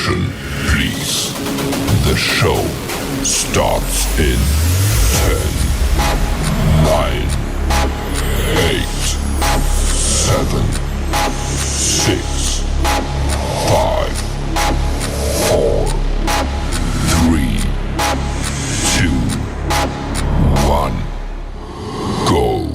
Attention, please. The show starts in 10, 9, 8, 7, 6, 5, 4, 3, 2, 1, go.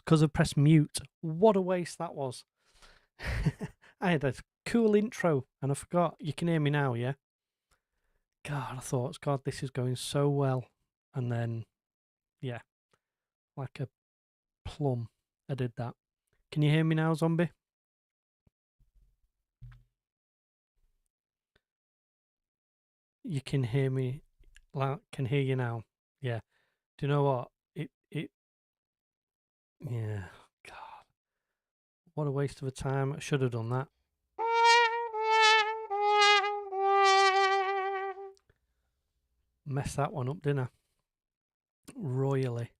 Because I pressed mute. What a waste that was. I had a cool intro and I forgot. You can hear me now, yeah? God, I thought, God, this is going so well. And then, yeah, like a plum, I did that. Can you hear me now, zombie? You can hear me. Can hear you now. Yeah. Do you know what? Yeah. God. What a waste of a time. I should have done that. Messed that one up, didn't I? Royally.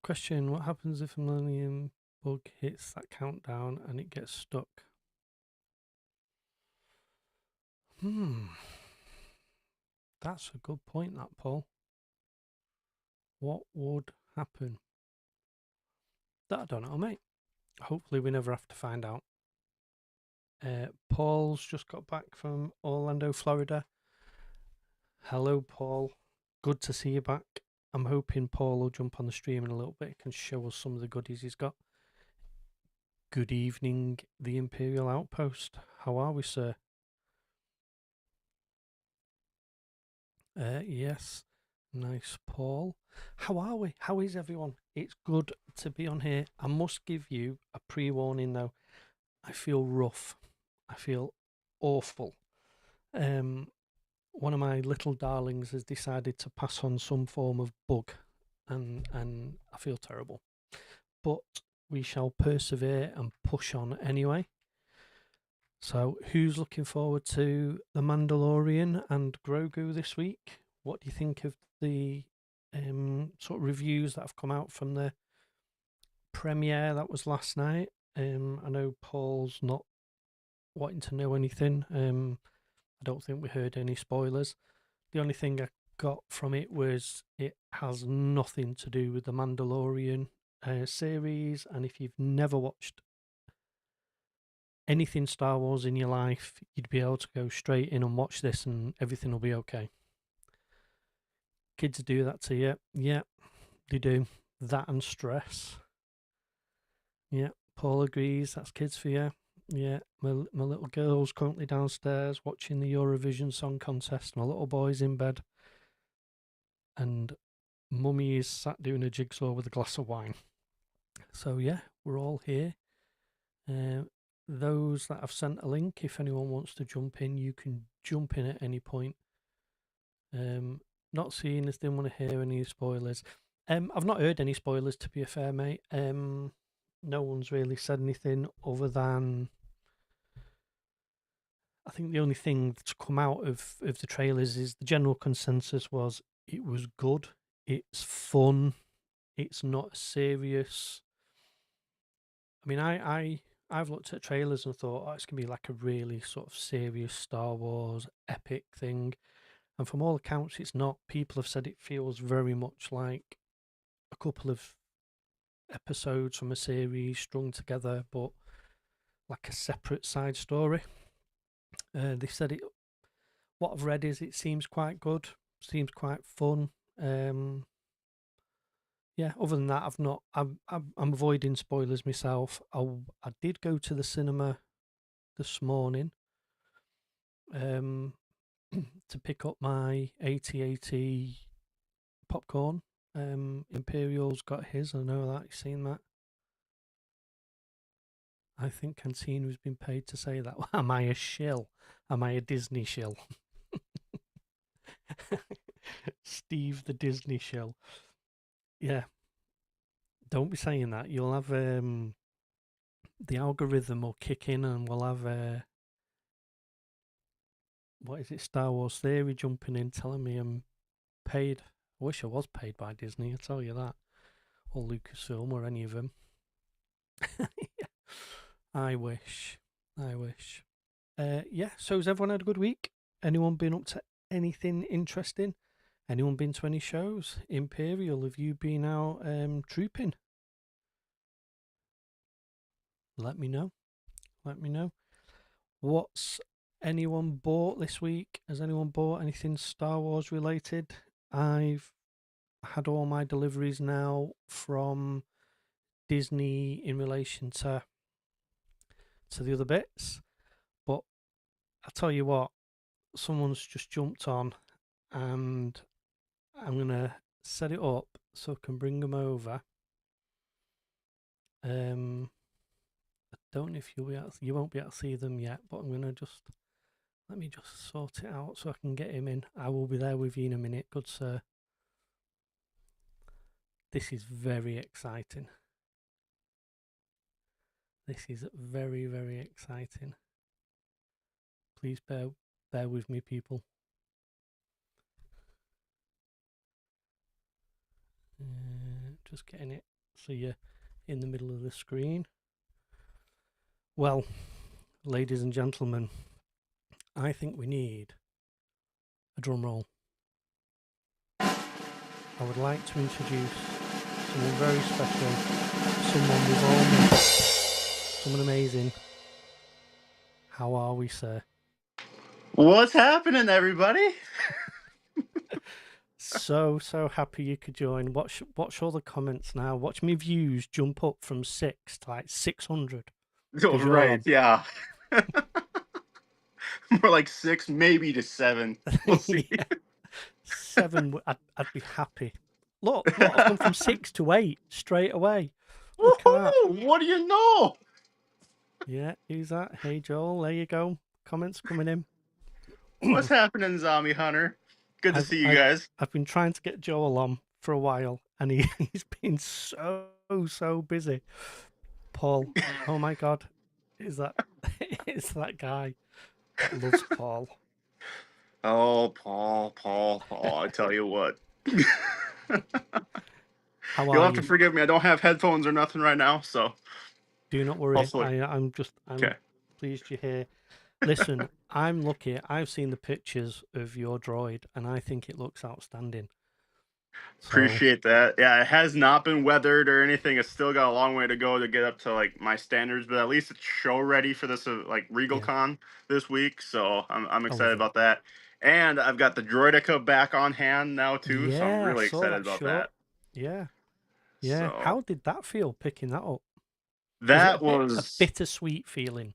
Question: what happens if a Millennium Bug hits that countdown and it gets stuck? That's a good point, that, Paul. What would happen? That I don't know, mate. Hopefully, we never have to find out. Paul's just got back from Orlando, Florida. Hello, Paul. Good to see you back. I'm hoping Paul will jump on the stream in a little bit and show us some of the goodies he's got. Good evening, the Imperial Outpost. How are we, sir? Yes. Nice, Paul. How are we? How is everyone? It's good to be on here. I must give you a pre-warning, though. I feel rough. I feel awful. One of my little darlings has decided to pass on some form of bug, and I feel terrible. But we shall persevere and push on anyway. So, who's looking forward to The Mandalorian and Grogu this week? What do you think of the sort of reviews that have come out from the premiere that was last night? I know Paul's not wanting to know anything. I don't think we heard any spoilers. The only thing I got from it was it has nothing to do with the Mandalorian series, and if you've never watched anything Star Wars in your life, you'd be able to go straight in and watch this and everything will be okay. Kids do that to you. Yeah, they do. That and stress. Yeah, Paul agrees. That's kids for you. Yeah, my little girl's currently downstairs watching the Eurovision Song Contest. My little boy's in bed. And Mummy is sat doing a jigsaw with a glass of wine. So yeah, we're all here. Those that have sent a link, if anyone wants to jump in, you can jump in at any point. Not seeing this, didn't want to hear any spoilers. I've not heard any spoilers, to be fair, mate. No one's really said anything other than I think the only thing that's come out of the trailers is the general consensus was it was good, it's fun, it's not serious. I mean, I've looked at trailers and thought, oh, it's going to be like a really sort of serious Star Wars epic thing. And from all accounts, it's not. People have said it feels very much like a couple of episodes from a series strung together, but like a separate side story. They said it. What I've read is it seems quite good, seems quite fun. Yeah. Other than that, I've not. I'm avoiding spoilers myself. I did go to the cinema this morning. To pick up my 8080 popcorn. Imperial's got his. I know that. You've seen that. I think Cantina has been paid to say that. Am I a shill? Am I a Disney shill? Steve the Disney shill. Yeah, don't be saying that. You'll have the algorithm will kick in and we'll have what is it? Star Wars Theory jumping in, telling me I'm paid. I wish I was paid by Disney. I tell you that, or Lucasfilm, or any of them. I wish. I wish. Yeah. So has everyone had a good week? Anyone been up to anything interesting? Anyone been to any shows? Imperial, have you been out trooping? Let me know. Let me know. What's anyone bought this week? Has anyone bought anything Star Wars related? I've had all my deliveries now from Disney in relation to the other bits. But I tell you what, someone's just jumped on and I'm gonna set it up so I can bring them over. I don't know if you won't be able to see them yet, but I'm gonna just let me just sort it out so I can get him in. I will be there with you in a minute, good sir. This is very exciting. This is very, very exciting. Please bear with me, people. Just getting it so you're in the middle of the screen. Well, ladies and gentlemen, I think we need a drum roll. I would like to introduce someone very special, someone with all someone amazing. How are we, sir? What's happening, everybody? So happy you could join. Watch all the comments now. Watch me views jump up from 6 to like 600 Oh, because you're right, on. yeah. More like 6, maybe to 7. We'll see. Yeah. 7, I'd be happy. Look, I've gone from 6 to 8 straight away. Look at that. Woohoo! What do you know? Yeah, who's that? Hey Joel, there you go. Comments coming in. What's happening, Zombie Hunter? Good to see you I've guys. been trying to get Joel on for a while, and he's been so busy. Paul, oh my God, is that is that guy that loves Paul? Oh, Paul. I tell you what. How You'll are have to you? forgive me. I don't have headphones or nothing right now, so Do not worry. hopefully. I'm Okay. pleased you're here. Listen, I'm lucky. I've seen the pictures of your droid, and I think it looks outstanding. So Appreciate that. Yeah, it has not been weathered or anything. It's still got a long way to go to get up to like my standards, but at least it's show ready for this like yeah, RegalCon this week. So I'm I excited love it. about that. And I've got the Droidica back on hand now too, so I'm Yeah, I really saw excited that about shot. that. Yeah, yeah. So How did that feel picking that up? Was it that a was bittersweet feeling?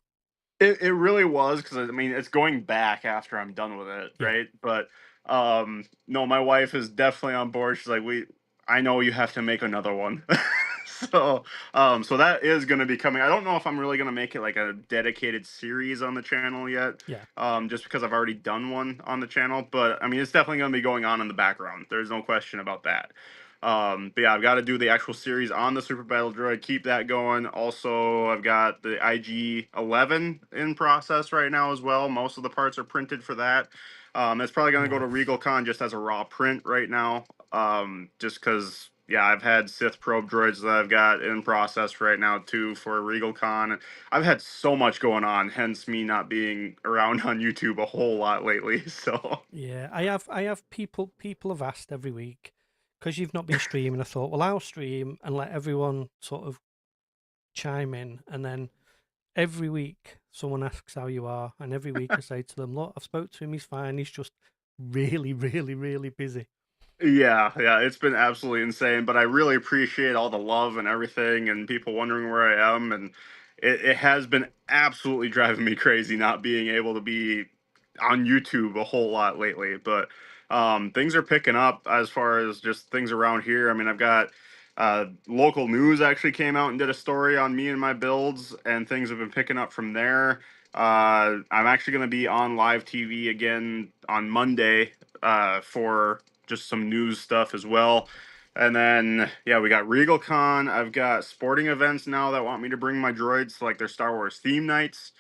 it really was because I mean it's going back after I'm done with it, Yeah, right? But no, my wife is definitely on board. She's like, I know you have to make another one. So that is going to be coming. I don't know if I'm really going to make it like a dedicated series on the channel yet. yeah, Just because I've already done one on the channel, but I mean it's definitely going to be going on in the background. There's no question about that. But yeah, I've got to do the actual series on the Super Battle Droid, keep that going. Also, I've got the IG-11 in process right now as well. Most of the parts are printed for that. It's probably going to go to nice. RegalCon just as a raw print right now. Just because, yeah, I've had Sith probe droids that I've got in process right now too for RegalCon. I've had so much going on, hence me not being around on YouTube a whole lot lately. So Yeah, I have people have asked every week because you've not been streaming. I thought, well, I'll stream and let everyone sort of chime in, and then every week someone asks how you are, and every week I say to them, look, I've spoke to him, he's fine. He's just really busy. yeah, it's been absolutely insane, but I really appreciate all the love and everything and people wondering where I am. And it has been absolutely driving me crazy not being able to be on YouTube a whole lot lately. But things are picking up as far as just things around here. I mean, I've got Local news actually came out and did a story on me and my builds, and things have been picking up from there. I'm actually going to be on live TV again on Monday for just some news stuff as well. And then, yeah, we got RegalCon. I've got sporting events now that want me to bring my droids to like their Star Wars theme nights.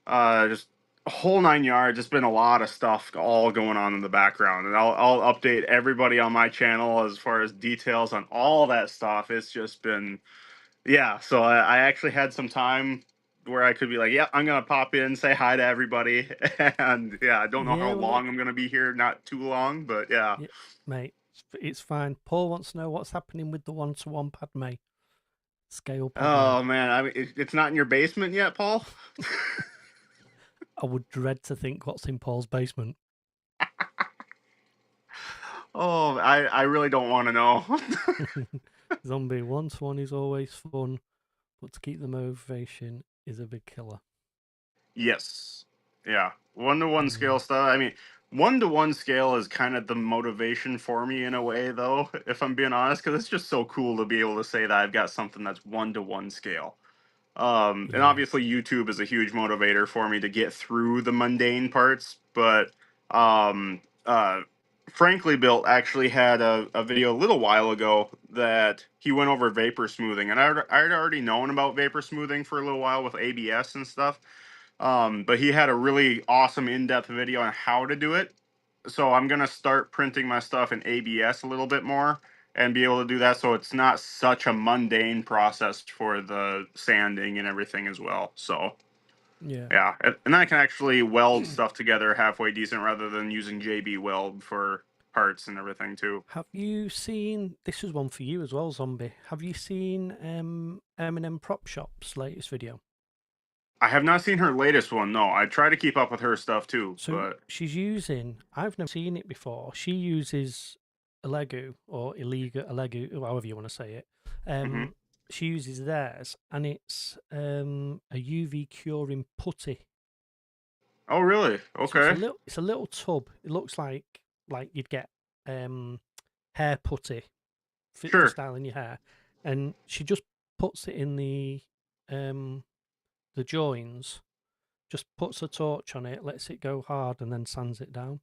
Just a whole 9 yards. It's been a lot of stuff all going on in the background, and I'll update everybody on my channel as far as details on all that stuff. It's just been, yeah. So I actually had some time where I could be like, yeah, I'm gonna pop in, say hi to everybody, and yeah, I don't know how Yeah, well, look, long I'm gonna be here. Not too long, but yeah. yeah, mate, it's fine. Paul wants to know what's happening with the one-to-one Padme scale Padme. Oh man, I mean, it's not in your basement yet, Paul. I would dread to think what's in Paul's basement. Oh, I really don't want to know. Zombie one-to-one is always fun, but to keep the motivation is a big killer. Yes. Yeah. 1-to-1 scale stuff. I mean, 1-to-1 scale is kind of the motivation for me in a way, though, if I'm being honest, because it's just so cool to be able to say that I've got something that's 1-to-1 scale. And Yeah. obviously, YouTube is a huge motivator for me to get through the mundane parts. But um, uh, Frankly Built actually had a video a little while ago that he went over vapor smoothing. And I'd already known about vapor smoothing for a little while with ABS and stuff. But he had a really awesome in-depth video on how to do it. So I'm gonna start printing my stuff in ABS a little bit more and be able to do that so it's not such a mundane process for the sanding and everything as well. So Yeah. yeah, and then I can actually weld stuff together halfway decent rather than using JB Weld for parts and everything too. Have you seen? This is one for you as well, Zombie. Have you seen Eminem Prop Shop's latest video? I have not seen her latest one. No, I try to keep up with her stuff too, So but she's using. I've never seen it before. She uses a Lego or illegal a Lego, however you want to say it. mhm. She uses theirs, and it's a UV curing putty. Oh really? So it's a Okay, little tub. It looks like you'd get um hair putty for sure. styling your hair, and she just puts it in um the joins, just puts a torch on it, lets it go hard, and then sands it down.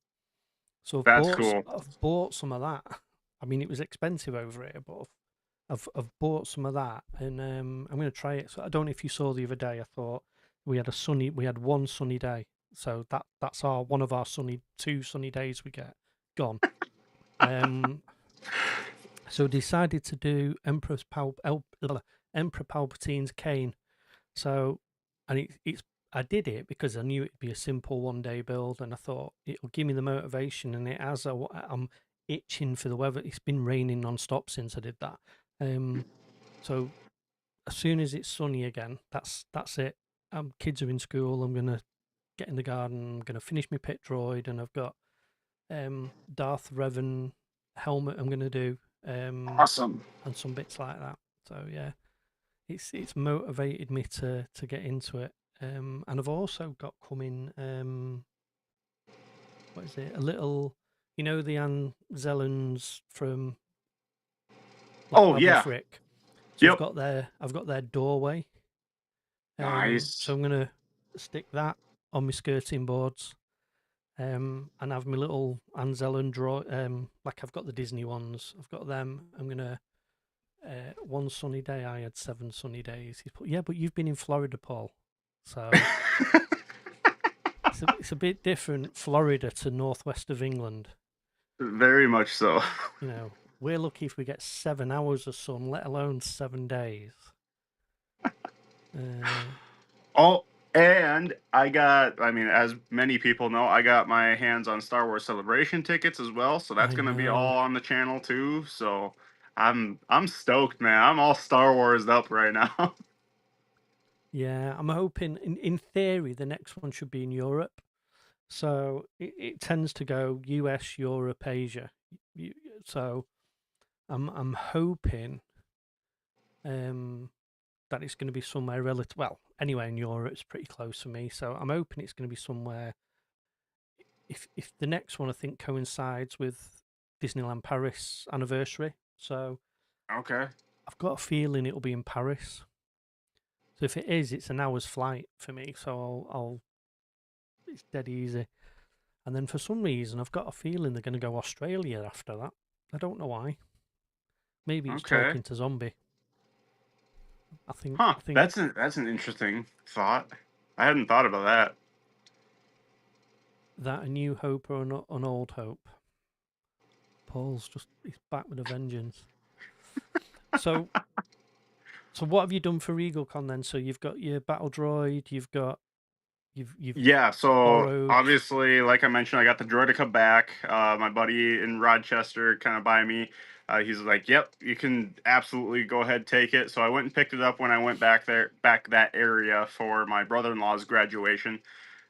So That's cool. I've bought some of that. I mean, it was expensive over here, but I've bought some of that, and I'm going to try it. So I don't know if you saw the other day. I thought we had one sunny day, so that's our one of our two sunny days we get gone. Um, so decided to do Emperor Palpatine's cane. So, and it's I did it because I knew it'd be a simple 1 day build, and I thought it'll give me the motivation, and it has. I'm itching for the weather. It's been raining non-stop since I did that. So as soon as it's sunny again, that's it. Kids are in school. I'm gonna get in the garden. I'm gonna finish my pit droid, and I've got Darth Revan helmet. I'm gonna do Awesome. and some bits like that. So yeah, it's motivated me to get into it. And I've also got coming what is it? A little, the Anne Zellens from like Oh Babu yeah. Frick. So Yep. I've got their doorway. So Nice. I'm gonna stick that on my skirting boards. And have my little Anne Zellen draw. Like I've got the Disney ones. I've got them. I'm gonna. One sunny day, I had 7 sunny days. He's put, yeah, but you've been in Florida, Paul. So it's a bit different, Florida to northwest of England. Very much so. We're lucky if we get 7 hours of sun, let alone 7 days. Oh, and I mean, as many people know, I got my hands on Star Wars Celebration tickets as well, so that's I gonna be know. all on the channel too. So I'm stoked, man. I'm all Star Wars up right now. Yeah, I'm hoping, in theory, the next one should be in Europe. So it tends to go US, Europe, Asia. So I'm hoping that it's going to be somewhere relative. Well, anywhere in Europe is pretty close for me. So I'm hoping it's going to be somewhere. If the next one I think coincides with Disneyland Paris anniversary, so Okay. I've got a feeling it'll be in Paris. So if it is, it's an hour's flight for me. So I'll it's dead easy. And then for some reason, I've got a feeling they're going to go Australia after that. I don't know why. Maybe it's Okay. talking to Zombie. I think. Huh. I think That's an interesting thought. I hadn't thought about that. that a New Hope or an Old Hope. Paul's he's back with a vengeance. So what have you done for RegalCon then? So you've got your battle droid. You've Yeah, so borrowed. obviously, like I mentioned, I got the Droidica back. My buddy in Rochester, kind of by me, he's like, "Yep, you can absolutely go ahead take it." So I went and picked it up when I went back that area for my brother-in-law's graduation.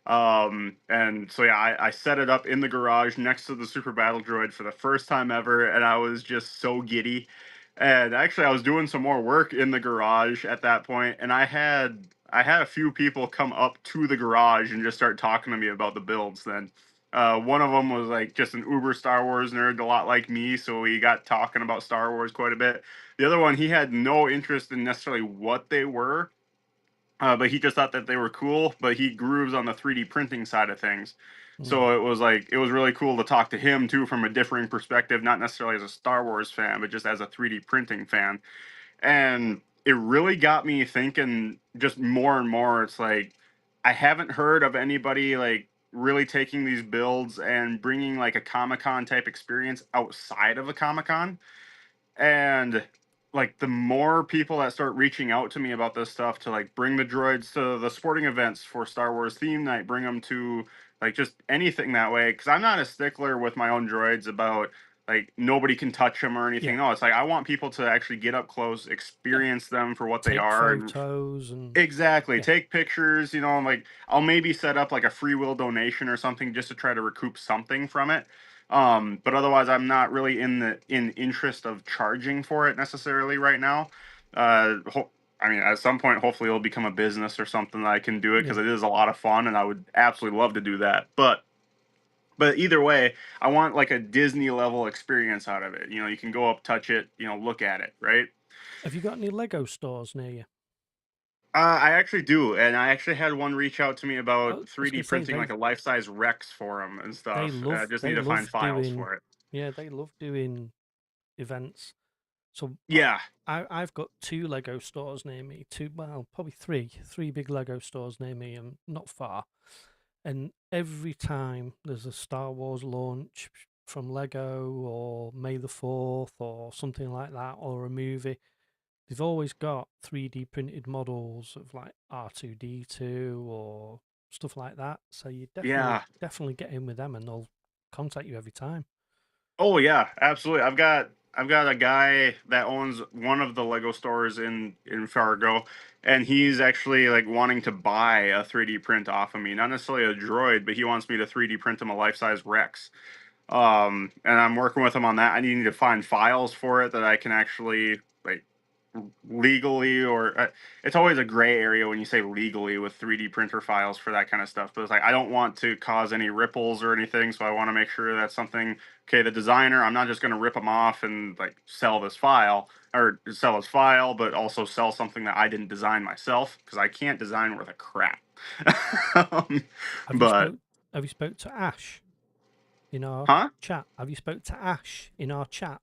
And so yeah, I set it up in the garage next to the Super Battle Droid for the first time ever, and I was just so giddy. And actually, I was doing some more work in the garage at that point, and I had a few people come up to the garage and just start talking to me about the builds. Then, one of them was like just an uber Star Wars nerd, a lot like me, so we got talking about Star Wars quite a bit. The other one, he had no interest in necessarily what they were, but he just thought that they were cool. But he grooves on the 3D printing side of things, Mm, so it was really cool to talk to him too from a differing perspective, not necessarily as a Star Wars fan, but just as a 3D printing fan. And it really got me thinking just more and more. It's like I haven't heard of anybody like really taking these builds and bringing like a Comic Con type experience outside of a Comic Con. And like the more people that start reaching out to me about this stuff to like bring the droids to the sporting events for Star Wars theme night, bring them to like just anything that way, because I'm not a stickler with my own droids about like nobody can touch them or yeah, anything. No, it's like I want people to actually get up close, yeah. experience them for what they Take are, and photos and exactly yeah, take pictures. Like I'll maybe set up like a free will donation or something just to try to recoup something from it. But otherwise, I'm not really in interest of charging for it necessarily right now. I mean, at some point, hopefully, it'll become a business or something that I can do it, because yeah. it is a lot of fun, and I would absolutely love to do that. But either way, I want like a Disney level experience out of it. You can go up, touch it, look at it, right? Have you got any Lego stores near you? I actually do, and I actually had one reach out to me I about was 3D going to say printing like a life-size Rex for them and stuff. I just need they to find love files doing for it. yeah, they love doing events. So Yeah, I've got two Lego stores near me, probably three big Lego stores near me, and not far. And every time there's a Star Wars launch from Lego or May the 4th or something like that, or a movie, they've always got 3D printed models of like R2D2 or stuff like that. So you yeah. definitely get in with them and they'll contact you every time. Oh yeah, absolutely. I've got a guy that owns one of the Lego stores in Fargo, and he's actually like wanting to buy a 3D print off of me. Not necessarily a droid, but he wants me to 3D print him a life-size Rex. And I'm working with him on that. I need to find files for it that I can actually like legally, or it's always a gray area when you say legally with 3D printer files for that kind of stuff. But it's like I don't want to cause any ripples or anything, so I want to make sure that's something. Okay, the designer, I'm not just going to rip them off and like sell this file or sell his file, but also sell something that I didn't design myself, because I can't design worth a crap. um, Have you but spoke have you spoke to Ash in our huh? chat? Have you spoke to Ash in our chat?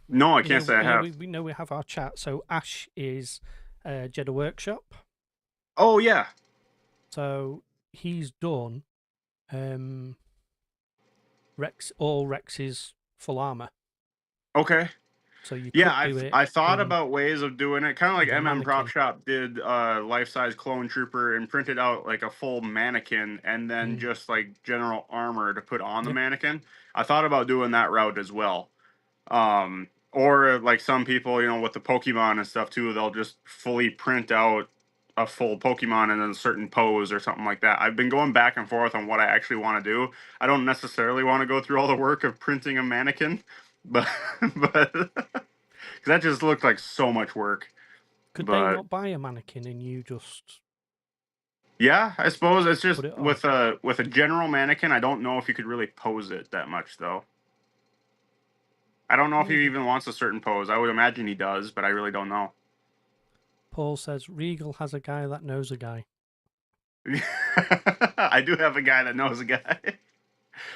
No, I can't say I have. We know we have our chat. So Ash is Jedi Workshop. Oh yeah. So he's done Rex's full armor. Okay. So you Yeah, could do it I thought in about ways of doing it, kind of like with a Prop mannequin. Shop did life size clone trooper and printed out like a full mannequin and then Mm, just like general armor to put on the yeah, mannequin. I thought about doing that route as well. Or like some people, with the Pokemon and stuff too, they'll just fully print out a full Pokemon in a certain pose or something like that. I've been going back and forth on what I actually want to do. I don't necessarily want to go through all the work of printing a mannequin, but but because that just looked like so much work. could they But not buy a mannequin and you just yeah, I suppose it's just put it on? with a general mannequin. I don't know if you could really pose it that much though. I don't know if he Maybe. even wants a certain pose. I would imagine he does, but I really don't know. Paul says Regal has a guy that knows a guy. I do have a guy that knows a guy.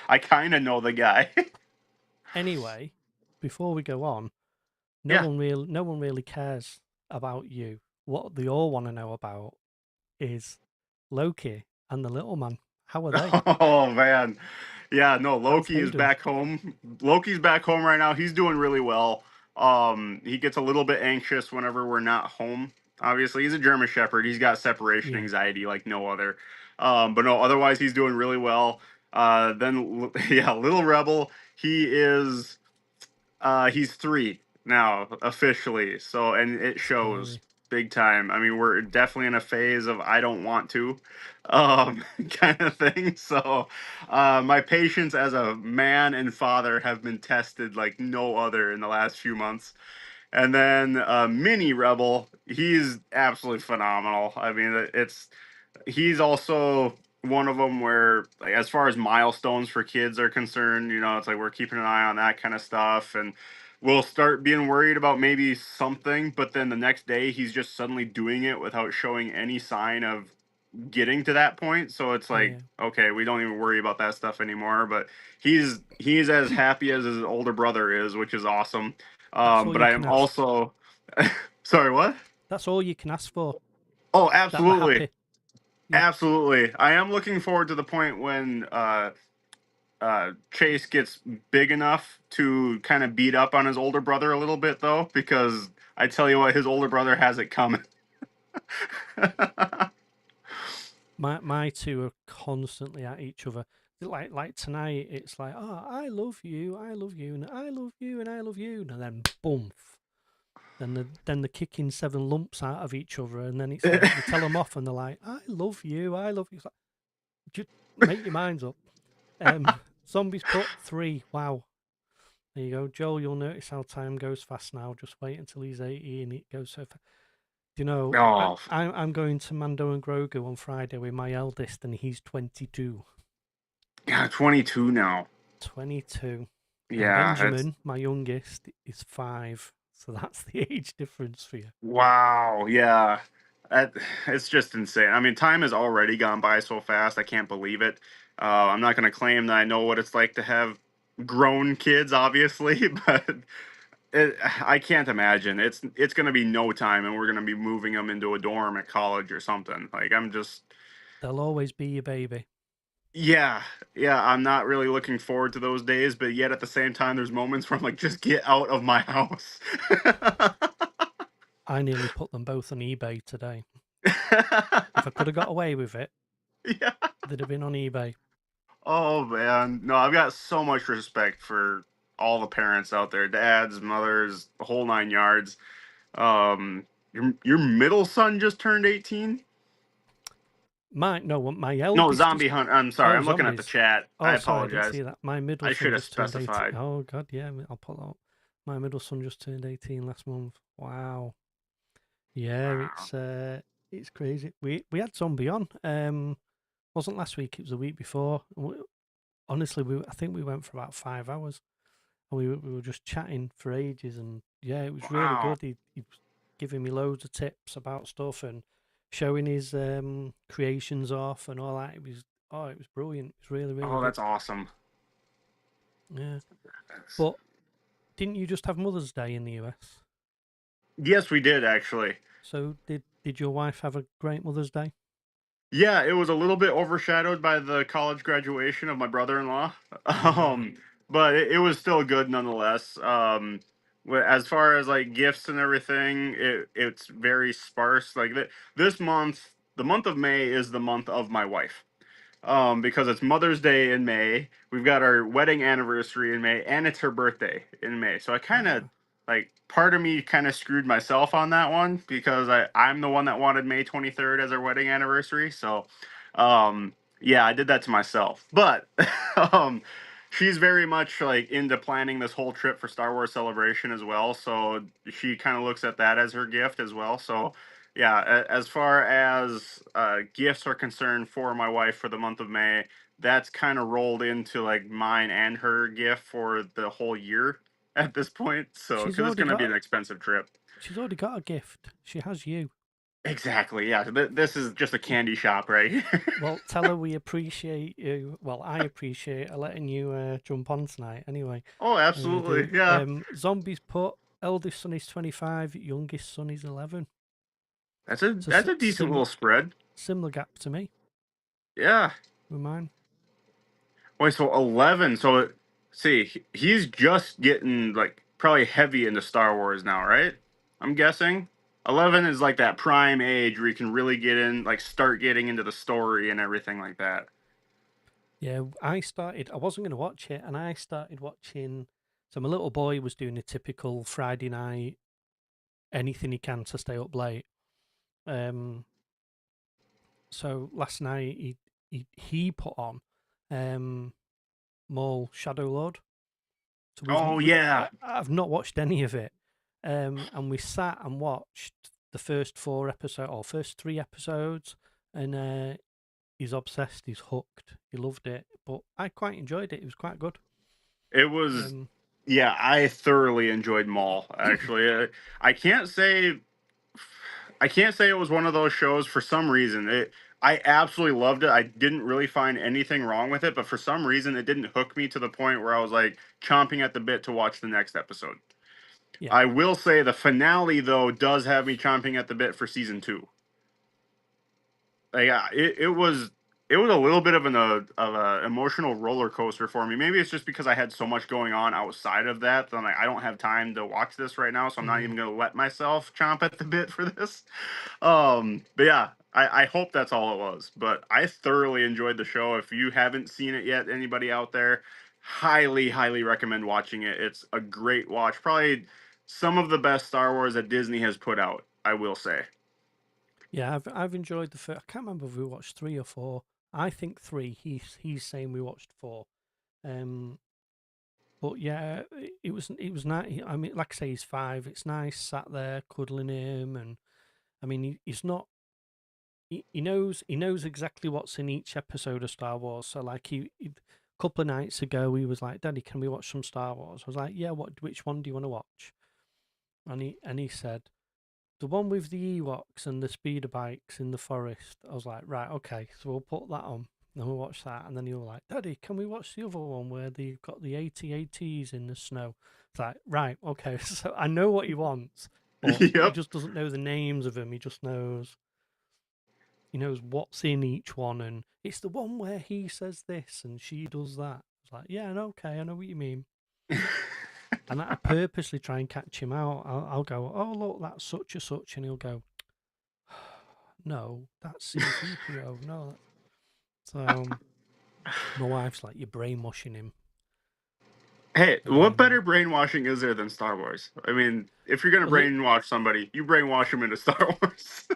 I kind of know the guy. Anyway, before we go on, no Yeah. one really cares about you. What they all want to know about is Loki and the little man. How are they? Oh man. Yeah, no, How's Loki is Hayden? back home. Loki's back home right now. He's doing really well. He gets a little bit anxious whenever we're not home. Obviously, he's a German Shepherd. He's got separation Yeah, anxiety like no other. But no, otherwise he's doing really well. Then yeah, Little Rebel, he's 3 now officially. So and it shows scary. big time. I mean, we're definitely in a phase of I don't want to kind of thing. So my patience as a man and father have been tested like no other in the last few months. And then Mini Rebel, he's absolutely phenomenal. I mean, he's also one of them where, like, as far as milestones for kids are concerned, it's like we're keeping an eye on that kind of stuff, and we'll start being worried about maybe something, but then the next day he's just suddenly doing it without showing any sign of getting to that point. So it's like, Yeah, okay, we don't even worry about that stuff anymore. But he's as happy as his older brother is, which is awesome. that's all But you I can am ask. also sorry, what? That's all you can ask for. Oh, That they're absolutely. happy. Yeah, Absolutely. I am looking forward to the point when Chase gets big enough to kind of beat up on his older brother a little bit, though, because I tell you what, his older brother has it coming. my two are constantly at each other. Like tonight, it's like, oh, I love you, and I love you, and I love you, and I love you, and then boom. Then they're kicking 7 lumps out of each other, and then it's like you tell them off, and they're like, "I love you, I love you." It's like, just make your minds up. Zombies put 3. Wow, there you go, Joel. You'll notice how time goes fast now. Just wait until he's 80, and it goes so fast. Do you know? Oh, I'm going to Mando and Grogu on Friday with my eldest, and he's 22. yeah, 22 now. 22. And Yeah, it's Benjamin, my youngest, is 5. So that's the age difference for you. wow. Yeah, that, it's just insane. I mean, time has already gone by so fast. I can't believe it. I'm not going to claim that I know what it's like to have grown kids, obviously, but I can't imagine. It's going to be no time, and we're going to be moving them into a dorm at college or something. Like I'm just, They'll always be your baby. yeah, yeah. I'm not really looking forward to those days, but yet at the same time, there's moments where I'm like, just get out of my house. I nearly put them both on eBay today. If I could have got away with it, Yeah. they'd have been on eBay. Oh man, no, I've got so much respect for all the parents out there, dads, mothers, the whole 9 yards. Your middle son just turned 18. My No, eldest just. zombie hunt. I'm sorry, Oh, I'm looking at the zombies. chat. I Oh, sorry, I didn't apologize. see that. My middle I son should have just turned 18. specified. Oh God, yeah, I'll put that up. My middle son just turned 18 last month. Wow. Yeah, Wow. it's crazy. We had zombie on. Wasn't last week. It was the week before. Honestly, I think we went for about 5 hours, and we were just chatting for ages. And yeah, it was really Wow. good. He was giving me loads of tips about stuff and showing his creations off and all that. It was brilliant. It was really Oh, good. that's awesome. Yeah, That's- but didn't you just have Mother's Day in the US? Yes, we did actually. So did your wife have a great Mother's Day? Yeah, it was a little bit overshadowed by the college graduation of my brother-in-law. Yeah, But it was still good nonetheless. As far as like gifts and everything, it's very sparse. Like this month, the month of May is the month of my wife. Because it's Mother's Day in May. We've got our wedding anniversary in May, and it's her birthday in May. So I kind of uh, like part of me kind of screwed myself on that one because I'm the one that wanted May 23rd as our wedding anniversary. So, yeah, I did that to myself. But um, she's very much like into planning this whole trip for Star Wars Celebration as well. So she kind of looks at that as her gift as well. So yeah, as far as gifts are concerned for my wife for the month of May, that's kind of rolled into like mine and her gift for the whole year. at this point, so She's because it's already going to be got an expensive trip. she's already got a gift. She has you. Exactly. Yeah. This is just a candy shop, right? Here. Well, tell her we appreciate you. Well, I appreciate her letting you jump on tonight. Anyway, Oh, we absolutely. do. Yeah. Zombies put eldest son is 25, youngest son is 11. So That's a decent little spread. similar gap to me Yeah. with mine. Wait, so 11. So see, he's just getting like probably heavy into Star Wars now, right? I'm guessing. 11 is like that prime age where you can really get in, like start getting into the story and everything like that. Yeah, I wasn't going to watch it, and I started watching. So my little boy was doing a typical Friday night, anything he can to stay up late. So last night he put on Maul Shadow Lord. So Oh yeah. I've not watched any of it, and we sat and watched the first first 3 episodes, and he's obsessed. He's hooked. He loved it, but I quite enjoyed it. It was quite good. It was. Um, Yeah, I thoroughly enjoyed Maul. Actually, I can't say I can't say it was one of those shows for some reason. I absolutely loved it. I didn't really find anything wrong with it, but for some reason it didn't hook me to the point where I was like chomping at the bit to watch the next episode. yeah, I will say the finale though does have me chomping at the bit for season 2. Like it was a little bit of of a emotional roller coaster for me. Maybe it's just because I had so much going on outside of that that I'm like I don't have time to watch this right now, so I'm not even gonna let myself chomp at the bit for this. But yeah, I hope that's all it was. But I thoroughly enjoyed the show. If you haven't seen it yet, anybody out there, highly recommend watching it. It's a great watch. Probably some of the best Star Wars that Disney has put out, I will say. yeah. I've enjoyed the first. I can't remember if we watched 3 or 4. I think 3. He's saying we watched 4. Um, but yeah, it was nice. I mean, like I say, he's 5. It's nice sat there cuddling him, and I mean, he's not. He knows exactly what's in each episode of Star Wars. So like a couple of nights ago, he was like, "Daddy, can we watch some Star Wars?" I was like, "Yeah, which one do you want to watch?" And he said, "The one with the Ewoks and the speeder bikes in the forest." I was like, "Right, okay, so we'll put that on." Then we'll watch that, and then he was like, "Daddy, can we watch the other one where they've got the AT-ATs in the snow?" It's like, right, okay, so I know what he wants, but he Yep. just doesn't know the names of them. He knows what's in each one, and it's the one where he says this and she does that. It's like, yeah, okay, I know what you mean. And I purposely try and catch him out. I'll go, oh look, that's such and such, and he'll go, no, that's C3PO. No, so my wife's like, you're brainwashing him. Hey, what Um, better brainwashing is there than Star Wars? I mean, if you're gonna well, brainwash somebody, you brainwash them into Star Wars.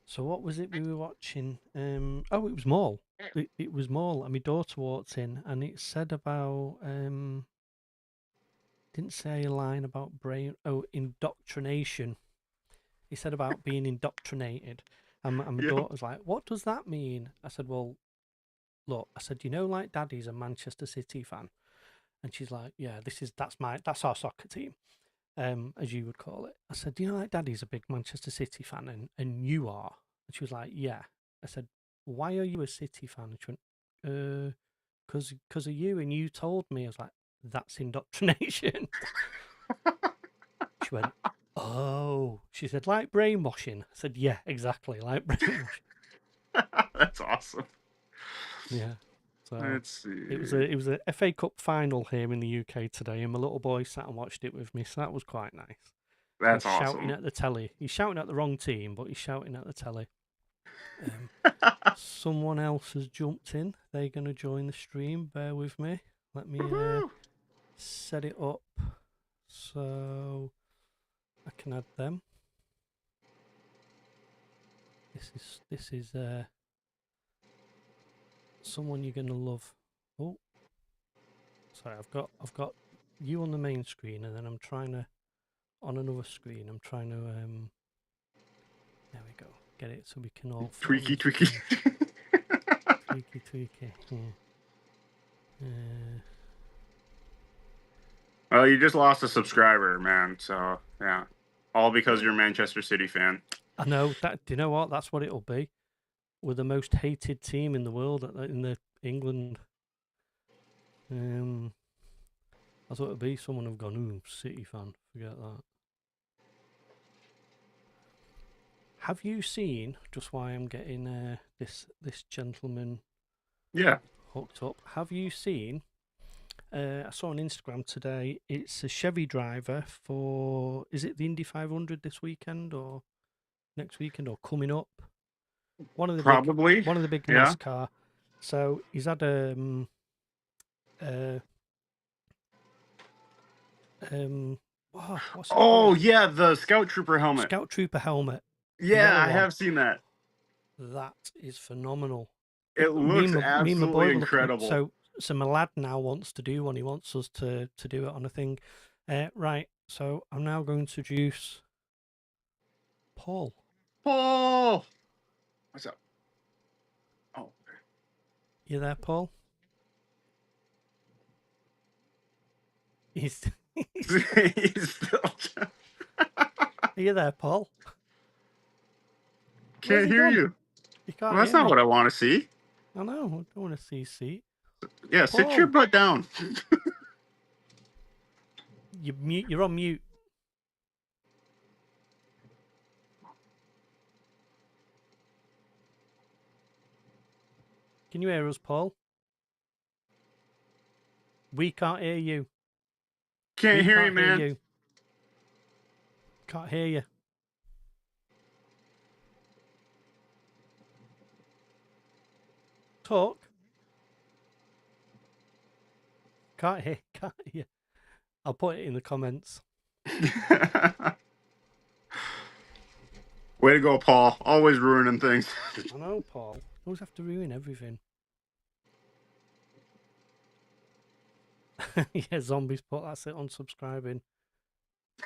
so what was it we were watching? Oh, it was Maul. It was Maul, and my daughter walked in, and it said about didn't say a line about indoctrination. He said about being indoctrinated. And my Yep. daughter's like, what does that mean? I said, well, look, I said, like Daddy's a Manchester City fan. And she's like, yeah, that's our soccer team, as you would call it. I said, like Daddy's a big Manchester City fan and you are? And she was like, yeah. I said, why are you a City fan? And she went, because of you, and you told me. I was like, that's indoctrination. She went, oh. She said, like brainwashing. I said, yeah, exactly, like brainwashing. That's awesome. Yeah. So Let's it was see. a FA Cup final here in the UK today, and my little boy sat and watched it with me, so that was quite nice. He's That's shouting awesome. at the telly. He's shouting at the wrong team, but he's shouting at the telly. Um, someone else has jumped in. They're going to join the stream. Bear with me. Let me Woohoo! set it up so I can add them. This is someone you're gonna love. Oh, sorry, I've got you on the main screen, and then I'm trying to on another screen. I'm trying to there we go, get it so we can all fit on Tweaky, the tweaky. screen. Tweaky. Yeah. Well, you just lost a subscriber, man. So yeah, all because you're a Manchester City fan. I know that. Do you know what? That's what it'll be. We're the most hated team in the world in the England. I thought it'd be someone who've gone, ooh, City fan. Forget that. Have you seen just why I'm getting this gentleman Yeah. hooked up? Have you seen? I saw on Instagram today. It's a Chevy driver for. Is it the Indy 500 this weekend or next weekend or coming up? Probably. One of the big Yeah. NASCAR. So he's had what's it Oh called? yeah, the Scout Trooper helmet. Scout Trooper helmet. Yeah, I Yellow one. have seen that. That is phenomenal. It looks Me and my boy absolutely were looking at it. incredible. So my lad now wants to do one. He wants us to do it on a thing. Right. So I'm now going to introduce Paul. Paul, what's up? Oh, You there, Paul? He's. he's still Are you there, Paul? Where's can't he hear gone? you. You can't Well, that's hear not me. what I want to see. I know. I don't want to see his seat. Yeah, sit your Paul. butt down. You're on mute. Can you hear us, Paul? We can't hear you. Can't hear you, man. You. Can't hear you. Talk. Can't hear. Can't hear. I'll put it in the comments. Way to go, Paul. Always ruining things. I know, Paul. Always have to ruin everything. Yeah, zombies put that's it, unsubscribing.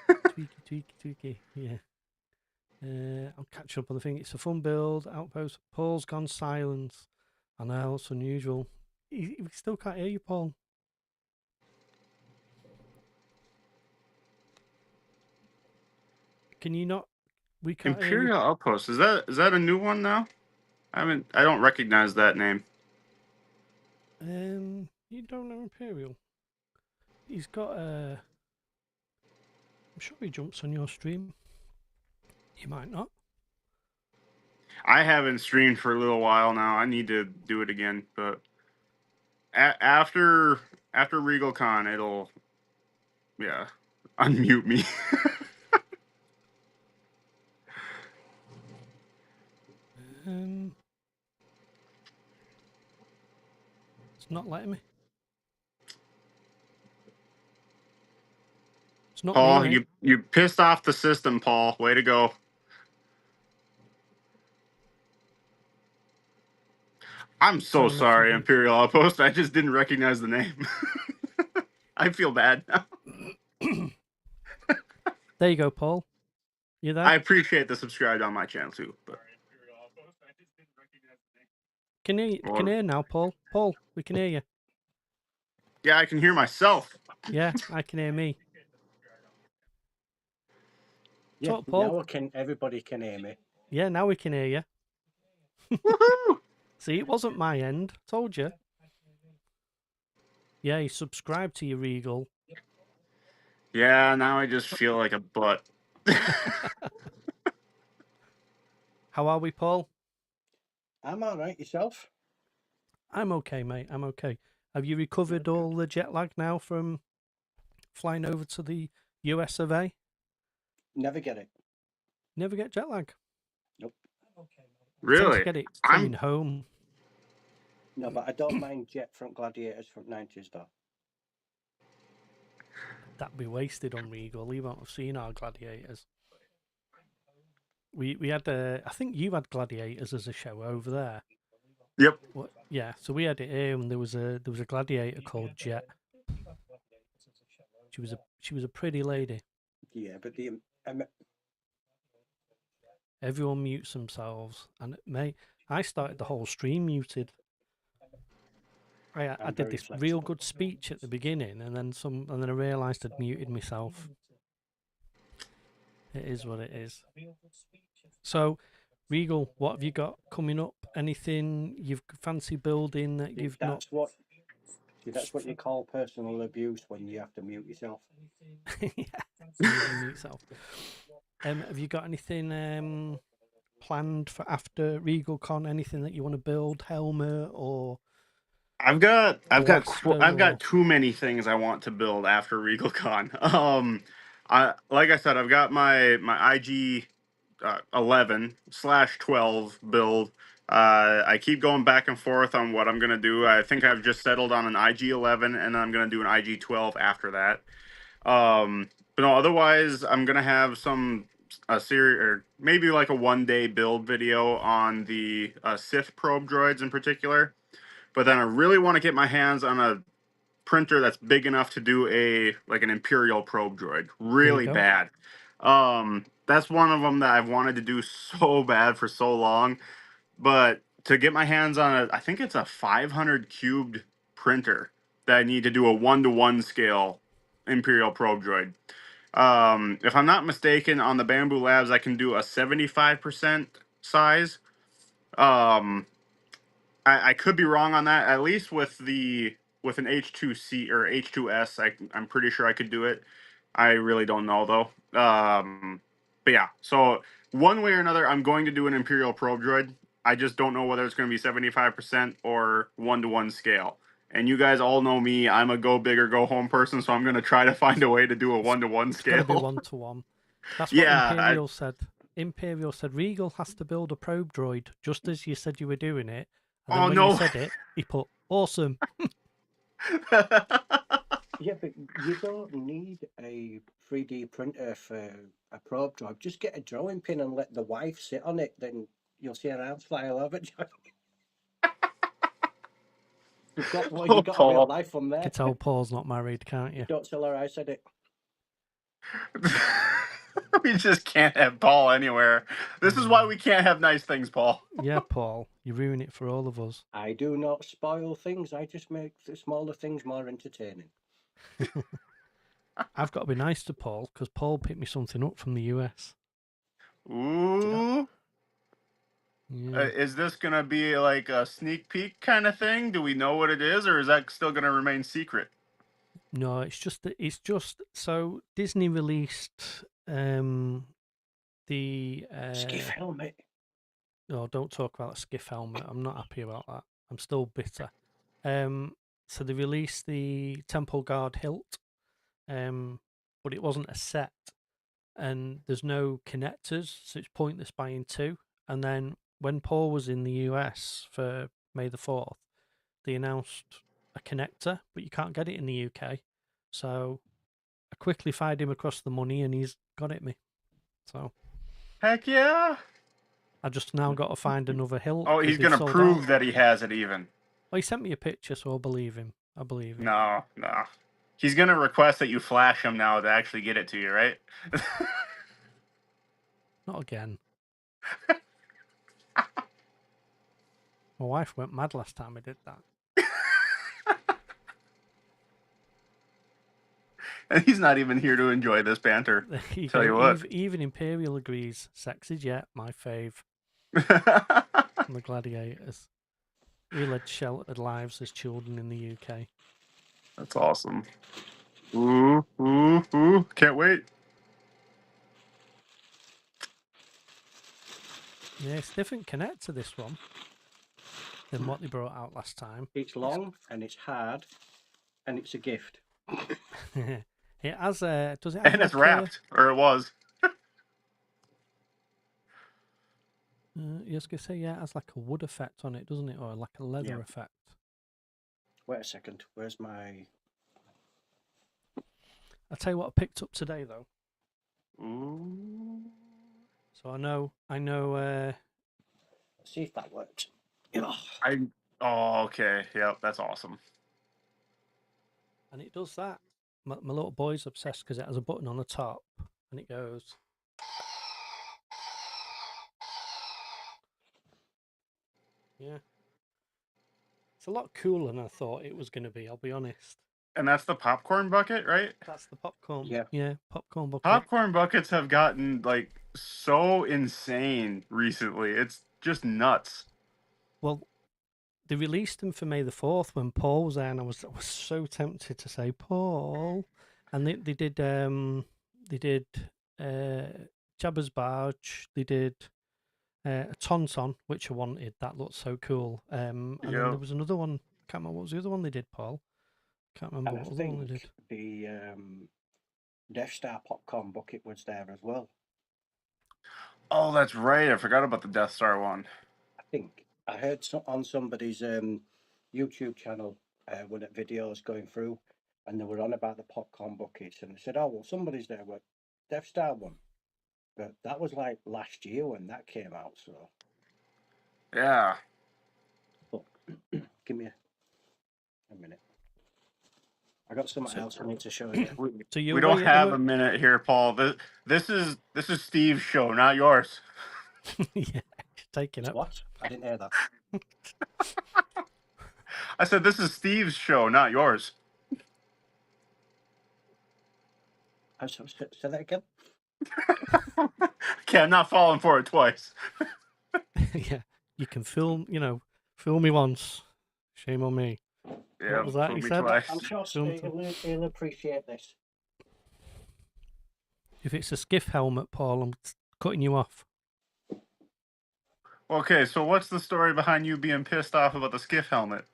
tweaky. Yeah. I'll catch up on the thing. It's a fun build. Outpost. Paul's gone silent. I know, it's unusual. We still can't hear you, Paul. Can you not? We can't Imperial hear you. Outpost. Is that a new one now? I don't recognize that name. You don't know Imperial. He's got I'm sure he jumps on your stream. You might not. I haven't streamed for a little while now. I need to do it again, but after RegalCon, it'll unmute me. It's not letting me. It's not Paul, me, mate. you pissed off the system, Paul. Way to go. I'm so sorry, Imperial Outpost. I just didn't recognize the name. I feel bad now. There you go, Paul. You there? I appreciate the subscribe on my channel too. But can hear now, Paul. Paul, we can hear you. Yeah, I can hear myself. Yeah, I can hear me. Yeah, Talk, Paul. Now everybody can hear me. Yeah, now we can hear you. Woohoo! See, it wasn't my end. Told you. Yeah, you subscribed to your Regal. Yeah, now I just feel like a butt. How are we, Paul? I'm all right. Yourself? I'm okay, mate. I'm okay. Have you recovered all the jet lag now from flying over to the US of A? Never get it. Never get jet lag? Nope. Really? Tend to get it coming home. No, but I don't mind jet front gladiators from 90s, though. That'd be wasted on Regal. You won't have seen our gladiators. We had I think you had gladiators as a show over there. Yep. Well, yeah, so we had it here, and there was a gladiator called Jet. She was a pretty lady. Yeah, but Everyone mutes themselves, and mate, I started the whole stream muted. I I'm did very this real flexible. good speech at the beginning, and then I realised I'd muted myself. It is what it is. So, Regal, what have you got coming up? Anything you've fancy building that you've not? That's what you call personal abuse when you have to mute yourself. Yeah, you can mute yourself. Have you got anything planned for after RegalCon? Anything that you want to build, helmet or I've got blaster? I've Or... got too many things I want to build after RegalCon. I like I said, I've got my IG 11/12 build. I keep going back and forth on what I'm gonna do. I think I've just settled on an IG 11, and then I'm gonna do an IG 12 after that. But no, otherwise, I'm gonna have a series or maybe like a 1 day build video on the Sith probe droids in particular. But then I really want to get my hands on a printer that's big enough to do an Imperial probe droid, There you really go. bad. That's one of them that I've wanted to do so bad for so long, but to get my hands on I think it's a 500 cubed printer that I need to do a 1-to-1 scale Imperial probe droid. If I'm not mistaken, on the Bamboo Labs, I can do a 75% size. I could be wrong on that. At least with an H2C or H2S, I'm pretty sure I could do it. I really don't know though. But yeah, so one way or another, I'm going to do an Imperial probe droid. I just don't know whether it's going to be 75% or 1-to-1 scale. And you guys all know me. I'm a go big or go home person, so I'm going to try to find a way to do a 1-to-1 It's got to be scale. 1-to-1. That's what Yeah, Imperial said. Imperial said Regal has to build a probe droid just as you said you were doing it. And then Oh, when no. you said it, he put awesome. Yeah, but you don't need a 3D printer for a probe droid. Just get a drawing pin and let the wife sit on it. Then you'll see her arms fly all over. You've got Oh, you got a real Paul. life from You there. can tell Paul's not married, can't you? Don't tell her I said it. We just can't have Paul anywhere. This is why we can't have nice things, Paul. Yeah, Paul, you ruin it for all of us. I do not spoil things. I just make the smaller things more entertaining. I've got to be nice to Paul because Paul picked me something up from the US. Ooh. Yeah. Is this going to be like a sneak peek kind of thing? Do we know what it is, or is that still going to remain secret? No, it's just so Disney released the Skiff helmet. No, don't talk about the skiff helmet. I'm not happy about that. I'm still bitter. So they released the Temple Guard hilt, but it wasn't a set, and there's no connectors, so it's pointless buying two. And then when Paul was in the US for May the 4th, they announced a connector, but you can't get it in the UK. So I quickly fired him across the money, and he's got it me. So Heck yeah. I just now got to find another hilt. Oh, 'cause he's they've going to sold prove out. that he has it even. Well, he sent me a picture, so I'll believe him. I believe him. No. He's going to request that you flash him now to actually get it to you, right? Not again. My wife went mad last time I did that. And he's not even here to enjoy this banter. Tell you what. Even Imperial agrees. Sex is yet my fave. From the Gladiators. We led sheltered lives as children in the UK. That's awesome. Ooh. Can't wait. Yeah, it's different connector, this one, than what they brought out last time. It's long and it's hard, and it's a gift. It has a... Does it have And it's like wrapped, or it was. you was going to say, yeah, it has like a wood effect on it, doesn't it? Or like a leather effect. Wait a second. Where's my... I'll tell you what I picked up today, though. Ooh. So I know. Let's see if that works. Oh, okay. Yep, that's awesome. And it does that. My little boy's obsessed because it has a button on the top, and it goes. Yeah. It's a lot cooler than I thought it was going to be. I'll be honest. And that's the popcorn bucket, right? That's the popcorn. Yeah. Popcorn bucket. Popcorn buckets have gotten like so insane recently. It's just nuts. Well, they released them for May the 4th when Paul was there, and I was so tempted to say Paul. And they did Jabba's Barge. They did a Tauntaun, which I wanted. That looked so cool. And then there was another one. Can't remember what was the other one they did, Paul. Can't remember And what I other one they think did. the Death Star popcorn bucket was there as well. Oh, that's right. I forgot about the Death Star one. I think I heard on somebody's YouTube channel when that video was going through, and they were on about the popcorn buckets, and they said, "Oh well, somebody's there with Death Star one," but that was like last year when that came out. So Yeah. but give me a minute. I got something else I need to show you. So you're We don't away at the have mo- a minute here, Paul. This is Steve's show, not yours. Yeah, taking up. What? I didn't hear that. I said this is Steve's show, not yours. I'm sorry, say that again. Okay, I'm not falling for it twice. Yeah, you can film. Fool me once, shame on me. Yeah, What was that fool he me said? twice. I'm sure he'll appreciate this. If it's a skiff helmet, Paul, I'm cutting you off. Okay, so what's the story behind you being pissed off about the skiff helmet?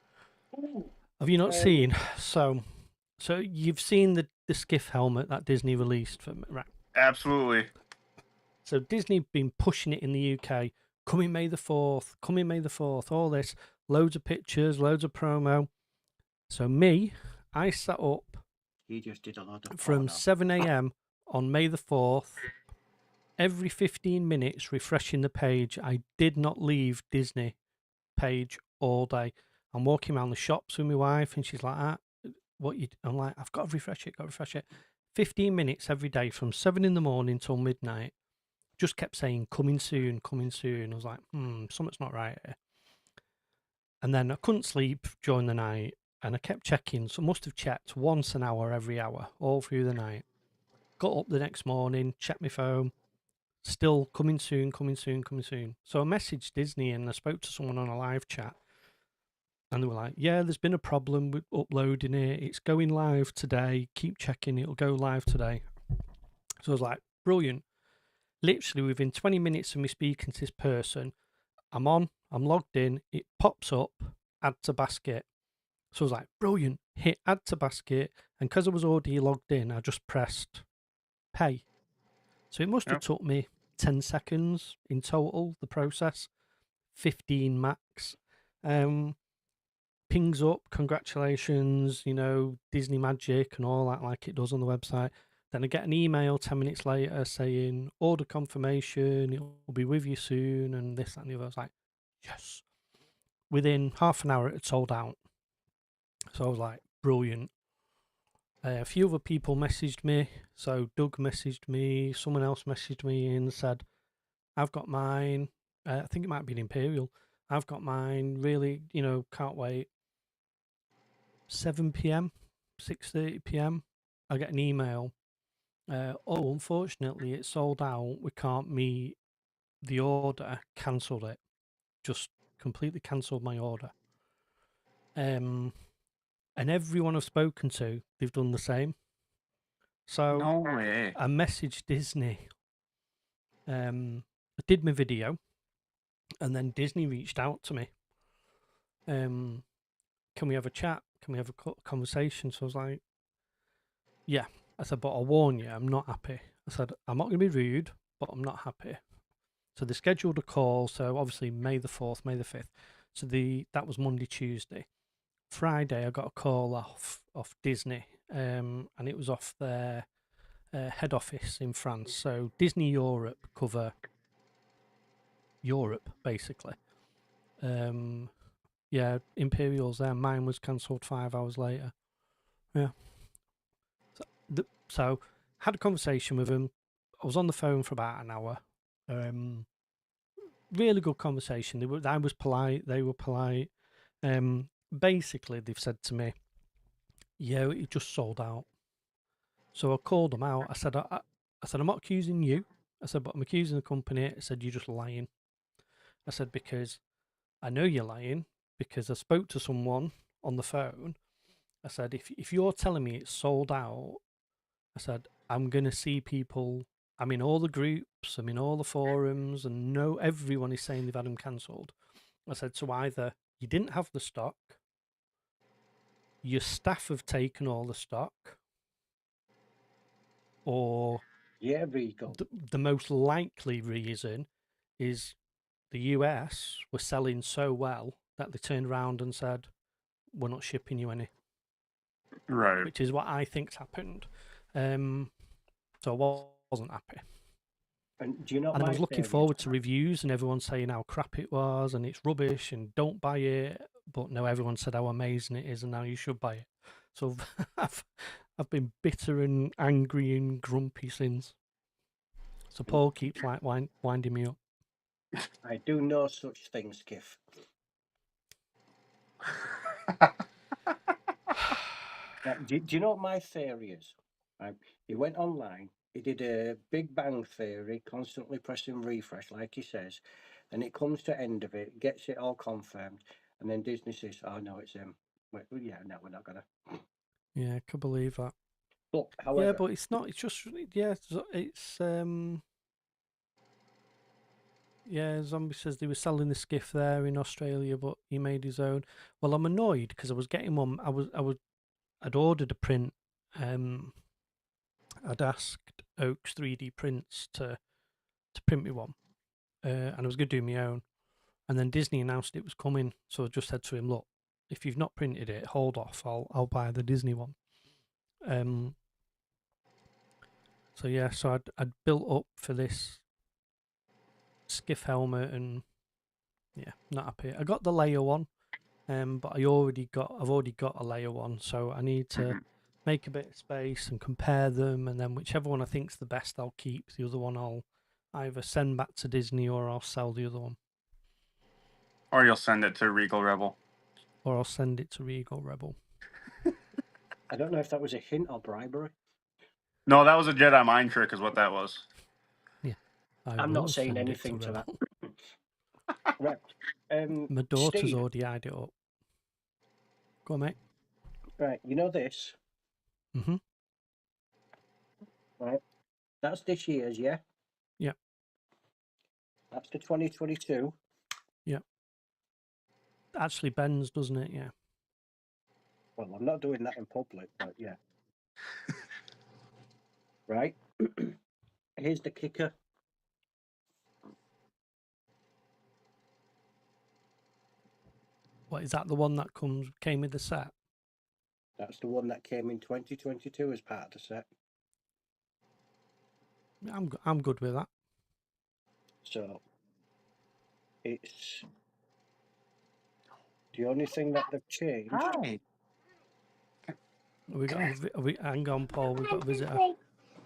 Have you not seen? So you've seen the skiff helmet that Disney released for right? Absolutely. So Disney been pushing it in the UK. Coming May the 4th. Coming May the 4th. All this, loads of pictures, loads of promo. So I sat up He just did a lot of from porno. 7 a.m. on May the 4th. Every 15 minutes, refreshing the page. I did not leave Disney page all day. I'm walking around the shops with my wife, and she's like, I'm like, I've got to refresh it. 15 minutes every day from 7 in the morning till midnight. Just kept saying, coming soon. I was like, something's not right here. And then I couldn't sleep during the night, and I kept checking. So I must have checked once an hour, every hour, all through the night. Got up the next morning, checked my phone. Still coming soon. So I messaged Disney and I spoke to someone on a live chat. And they were like, yeah, there's been a problem with uploading it. It's going live today. Keep checking. It'll go live today. So I was like, brilliant. Literally within 20 minutes of me speaking to this person, I'm logged in. It pops up, add to basket. So I was like, brilliant. Hit add to basket. And because I was already logged in, I just pressed pay. So it must have took me 10 seconds in total, the process. 15 max. Pings up, congratulations, Disney Magic and all that, like it does on the website. Then I get an email 10 minutes later saying, order confirmation, it will be with you soon, and this, that, and the other. I was like, yes. Within half an hour, it had sold out. So I was like, brilliant. A few other people messaged me. So Doug messaged me, someone else messaged me and said, I've got mine. I think it might be an Imperial. I've got mine. Really, can't wait. 7 p.m., 6:30 p.m. I get an email. Unfortunately, it's sold out. We can't meet the order. Cancelled it. Just completely cancelled my order. And everyone I've spoken to, they've done the same. So No way. I messaged Disney. I did my video, and then Disney reached out to me. Can we have a chat? Can we have a conversation? So I was like, yeah. I said, but I'll warn you, I'm not happy. I said, I'm not going to be rude, but I'm not happy. So they scheduled a call. So obviously May the 4th, May the 5th. So that was Monday, Tuesday. Friday, I got a call off Disney, and it was off their head office in France. So Disney Europe cover Europe, basically. Yeah, Imperial's there. Mine was cancelled 5 hours later. Yeah. So had a conversation with him. I was on the phone for about an hour. Really good conversation. I was polite. They were polite. basically they've said to me, yeah, it just sold out. So I called them out. I said, I'm not accusing you. I said, but I'm accusing the company. I said, you're just lying. I said, because I know you're lying, because I spoke to someone on the phone. I said, if you're telling me it's sold out, I said, I'm going to see people. I'm in all the groups, I'm in all the forums, and no, everyone is saying they've had them cancelled. I said, so either you didn't have the stock, your staff have taken all the stock, or Yeah, Regal. the most likely reason is the US were selling so well that they turned around and said, we're not shipping you any. Right. Which is what I think's happened. So I wasn't happy. And do you know And I my was looking theory forward is to reviews and everyone saying how crap it was and it's rubbish and don't buy it. But no, everyone said how amazing it is and now you should buy it. So I've been bitter and angry and grumpy since. So Paul keeps like winding me up. I do no such thing, Skiff. Now, do you know what my theory is? Right? He went online, he did a Big Bang Theory, constantly pressing refresh, like he says. Then it comes to end of it, gets it all confirmed, and then Disney says, "Oh no, it's him." Yeah, no, we're not gonna. Yeah, I can believe that. But however, Yeah, but it's not. It's just it's yeah. Zombie says they were selling the skiff there in Australia, but he made his own. Well, I'm annoyed because I was getting one. I'd ordered a print. I'd asked Oaks 3D Prints to print me one, and I was going to do my own. And then Disney announced it was coming, so I just said to him, "Look, if you've not printed it, hold off. I'll buy the Disney one." So yeah, so I'd built up for this skiff helmet, and yeah, not happy. I got the layer one, but I've already got a layer one, so I need to make a bit of space and compare them, and then whichever one I think's the best, I'll keep. The other one I'll either send back to Disney or I'll sell the other one, Or you'll send it to Regal Rebel. or I'll send it to Regal Rebel. I don't know if that was a hint or bribery. No, that was a Jedi mind trick, is what that was. I'm not saying anything to that. Right. My daughter's Steve, already eyed it up. Go on, mate. right, you know this, Mm-hmm. right? That's this year's, yeah? Yeah. That's the 2022. Yeah. Actually bends, doesn't it? Yeah. Well, I'm not doing that in public, but yeah. Right? Here's the kicker. What is that? The one that came with the set? That's the one that came in 2022 as part of the set. I'm good with that. So it's the only thing that they've changed. Hi. Hang on, Paul. We've got a visitor.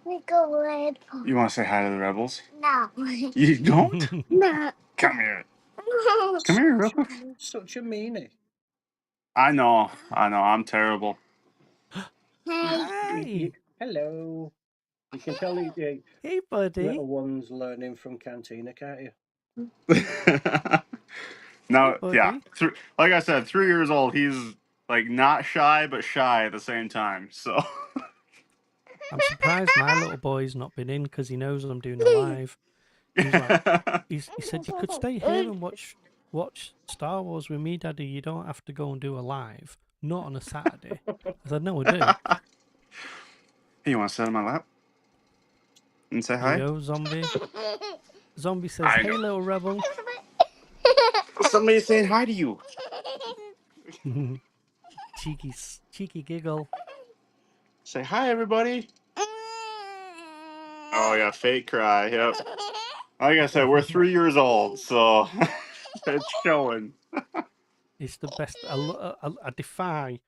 We go red. You want to say hi to the rebels? No. You don't? No. Come here. Come here, real quick. Such a meanie. I know. I'm terrible. Hey, Hello. You can tell the hey, buddy. little one's learning from Cantina, can't you? Now, Hey, yeah. buddy. Like I said, 3 years old. He's like not shy, but shy at the same time. So. I'm surprised my little boy's not been in because he knows I'm doing a live. He's like, he said you could stay here and watch Star Wars with me, Daddy. You don't have to go and do a live. Not on a Saturday. I said, no, I do. Hey, you want to sit on my lap and say Here hi? you go, Zombie. Zombie says, I hey, know. little rebel. Somebody's saying hi to you. cheeky giggle. Say hi, everybody. Oh yeah, fake cry. Yep. Like I said, we're 3 years old, so it's showing. It's the best. I defy.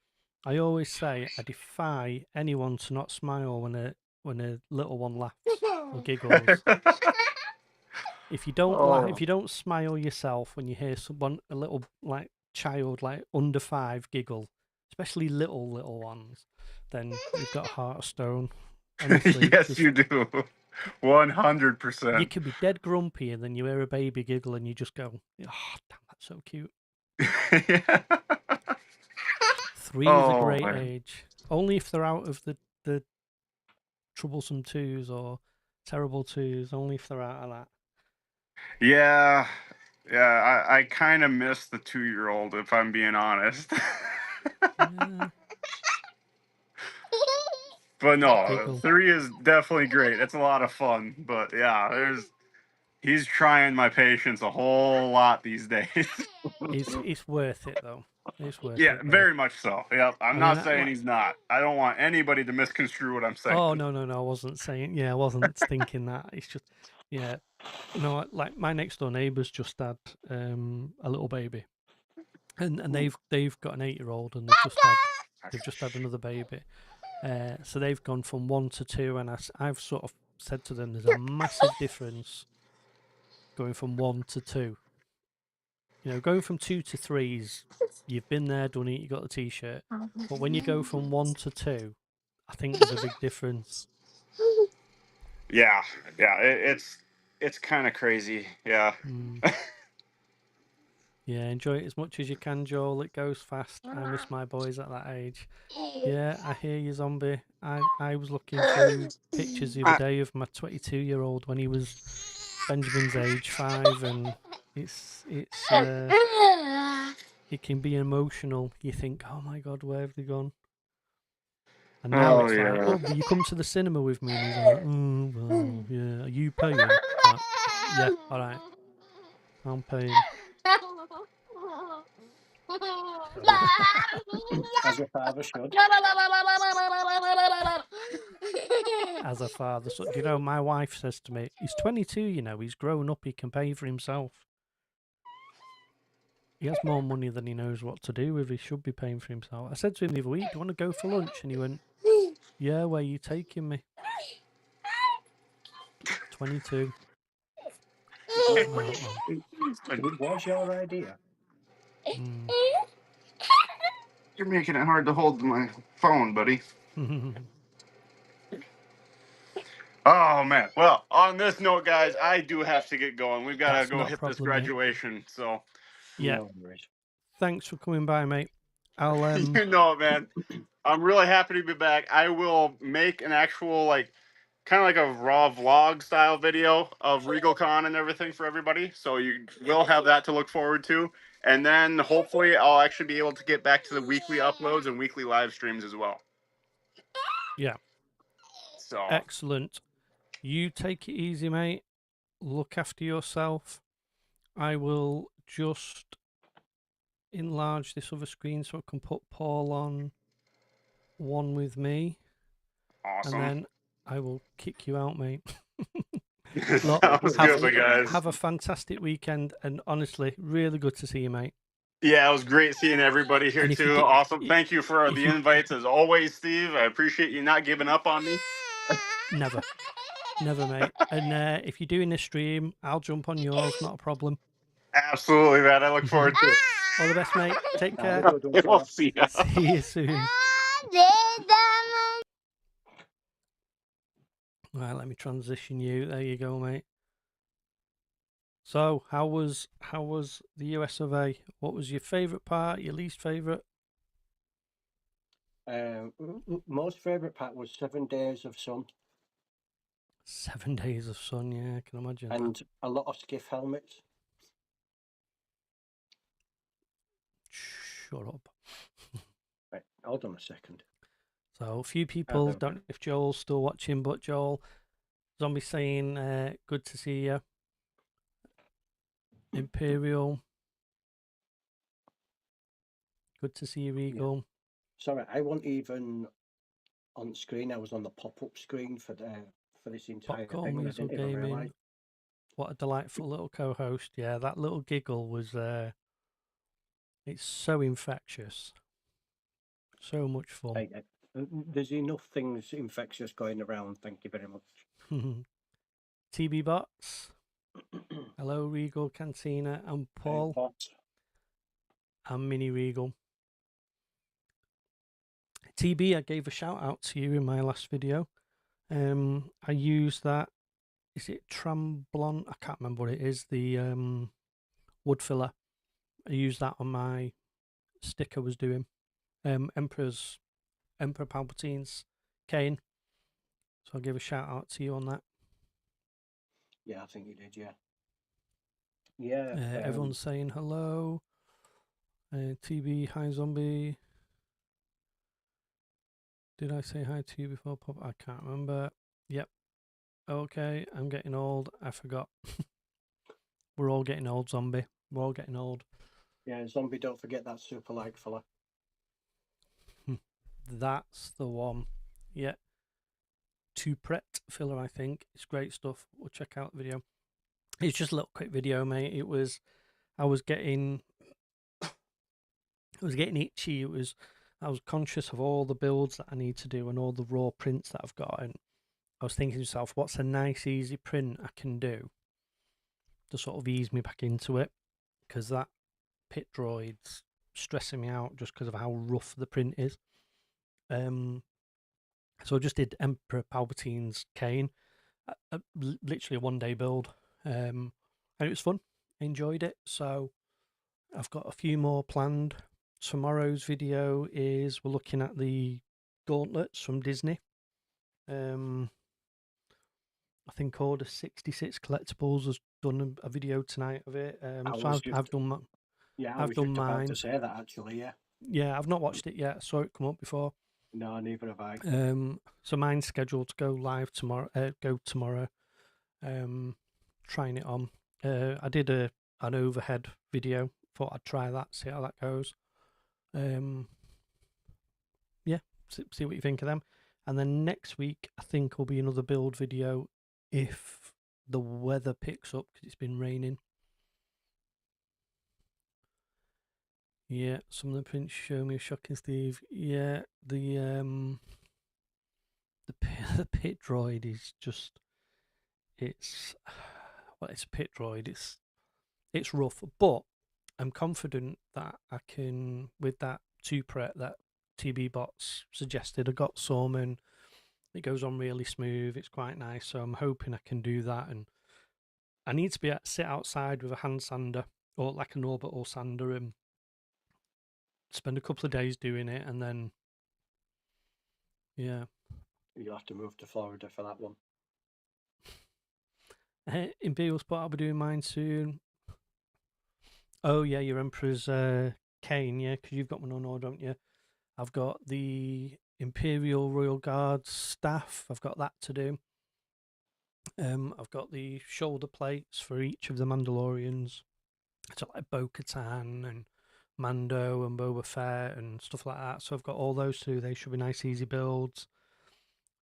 I always say I defy anyone to not smile when a little one laughs or giggles. If you don't laugh, if you don't smile yourself when you hear someone a little like child like under 5 giggle, especially little ones, then you've got a heart of stone. Honestly, Yes, just, you do. you 100%. can be dead grumpy, and then you hear a baby giggle, and you just go, "Oh, damn, that's so cute." Yeah. 3 is a Oh, great man. age. Only if they're out of the troublesome 2s or terrible 2s. Only if they're out of that. Yeah. Yeah, I kind of miss the 2-year-old, if I'm being honest. Yeah, But that no, giggle. 3 is definitely great. It's a lot of fun. But yeah, he's trying my patience a whole lot these days. It's worth it though. It's worth Yeah, it though. very much so. Yep. I'm I mean, not saying he's not. I don't want anybody to misconstrue what I'm saying. oh no, I wasn't saying. Yeah, I wasn't thinking that. It's just, yeah, no, like my next door neighbours just had a little baby, and they've got an 8-year-old, and they've just had another baby. So they've gone from 1 to 2, and I've sort of said to them, there's a massive difference going from 1 to 2. Going from 2 to 3 is, you've been there, done it, you got the t-shirt. But when you go from 1 to 2, I think there's a big difference. Yeah, yeah, it's kind of crazy. Yeah. Mm. Yeah, enjoy it as much as you can, Joel. It goes fast. I miss my boys at that age. Yeah, I hear you, zombie. I was looking through pictures the other day of my 22-year-old when he was Benjamin's age, 5, and it's it can be emotional. You think, oh my God, where have they gone? And now Oh it's like, yeah. oh, will you come to the cinema with me? And he's like, well, yeah, are you paying? Like, yeah, all right, I'm paying. As a father should. As a father, so, do you know, my wife says to me, he's 22, he's grown up, he can pay for himself. He has more money than he knows what to do with. He should be paying for himself. I said to him the other week, do you want to go for lunch? And he went, yeah, where are you taking me? 22. Well, Well. it was your idea. Mm. You're making it hard to hold my phone, buddy. Oh man. Well, on this note, guys, I do have to get going. We've got to That's go not a hit this problem, mate. graduation. So Yeah. No worries. Thanks for coming by, mate. I'll you know it, man. I'm really happy to be back. I will make an actual kind of like a raw vlog style video of RegalCon and everything for everybody. So you will have that to look forward to. And then hopefully I'll actually be able to get back to the weekly uploads and weekly live streams as well. Yeah. So Excellent. You take it easy, mate. Look after yourself. I will just enlarge this other screen so I can put Paul on one with me. awesome. And then I will kick you out, mate. Sounds have, good, guys. have a fantastic weekend, and honestly, really good to see you, mate. Yeah, it was great seeing everybody here And if you too. do- Awesome. Thank you for if the you- invites as always, Steve. I appreciate you not giving up on me. Never, mate. And if you're doing a stream, I'll jump on yours, not a problem. Absolutely, man. I look forward to it. All the best, mate. Take care. We'll see ya. See you soon. Right, let me transition you. There you go, mate. So, how was the US of A? What was your favourite part? Your least favourite? Most favourite part was 7 days of sun 7 days of sun. Yeah, I can imagine. and a lot of skiff helmets. Shut up. Right, hold on a second. So, a few people don't know if Joel's still watching, but Joel, Zombie saying, good to see you. Imperial. Good to see you, Regal. Yeah. Sorry, I wasn't even on screen. I was on the pop-up screen for this entire Popcorn thing. Weasel I didn't even Gaming. realise. What a delightful little co-host. Yeah, that little giggle was it's so infectious. So much fun. There's enough things infectious going around. Thank you very much. TB Bots. Hello, Regal, Cantina, and Paul. and Mini Regal. TB, I gave a shout out to you in my last video. I used that. Is it Tramblon? I can't remember what it is. The wood filler. I used that on my stick I was doing. Emperor Palpatine's cane. So I'll give a shout out to you on that. Yeah, I think you did. Yeah. Yeah. Everyone's saying hello. TB, hi zombie. Did I say hi to you before pop? I can't remember. Yep. Okay, I'm getting old. I forgot. We're all getting old, zombie. We're all getting old. Yeah, zombie. Don't forget that super like fella. That's the one. Yeah. Pret filler, I think. It's great stuff. We'll check out the video. It's just a little quick video, mate. I was getting itchy. I was conscious of all the builds that I need to do and all the raw prints that I've got, and I was thinking to myself, what's a nice easy print I can do to sort of ease me back into it, because that pit droid's stressing me out just because of how rough the print is. So I just did Emperor Palpatine's cane, literally a 1-day build, and it was fun. I enjoyed it. So I've got a few more planned. Tomorrow's video is we're looking at the gauntlets from Disney. I think Order 66 Collectibles has done a video tonight of it. So I've done my, yeah, I've done mine. About to say that actually, yeah. Yeah, I've not watched it yet. I saw it come up before. No, neither have I. So mine's scheduled to go live tomorrow. Trying it on. I did an overhead video. Thought I'd try that, see how that goes. Yeah, see what you think of them. And then next week, I think will be another build video if the weather picks up, because it's been raining. Yeah, some of the prints show me shocking, Steve. Yeah, the pit droid is just, it's a pit droid. It's rough, but I'm confident that I can, with that 2-pret that TB Bots suggested. I got some and it goes on really smooth. It's quite nice, so I'm hoping I can do that. And I need to be sit outside with a hand sander or like an orbital sander and spend a couple of days doing it, and then yeah, you'll have to move to Florida for that one. Imperial Spot, I'll be doing mine soon. Oh yeah, your Emperor's cane, yeah, because you've got one on order, don't you? I've got the Imperial Royal Guard staff. I've got that to do. I've got the shoulder plates for each of the Mandalorians. So like Bo-Katan and Mando and Boba Fett and stuff like that. So I've got all those two. They should be nice, easy builds.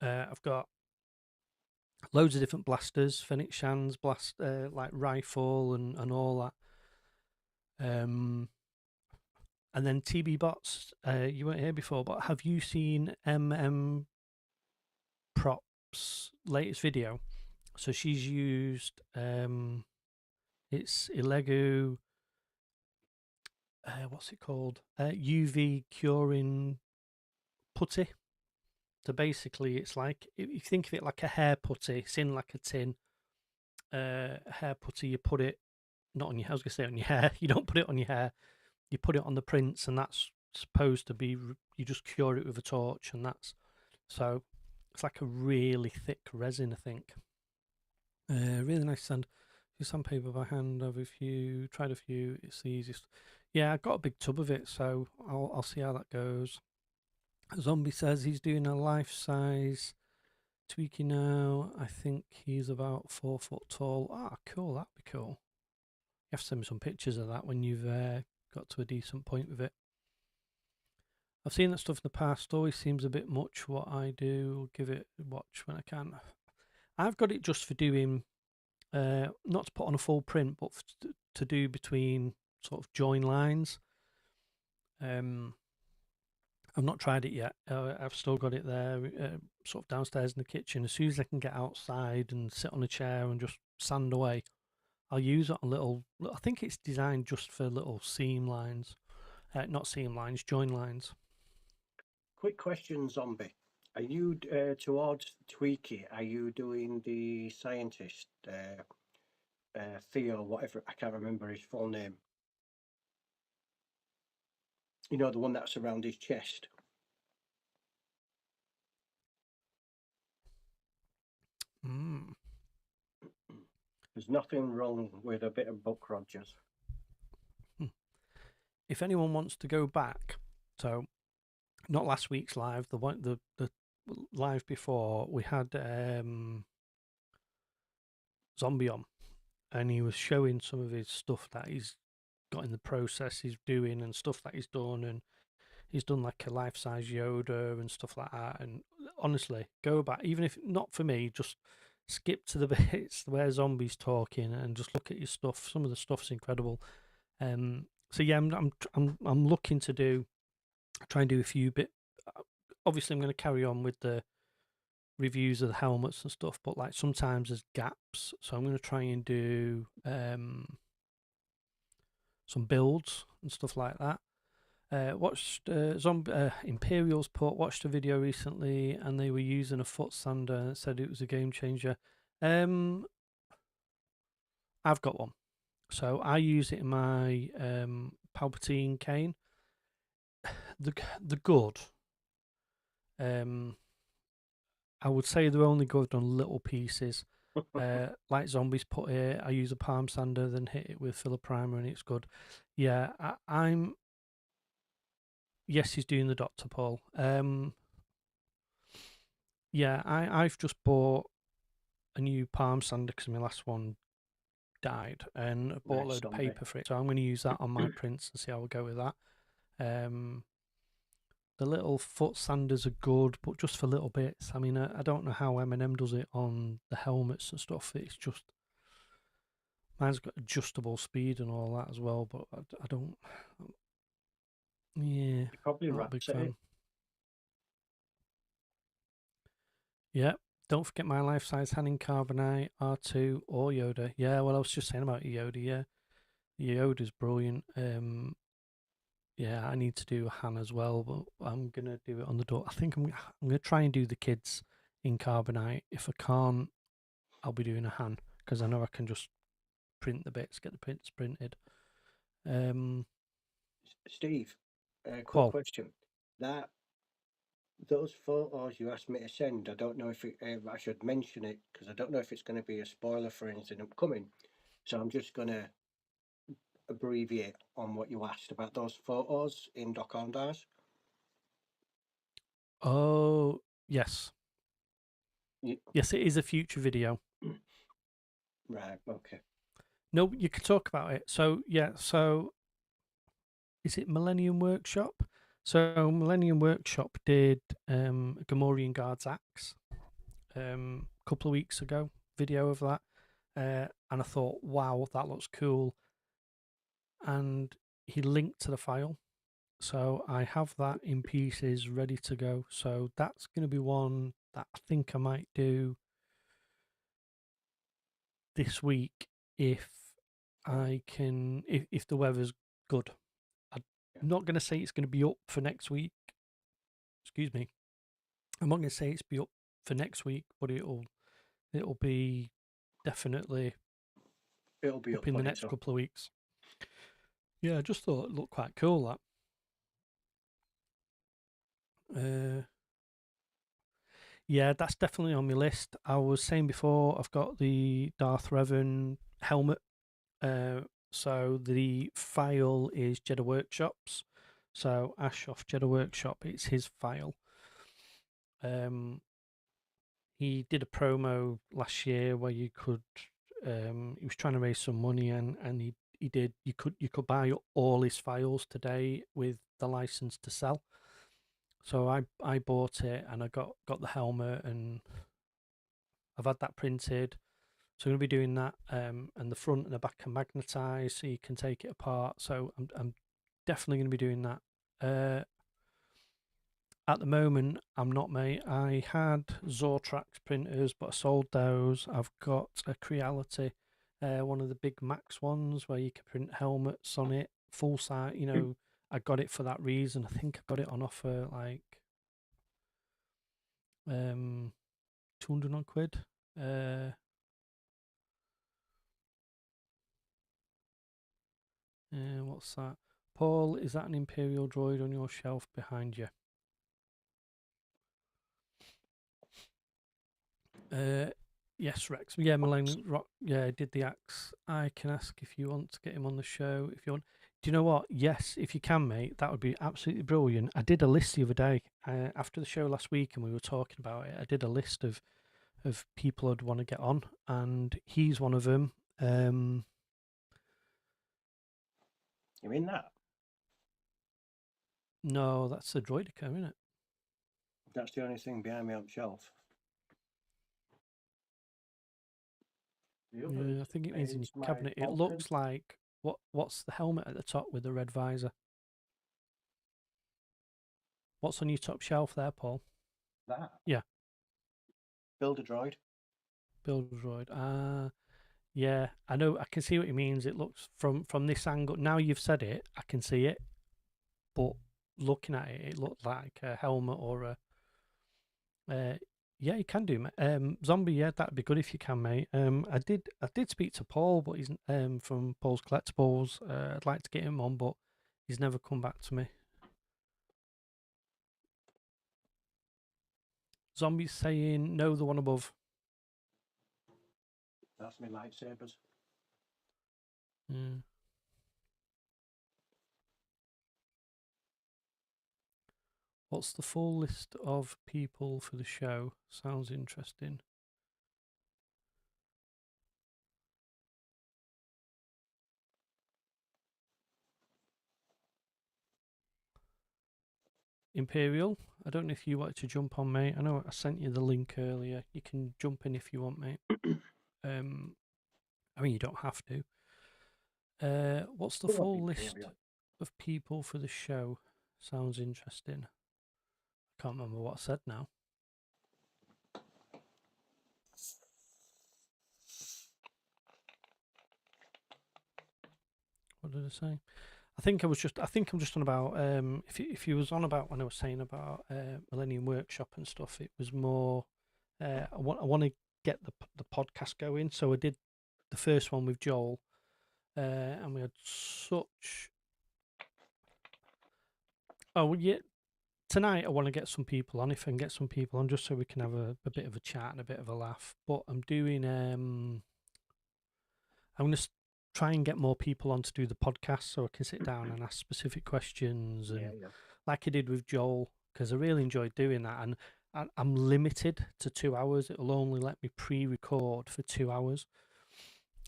I've got loads of different blasters, Fennec Shan's blast, like rifle and all that. And then TB Bots, you weren't here before, but have you seen Prop's latest video? So she's used it's Ilegu, what's it called? UV curing putty. So basically, it's like, if you think of it like a hair putty, it's in like a tin. Hair putty, you put it not on your, I was gonna say on your hair. You don't put it on your hair. You put it on the prints, and that's supposed to be, you just cure it with a torch, and that's, so it's like a really thick resin, I think. Really nice sand. Sandpaper by hand. Tried a few. It's the easiest. Yeah, I got a big tub of it, so I'll see how that goes. Zombie says he's doing a life size tweaking now. I think he's about 4 foot tall. Ah, cool. That'd be cool. You have to send me some pictures of that when you've got to a decent point with it. I've seen that stuff in the past. Always seems a bit much what I do. I'll give it a watch when I can. I've got it just for doing, not to put on a full print, but to do between sort of join lines. I've not tried it yet. I've still got it there, sort of downstairs in the kitchen. As soon as I can get outside and sit on a chair and just sand away, I'll use it on little. I think it's designed just for little seam lines. Not seam lines, join lines. Quick question, Zombie. Are you towards Tweaky? Are you doing the scientist, Theo, whatever? I can't remember his full name. You know, the one that's around his chest. Mm. There's nothing wrong with a bit of Buck Rogers. If anyone wants to go back, so not last week's live, the live before, we had Zombie on, and he was showing some of his stuff that he's got in the process he's doing and stuff that he's done, and he's done like a life-size Yoda and stuff like that. And honestly, go back, even if not for me, just skip to the bits where Zombie's talking and just look at his stuff. Some of the stuff's incredible. So yeah, I'm looking to try and do a few bit. Obviously, I'm going to carry on with the reviews of the helmets and stuff, but like sometimes there's gaps, so I'm going to try and do some builds and stuff like that. Watched Imperials watched a video recently, and they were using a foot sander and said it was a game changer. I've got one, so I use it in my Palpatine cane. The good. I would say they're only good on little pieces. Like Zombies put it, I use a palm sander, then hit it with filler primer, and it's good. Yeah, I'm. Yes, he's doing the Doctor Paul. Yeah, I've just bought a new palm sander because my last one died, and I bought a load of paper for it. So I'm going to use that on my prints and see how I go with that. The little foot sanders are good, but just for little bits. I mean, I don't know how M&M does it on the helmets and stuff. It's just mine's got adjustable speed and all that as well, but I don't. Yeah, You're probably not a big right. fan. Yeah, don't forget my life-size hand in carbonite, R2 or Yoda. Yeah, well, I was just saying about Yoda. Yeah, Yoda's brilliant. Yeah, I need to do a Han as well, but I'm gonna do it on the door. I think I'm gonna try and do the kids in carbonite. If I can't, I'll be doing a Han because I know I can just print the bits, get the prints printed. Steve, quick question. Those photos you asked me to send, I don't know if I should mention it because I don't know if it's going to be a spoiler for anything upcoming. So I'm just going to abbreviate on what you asked about those photos in Doc Ondars. Oh, yes. Yes, it is a future video. Right, okay. No, you can talk about it. So, yeah, is it Millennium Workshop? So, Millennium Workshop did Gamorrean Guard's axe a couple of weeks ago, video of that. And I thought, wow, that looks cool. And he linked to the file. So I have that in pieces ready to go. So that's going to be one that I think I might do this week if I can, if the weather's good. I'm not going to say it's going to be up for next week. Excuse me. I'm not going to say it's be up for next week, but it'll be definitely It'll be up in the next couple of weeks. Yeah, I just thought it looked quite cool, that. Yeah, that's definitely on my list. I was saying before, I've got the Darth Revan helmet. So the file is Jedi Workshops. So Ash off Jedi Workshop, it's his file. He did a promo last year where you could. He was trying to raise some money, and he did. You could buy all his files today with the license to sell. So I bought it and I got the helmet, and I've had that printed. So I'm going to be doing that, and the front and the back are magnetized, so you can take it apart. So I'm definitely going to be doing that. At the moment, I'm not, mate. I had Zortrax printers, but I sold those. I've got a Creality, one of the big Max ones where you can print helmets on it, full size, I got it for that reason. I think I got it on offer like 200 odd quid. What's that? Paul, is that an Imperial droid on your shelf behind you? Yes, Rex. Yeah, Millennium Rock. Yeah, I did the axe. I can ask if you want to get him on the show. If you want, do you know what? Yes, if you can, mate, that would be absolutely brilliant. I did a list the other day after the show last week, and we were talking about it. I did a list of people I'd want to get on, and he's one of them. You mean that? No, that's the Droidica, isn't it? That's the only thing behind me on the shelf. The other Yeah, I think it means in is your my cabinet. It Falcon. looks like what's the helmet at the top with the red visor? What's on your top shelf there, Paul? That? Yeah. Build a droid. Build droid. Yeah, I know. I can see what he means. It looks from this angle. Now you've said it, I can see it. But looking at it, it looked like a helmet or a. Yeah, you can do, mate. Zombie, yeah, that'd be good if you can, mate. I did speak to Paul, but he's from Paul's Collectibles. I'd like to get him on, but he's never come back to me. Zombie's saying no, the one above. That's my lightsabers. Mm. What's the full list of people for the show? Sounds interesting. Imperial, I don't know if you wanted to jump on, mate. I know I sent you the link earlier. You can jump in if you want, mate. I mean, you don't have to. What's the full list of people for the show? Sounds interesting. I can't remember what I said now. What did I say? I think I'm just on about if you was on about when I was saying about Millennium Workshop and stuff, it was more I want to get the podcast going. So I did the first one with Joel, and we had such. Oh well, yeah. Tonight I want to get some people on. If I can get some people on, just so we can have a bit of a chat and a bit of a laugh. But I'm doing I'm going to try and get more people on to do the podcast, so I can sit down and ask specific questions, and like I did with Joel, because I really enjoyed doing that. And I'm limited to 2 hours. It'll only let me pre-record for 2 hours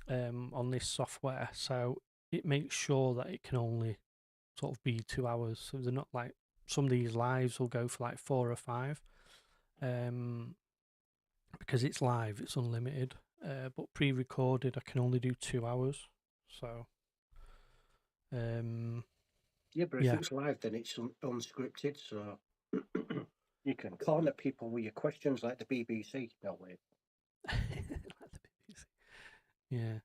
on this software, so it makes sure that it can only sort of be 2 hours. So they're not like some of these lives will go for like 4 or 5, because it's live, it's unlimited. But pre-recorded, I can only do 2 hours. So, yeah, but if it's live, then it's unscripted, so you can corner people with your questions like the BBC. No way. like the BBC. Yeah,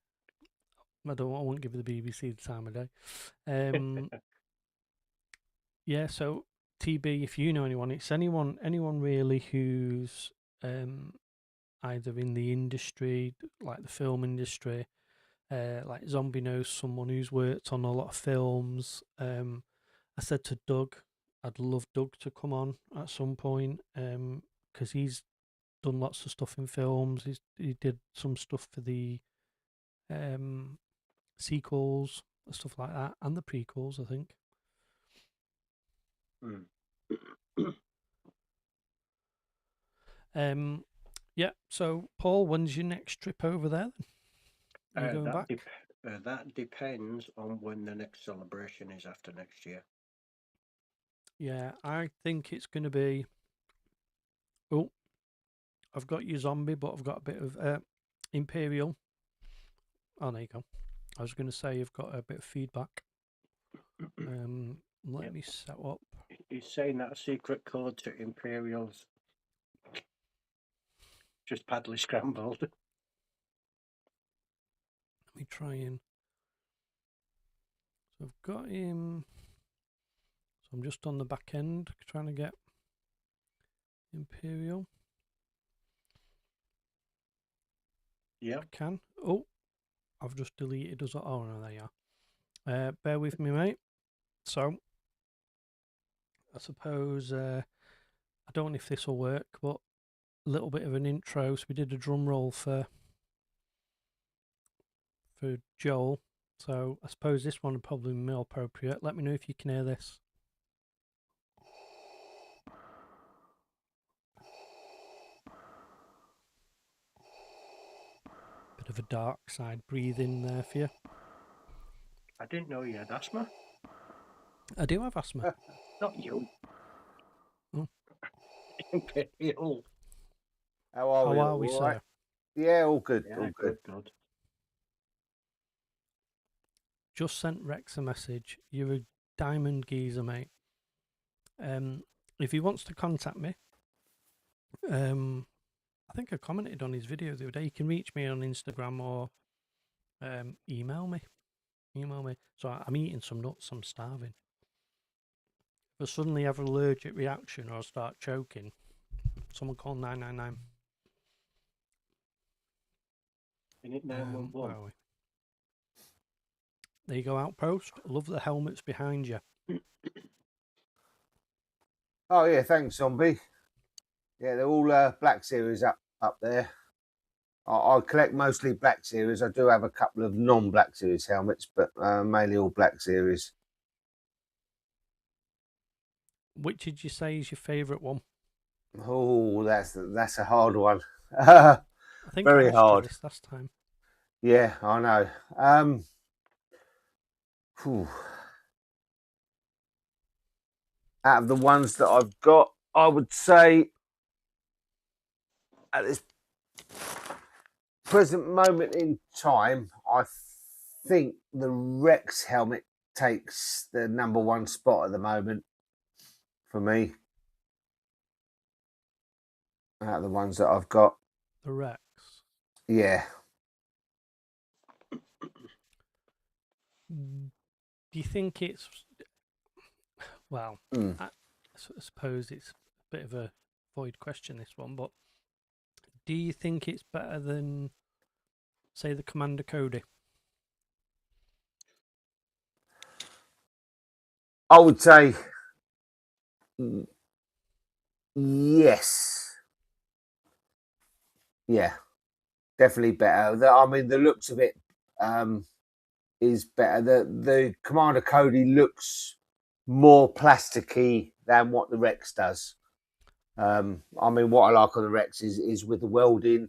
I won't give the BBC the time of day. Yeah, so TB, if you know anyone, it's anyone really who's either in the industry, like the film industry. Like Zombie knows someone who's worked on a lot of films. I said to Doug, I'd love Doug to come on at some point, because he's done lots of stuff in films. He did some stuff for the sequels, stuff like that, and the prequels, I think. Yeah. So, Paul, when's your next trip over there? Then are you going back? That depends on when the next celebration is after next year. Yeah, I think it's going to be. Oh, I've got your zombie, but I've got a bit of Imperial. Oh, there you go. I was going to say you've got a bit of feedback. Let me set up. He's saying that a secret code to Imperials just badly scrambled. Let me try and. So I've got him. I'm just on the back end trying to get Imperial. Yeah. I can. Oh, I've just deleted us. Oh no, there you are. Bear with me, mate. So, I suppose I don't know if this will work, but a little bit of an intro. So we did a drum roll for Joel. So I suppose this one would probably be more appropriate. Let me know if you can hear this. Bit of a dark side breathing there for you. I didn't know you had asthma. I do have asthma. Not you. Oh. Imperial. How are we? How are All we, right? sir? Yeah, all good. Yeah, all good. good. Just sent Rex a message. You're a diamond geezer, mate. If he wants to contact me, I think I commented on his video the other day. You can reach me on Instagram or email me. So I'm eating some nuts. I'm starving. If I suddenly have an allergic reaction or start choking, someone call 999. In it Where 911. are we? There you go, Outpost. Love the helmets behind you. Oh yeah, thanks, Zombie. Yeah, they're all Black Series up there. I collect mostly Black Series. I do have a couple of non-Black Series helmets, but mainly all Black Series. Which did you say is your favourite one? Oh, that's a hard one. I think Very I asked hard. you this last time. Yeah, I know. Whew. Out of the ones that I've got, I would say at this present moment in time, I think the Rex helmet takes the number one spot at the moment for me. Out of the ones that I've got, The Rex. yeah. Do you think it's... Well, I suppose it's a bit of a void question, this one, but do you think it's better than, say, the Commander Cody? I would say yes. Yeah, definitely better. I mean, the looks of it is better. The Commander Cody looks more plasticky than what the Rex does. I mean, what I like on the Rex is with the welding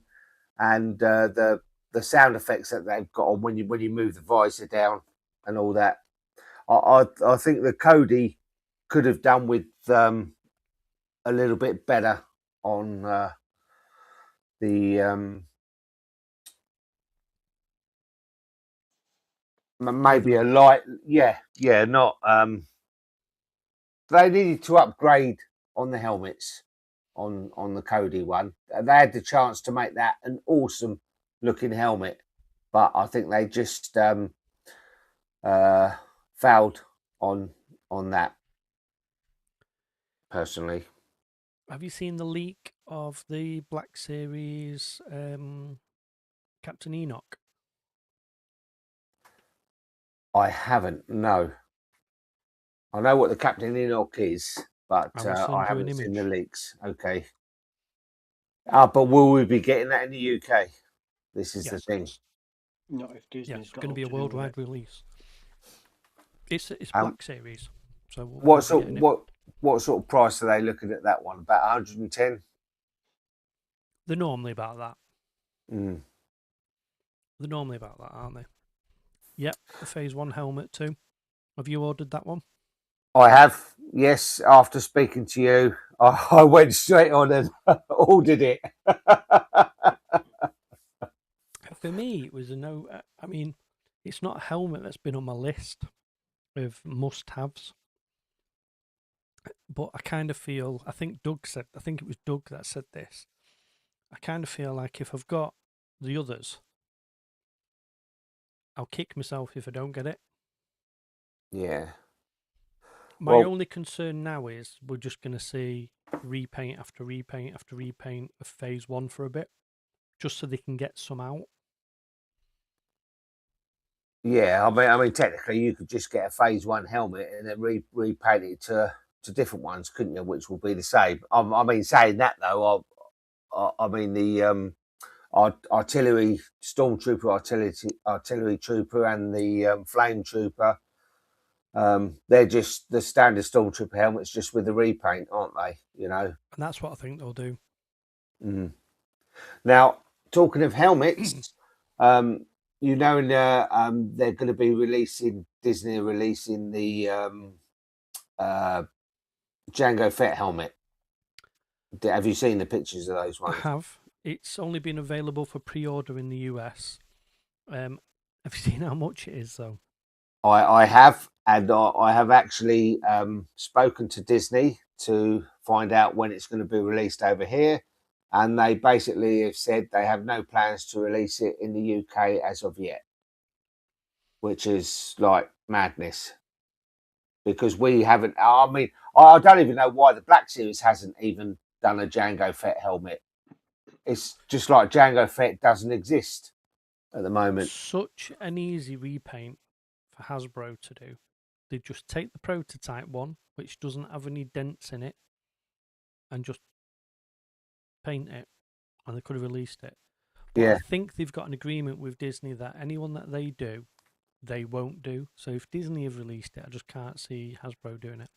and the sound effects that they've got on when you move the visor down and all that. I think the Cody could have done with a little bit better on the maybe a light. Yeah, not they needed to upgrade on the helmets on the Cody one. They had the chance to make that an awesome looking helmet, but I think they just failed on that personally. Have you seen the leak of the Black Series Captain Enoch? I haven't. No, I know what the Captain Enoch is, but I will send you I an haven't seen the image. leaks. Okay. But will we be getting that in the UK? This is the Yes. thing. Not if Disney's Yeah, it's got going to be a up do with worldwide it. release. It's Um, Black Series, so we'll What be sort getting it. what sort of price are they looking at that one? About 110. They're normally about that. Mm. They're normally about that, aren't they? Yep, the Phase 1 helmet too. Have you ordered that one? I have, yes. After speaking to you, I went straight on and ordered it. For me, it was a no. I mean, it's not a helmet that's been on my list of must-haves, but I kind of feel. I think it was Doug that said this. I kind of feel like if I've got the others, I'll kick myself if I don't get it. Yeah. My Well, only concern now is we're just going to see repaint after repaint after repaint of phase 1 for a bit, just so they can get some out. yeah, I mean, technically, you could just get a phase 1 helmet and then repaint it to different ones, couldn't you? Which will be the same. I mean, saying that though, I mean the artillery stormtrooper, artillery trooper, and the flame trooper. They're just the standard stormtrooper helmets, just with the repaint, aren't they? You know. And that's what I think they'll do. Mm. Now, talking of helmets, you know, they're going to be releasing, Disney are releasing the Jango Fett helmet. Have you seen the pictures of those I ones? have. It's only been available for pre-order in the US. Have you seen how much it is, though? I have, and I have actually spoken to Disney to find out when it's going to be released over here, and they basically have said they have no plans to release it in the UK as of yet, which is like madness because we haven't. I mean, I don't even know why the Black Series hasn't even done a Jango Fett helmet. It's just like Jango Fett doesn't exist at the moment. Such an easy repaint for Hasbro to do. They just take the prototype one, which doesn't have any dents in it, and just paint it, and they could have released it. But Yeah. I think they've got an agreement with Disney that anyone that they do, they won't do. So if Disney have released it, I just can't see Hasbro doing it.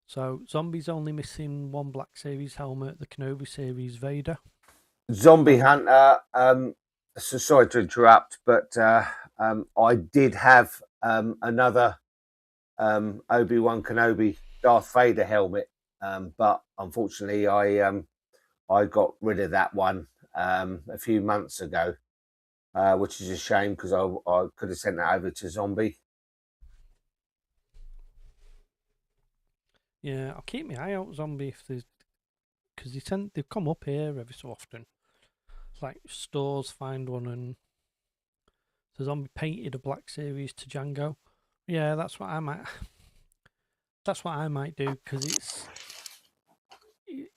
So Zombie's only missing one Black Series helmet, the Kenobi Series Vader. Zombie Hunter. So sorry to interrupt, but I did have another Obi-Wan Kenobi Darth Vader helmet, but unfortunately, I got rid of that one a few months ago, which is a shame because I could have sent that over to Zombie. Yeah, I'll keep my eye out, Zombie, if there's, because they come up here every so often. It's like stores find one, and the Zombie painted a Black Series to Django. Yeah, that's what I might. That's what I might do, because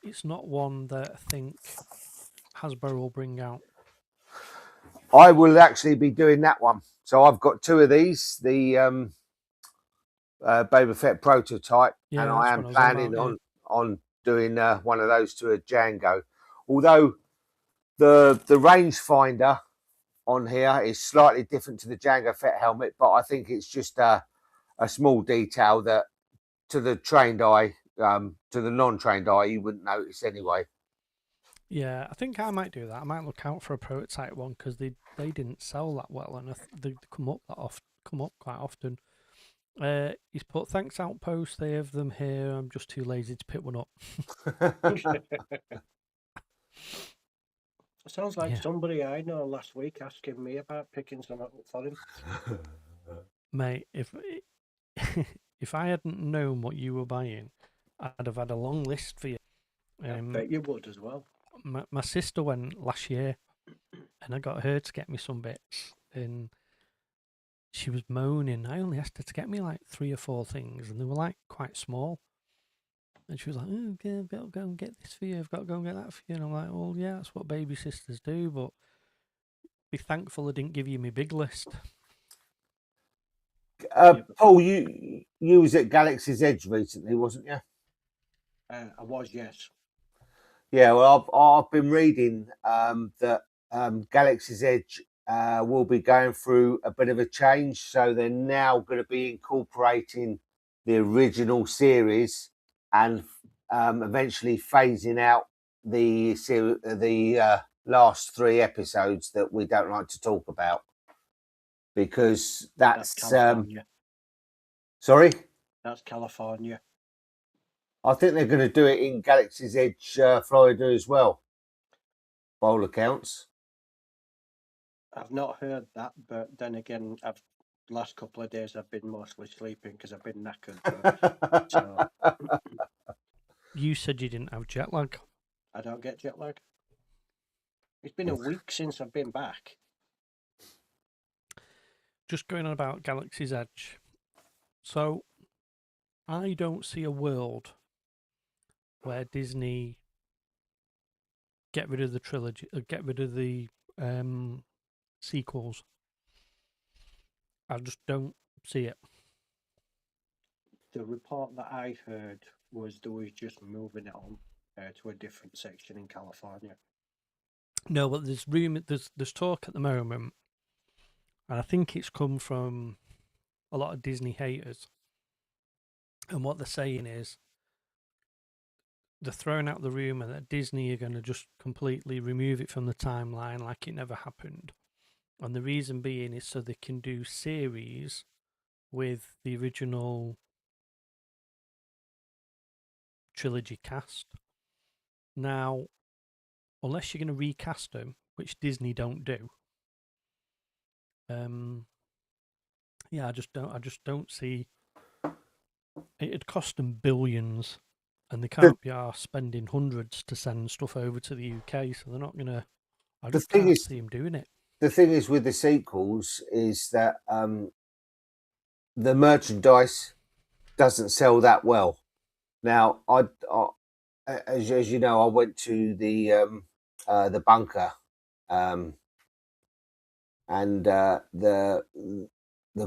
it's not one that I think Hasbro will bring out. I will actually be doing that one. So I've got two of these. The Boba Fett prototype, Yeah, and that's I what am I was planning about, on doing one of those to a Django. Although the rangefinder on here is slightly different to the Jango Fett helmet, but I think it's just a small detail that to the trained eye, to the non-trained eye, you wouldn't notice anyway. Yeah, I think I might do that. I might look out for a prototype one, because they didn't sell that well, and they come up quite often. He's put, thanks Outpost, they have them here. I'm just too lazy to pick one up. Sounds like Yeah. somebody I know last week asking me about picking some up for him. Mate, if if I hadn't known what you were buying, I'd have had a long list for you. I bet you would as well. My sister went last year, and I got her to get me some bits, and she was moaning. I only asked her to get me like 3 or 4 things, and they were like quite small. And she was like, "Oh, okay, I've got to go and get this for you. I've got to go and get that for you." And I'm like, "Well, yeah, that's what baby sisters do, but be thankful I didn't give you my big list." Paul, you was at Galaxy's Edge recently, wasn't you? I was, yes. Yeah, well, I've been reading that Galaxy's Edge will be going through a bit of a change. So they're now going to be incorporating the original series and eventually phasing out the last 3 episodes that we don't like to talk about, because that's California. Sorry? That's California. I think they're going to do it in Galaxy's Edge, Florida as well, by all accounts. I've not heard that, but then again, last couple of days I've been mostly sleeping because I've been knackered. So You said you didn't have jet lag. I don't get jet lag. It's been a week since I've been back. Just going on about Galaxy's Edge. So I don't see a world where Disney get rid of the trilogy, get rid of the sequels. I just don't see it. The report that I heard was they was just moving it on to a different section in California. No, but there's talk at the moment, and I think it's come from a lot of Disney haters. And what they're saying is they're throwing out the rumour that Disney are going to just completely remove it from the timeline like it never happened. And the reason being is so they can do series with the original trilogy cast. Now, unless you're going to recast them, which Disney don't do, I just don't see. It'd cost them billions, and they can't be spending hundreds to send stuff over to the UK, so they're not gonna. I just can't see them doing it. The thing is with the sequels is that the merchandise doesn't sell that well. Now, as you know, I went to the bunker, and the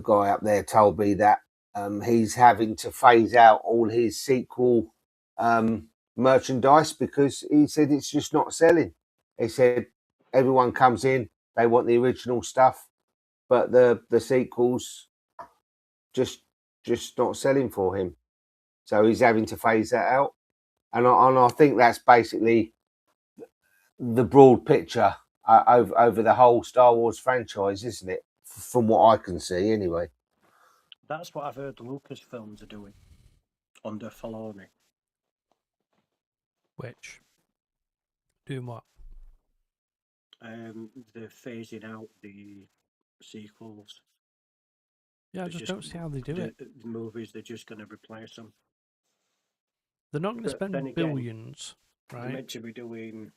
guy up there told me that he's having to phase out all his sequel merchandise because he said it's just not selling. He said everyone comes in, they want the original stuff, but the sequels just not selling for him. So he's having to phase that out. And I think that's basically the broad picture over the whole Star Wars franchise, isn't it? From what I can see, anyway. That's what I've heard Lucasfilms are doing under Filoni. Which doing what? They're phasing out the sequels. Yeah, I just don't see how they do it. The movies, they're just going to replace them. They're not going to spend billions, right? They're meant to be doing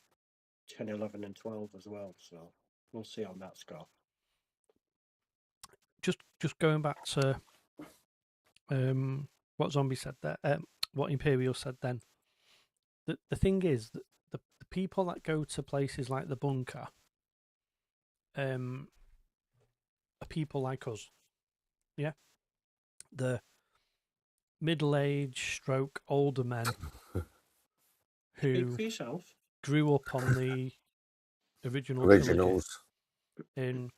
10, 11, and 12 as well, so we'll see on that score. Just going back to what Zombie said there, what Imperial said then. The thing is that the people that go to places like the bunker are people like us. Yeah. The middle-aged stroke older men who grew up on the originals. And,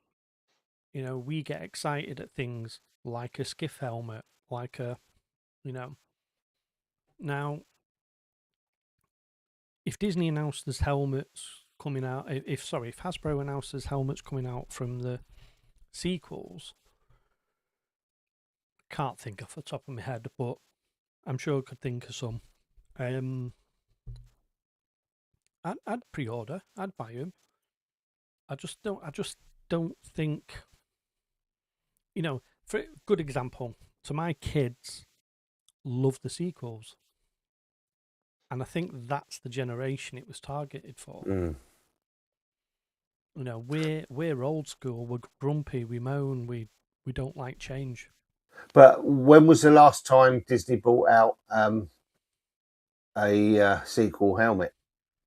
you know, we get excited at things like a skiff helmet, like a, you know. Now, if Disney announced there's helmets coming out, if Hasbro announced there's helmets coming out from the sequels, can't think off the top of my head, but I'm sure I could think of some. I'd pre-order. I'd buy them. I just don't think. You know, for a good example, so my kids love the sequels, and I think that's the generation it was targeted for. Mm. You know, we're old school. We're grumpy. We moan. We don't like change. But when was the last time Disney brought out a sequel helmet?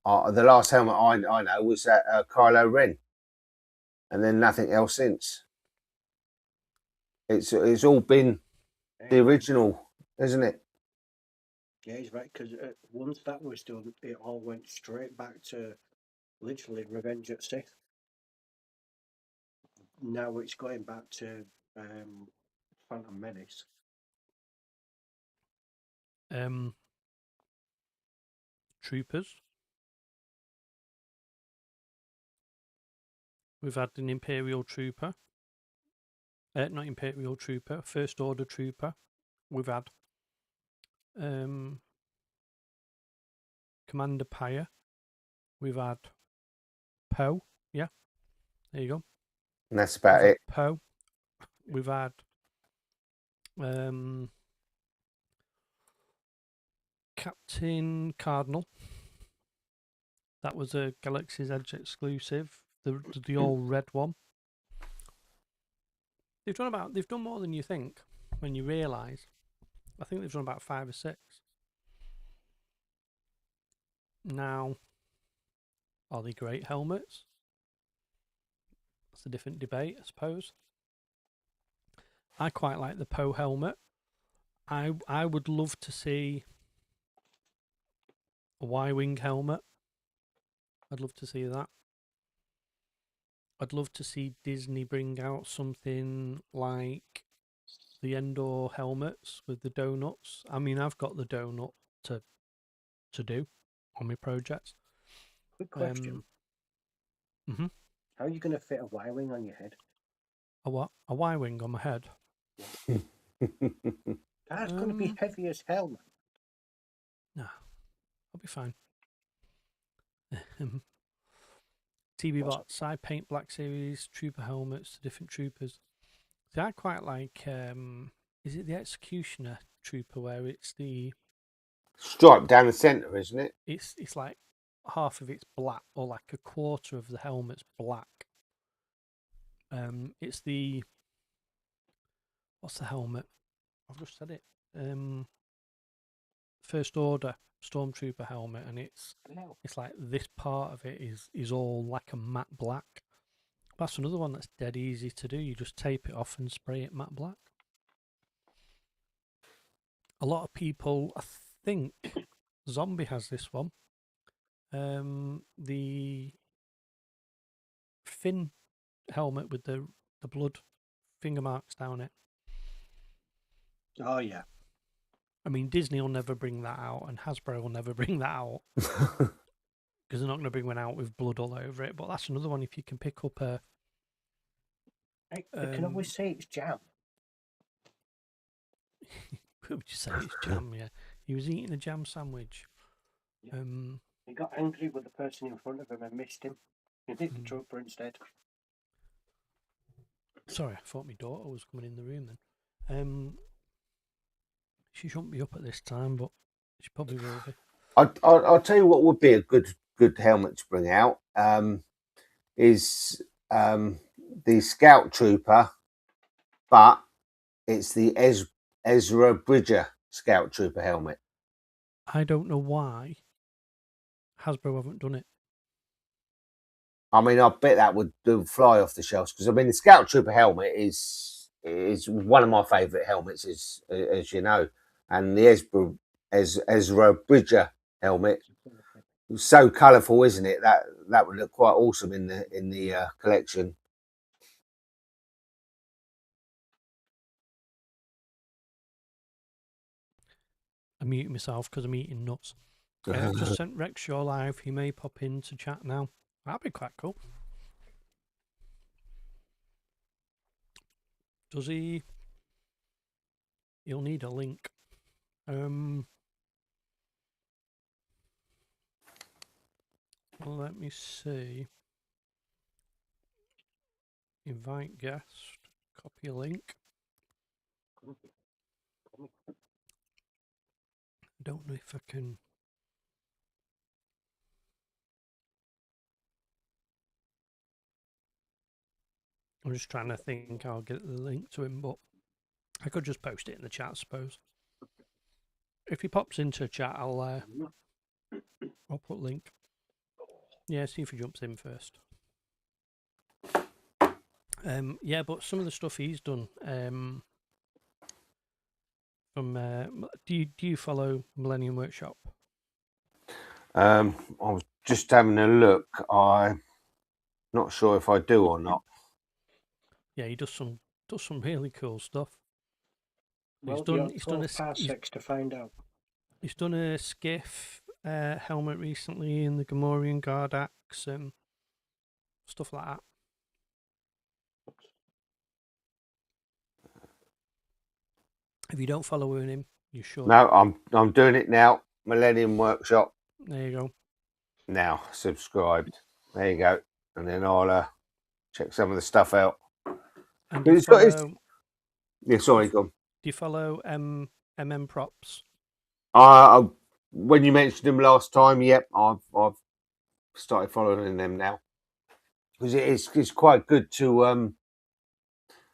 The last helmet I know was that Kylo Ren, and then nothing else since. It's all been the original, isn't it? Yeah, he's right, because once that was done, it all went straight back to literally Revenge at Sith. Now it's going back to Phantom Menace. Troopers. We've had an Imperial Trooper. Not Imperial Trooper, First Order Trooper. We've had Commander Pyre. We've had Poe. Yeah, there you go. And that's about it. Poe. We've had Captain Cardinal. That was a Galaxy's Edge exclusive. The all red one. They've done more than you think when you realise. I think they've done about 5 or 6. Now, are they great helmets? That's a different debate, I suppose. I quite like the Poe helmet. I would love to see a Y-wing helmet. I'd love to see that. I'd love to see Disney bring out something like the Endor helmets with the donuts. I mean, I've got the donut to do on my projects. Quick question. Mhm. How are you going to fit a Y-wing on your head? A what? A Y-wing on my head? That's going to be heavy as hell, man. Nah, I'll be fine. TV bots, side paint Black Series trooper helmets to different troopers. See, I quite like. Is it the Executioner trooper where it's the Stripe down the centre, isn't it? it's like half of it's black or like a quarter of the helmet's black. It's the what's the helmet? I've just said it. First Order Stormtrooper helmet, and it's like this part of it is all like a matte black. That's another one that's dead easy to do. You just tape it off and spray it matte black. A lot of people, I think, Zombie has this one. The Finn helmet with the blood finger marks down it. Oh yeah. I mean, Disney will never bring that out, and Hasbro will never bring that out because they're not going to bring one out with blood all over it. But that's another one. If you can pick up a, I can always say it's jam. would you say it's jam? Yeah, he was eating a jam sandwich. Yeah. He got angry with the person in front of him and missed him. He hit the trooper instead. Sorry, I thought my daughter was coming in the room then. She shouldn't be up at this time, but she probably will be. I'll tell you what would be a good helmet to bring out. Is the Scout Trooper, but it's the Ezra Bridger Scout Trooper helmet. I don't know why Hasbro haven't done it. I mean, I bet that would fly off the shelves because I mean, the Scout Trooper helmet is one of my favourite helmets, as you know, and the Ezra Bridger helmet was so colourful, isn't it? That would look quite awesome in the collection. I'm muting myself because I'm eating nuts. I've just sent Rex Shaw live. He may pop in to chat now. That'd be quite cool. Does he? He'll need a link. Let me see. Invite guest. Copy a link. I don't know if I can. I'm just trying to think I'll get the link to him, but I could just post it in the chat, I suppose. If he pops into chat, I'll put link. Yeah, see if he jumps in first. Yeah, but some of the stuff he's done. From do you follow Millennium Workshop? I was just having a look. I'm not sure if I do or not. Yeah, he does some really cool stuff. Well, he's done a parsecs to find out. He's done a skiff helmet recently in the Gamorrean Guard axe and stuff like that. If you don't follow him, you should. No, I'm doing it now. Millennium Workshop. There you go. Now subscribed. There you go, and then I'll check some of the stuff out. And do you follow, yeah, sorry, go on. Do you follow MM Props? When you mentioned them last time, yep, I've started following them now because it's quite good to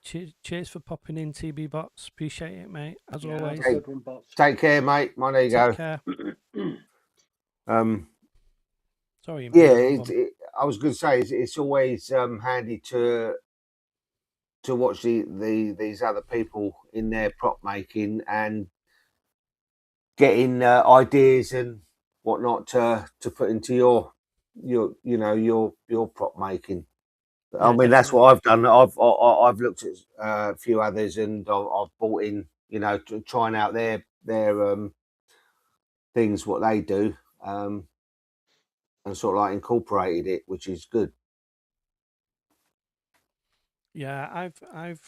Cheers for popping in, TB Bots. Appreciate it, mate. As Yeah, have a always. good one, bots. Take care, mate. There you Take go. care. Sorry, Yeah, mate. Go on. I was going to say it's always handy to watch these other people in their prop making and getting ideas and whatnot to put into your prop making. I Yeah, mean, that's definitely. what I've done. I've looked at a few others and I've bought in, trying out their things, what they do, and sort of like incorporated it, which is good. Yeah, I've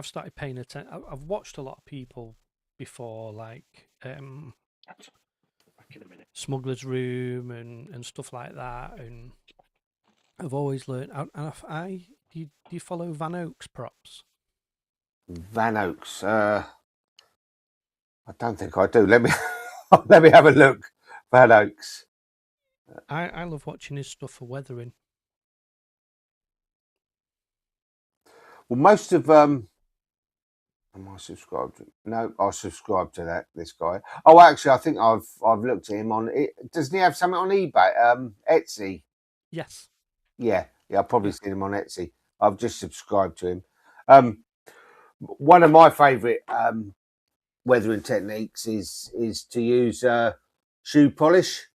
started paying attention. I've watched a lot of people before, like Back in a minute. Smuggler's Room and stuff like that, and I've always learned. And do you follow Van Oaks props? Van Oaks. I don't think I do. Let me let me have a look. Van Oaks. I love watching his stuff for weathering. Well, most of am I subscribed? No, I subscribe to this guy. Oh, actually, I think I've looked at him on. Doesn't he have something on eBay? Etsy. Yes. Yeah, I've probably Yeah. seen him on Etsy. I've just subscribed to him. One of my favourite weathering techniques is to use shoe polish.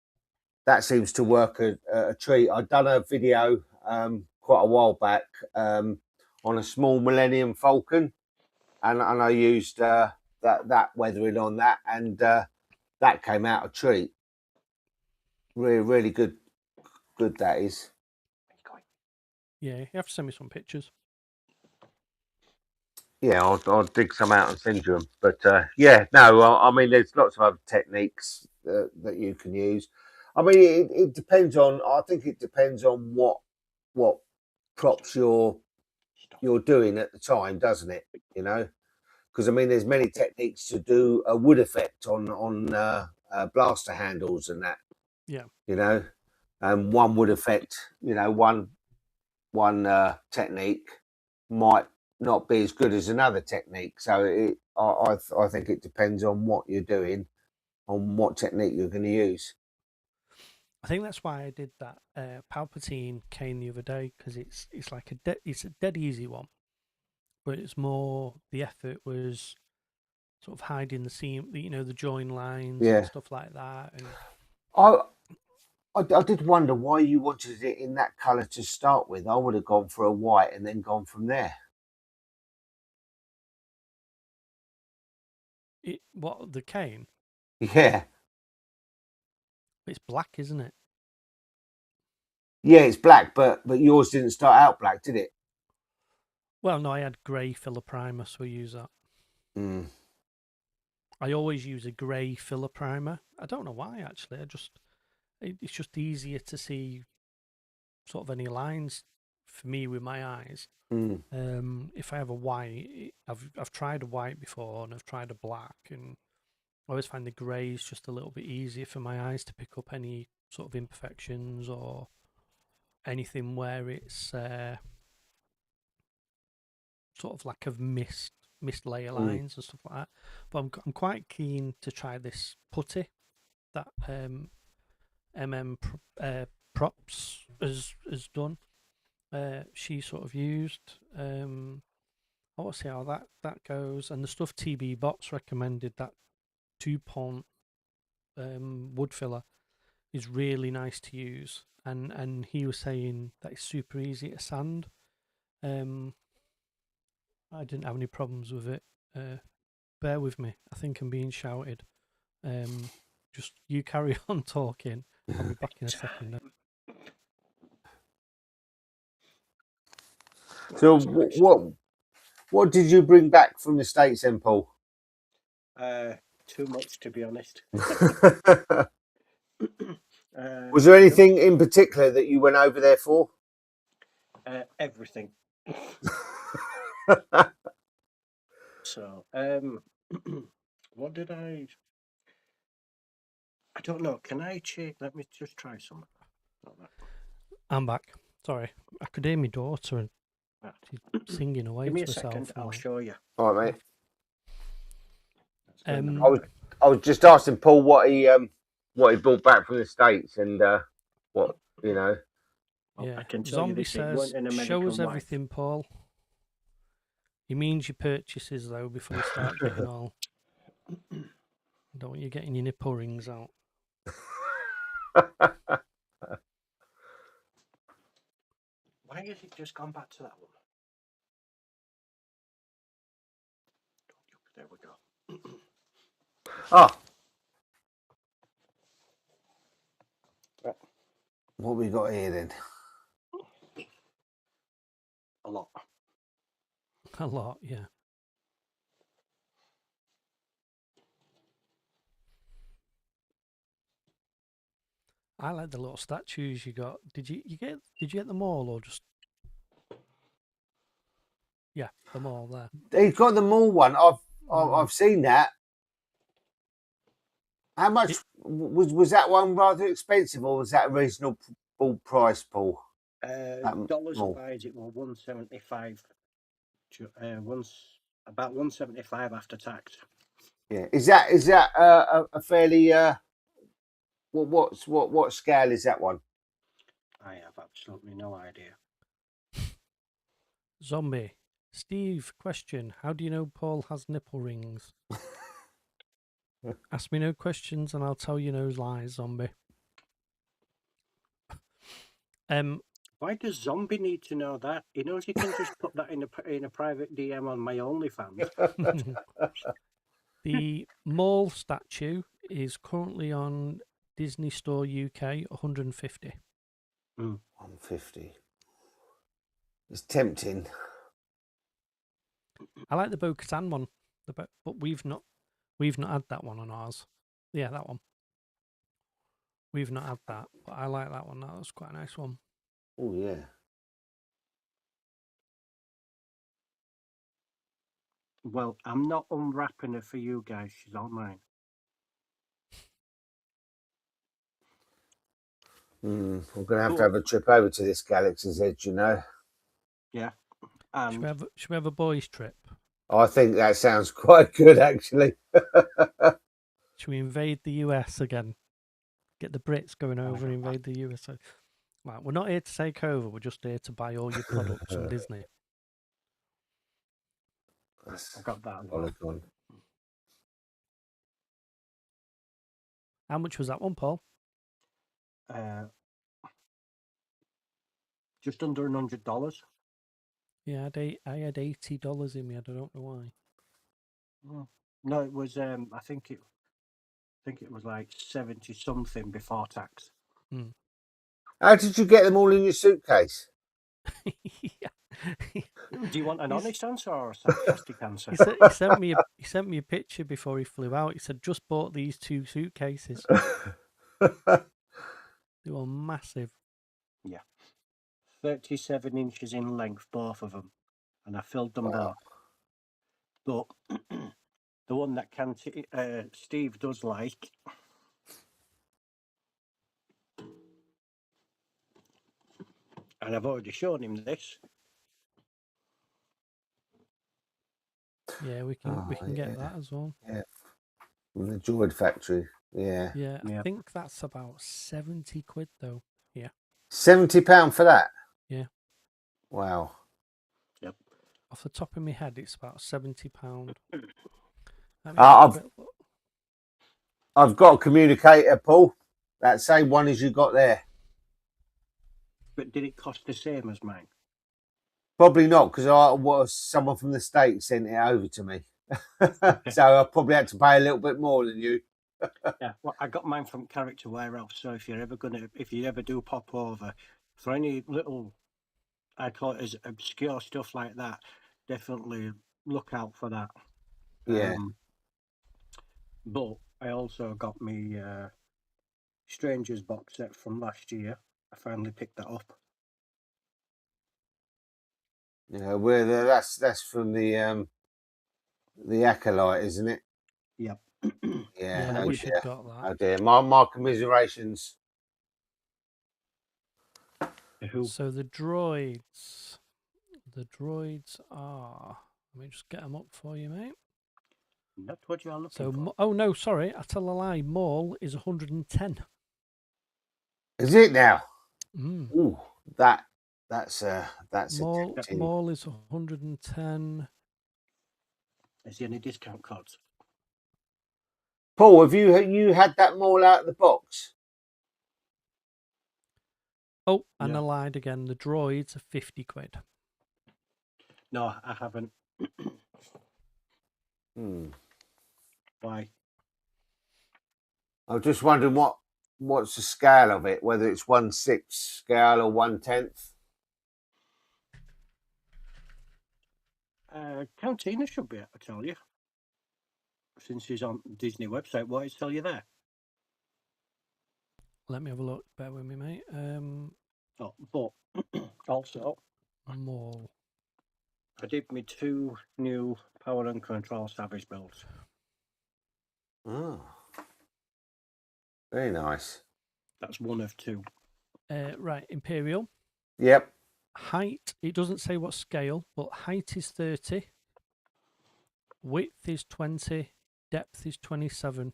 That seems to work a treat. I'd done a video quite a while back on a small Millennium Falcon, and I used that weathering on that, and that came out a treat. Really good that is. Yeah, you have to send me some pictures. Yeah, I'll dig some out and send you them. But yeah, no, I mean, there's lots of other techniques that you can use. I mean, it depends on. I think it depends on what props you're doing at the time, doesn't it? Because I mean, there's many techniques to do a wood effect on blaster handles and that. Yeah. And one wood effect. One technique might not be as good as another technique. So I think it depends on what you're doing, on what technique you're going to use. I think that's why I did that Palpatine cane the other day, because it's like it's a dead easy one, but it's more the effort was sort of hiding the seam, the join lines and stuff like that. And I did wonder why you wanted it in that colour to start with. I would have gone for a white and then gone from there. What, the cane? Yeah. It's black, isn't it? Yeah, it's black, but yours didn't start out black, did it? Well, no, I had grey filler primer, so I use that. I always use a grey filler primer. I don't know why, actually. It's just easier to see sort of any lines for me with my eyes. If I have a white, I've tried a white before and I've tried a black, and I always find the grey is just a little bit easier for my eyes to pick up any sort of imperfections or anything where it's sort of like of missed layer lines and stuff like that. But I'm quite keen to try this putty that Props has done. She sort of used. I want to see how that goes. And the stuff TB Bots recommended, that 2-pont wood filler, is really nice to use. And he was saying that it's super easy to sand. I didn't have any problems with it. Bear with me. I think I'm being shouted. Just you carry on talking. I'll be back in a second. So what did you bring back from the States then, Paul? Too much, to be honest. Was there anything in particular that you went over there for? Everything. So, what did I don't know. Can I check? Let me just try something. I'm back. Sorry, I could hear my daughter She's singing away Give me to a second, herself. I'll now. show you. All right, mate. Let's go in the Um, room. I was just asking Paul what he brought back from the States and what you know. Well, Yeah. I can tell you Zombie this, it says, weren't an show American us wife. everything, Paul. He means your purchases, though, before you start getting all... Don't want you getting your nipple rings out. Why has it just gone back to that one? There we go. Oh. What we got here then? A lot. A lot, yeah. I like the little statues you got. Did you get them all or just... Yeah, them all there. He's got the mall one. I've seen that. How much was that one rather expensive, or was that a reasonable price, Paul? Dollars mall. wise, it was 175. About 175 after tax. Yeah, is that a fairly what scale is that one? I have absolutely no idea. Zombie. Steve, question. How do you know Paul has nipple rings? Ask me no questions and I'll tell you no lies, Zombie. Why does Zombie need to know that? He knows he can just put that in a private DM on my OnlyFans. The mall statue is currently on Disney Store UK, 150. 150. It's tempting. I like the Bo-Katan one, but we've not had that one on ours. Yeah, that one. We've not had that, but I like that one. That was quite a nice one. Oh yeah. Well, I'm not unwrapping her for you guys. She's all mine. We're going to have a trip over to this Galaxy's Edge, you know. Yeah. Should we have a boys' trip? I think that sounds quite good, actually. Should we invade the US again? Get the Brits going over and invade the US. Right, we're not here to take over. We're just here to buy all your products from Disney. I got that. How much was that one, Paul? Just under $100. Yeah, I had $80 in me. I don't know why. No, it was. I think it was like 70 something before tax. How did you get them all in your suitcase? Do you want an honest answer or a sarcastic answer? He sent me a picture before he flew out. He said, "Just bought these 2 suitcases. They were massive." Yeah, 37 inches in length, both of them, and I filled them both. But the one that Steve does like. And I've already shown him this. Yeah, we can get that as well. Yeah, from the Droid Factory. Yeah. Yeah, I think that's about 70 quid though. Yeah. £70 for that? Yeah. Wow. Yep. Off the top of my head, it's about £70. I've got a communicator, Paul. That same one as you got there. But did it cost the same as mine? Probably not, because someone from the States sent it over to me. So I probably had to pay a little bit more than you. Yeah, well, I got mine from Character Warehouse. So if you ever do pop over for any little, I call it as obscure stuff like that, definitely look out for that. Yeah. But I also got me Strangers box set from last year. I finally picked that up. Yeah, that's from the Acolyte, isn't it? Yep. Yeah, I wish I'd got that. Oh dear, my commiserations. So the droids, The droids are. Let me just get them up for you, mate. Not what you're looking So, for. oh no, sorry, I tell a lie. Maul is 110. Is it now? Mm. Ooh, that's a Maul, tempting. Maul is 110. Is there any discount codes? Paul, have you had that Maul out of the box? Oh, and I No. lied again. The droids are 50 quid. No, I haven't. Why? I was just wondering what's the scale of it, whether it's 1/6 scale or 1/10. Cantina should be able to tell you. Since he's on Disney website, what it tell you there? Let me have a look. Bear with me, mate. Oh, but also, Maul. I did me 2 new power and control Savage builds. Oh, very nice. That's 1 of 2. Right, Imperial. Yep. Height, it doesn't say what scale, but height is 30. Width is 20. Depth is 27.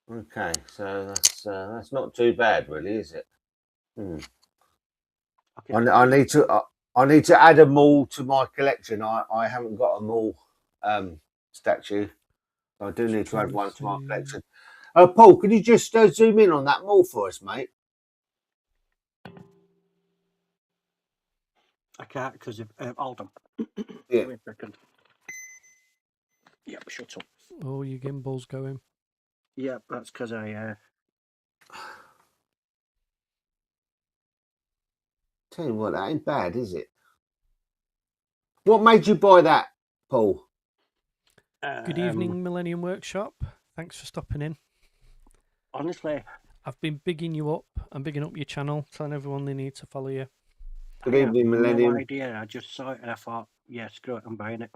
Okay, so that's not too bad, really, is it? Okay. I need to add a Maul to my collection. I haven't got a Maul statue. I do need to add one to my collection. Paul, can you just zoom in on that Maul for us, mate? I can't because of Alden. Yeah. Give me a second. Yep, shut up. Oh, your gimbal's going. Yep, that's because I. Tell you what, that ain't bad, is it? What made you buy that, Paul? Good evening, Millennium Workshop. Thanks for stopping in. Honestly, I've been bigging you up. I'm bigging up your channel, telling everyone they need to follow you. Good I evening, have Millennium. no idea. I just saw it and I thought, yeah, screw it, I'm buying it.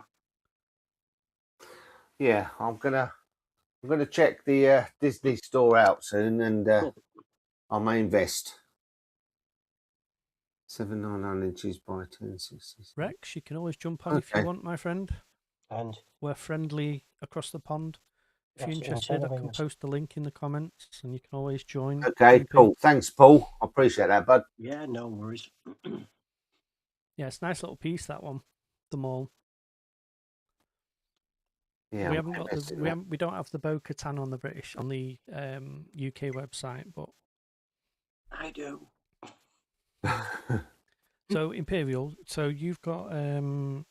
Yeah, I'm gonna check the Disney store out soon, and I may invest. 7 9 inches by 10.66. Rex, you can always jump on if you want, my friend. And We're friendly across the pond. If you're That's interested, I can insane. post the link in the comments and you can always join. Okay, GP. cool. Thanks, Paul. I appreciate that, bud. yeah, no worries. Yeah, it's a nice little piece, that one. The Maul. Yeah, We haven't got the we don't have the Bo-Katan on the UK website, but I do. so Imperial. So you've got a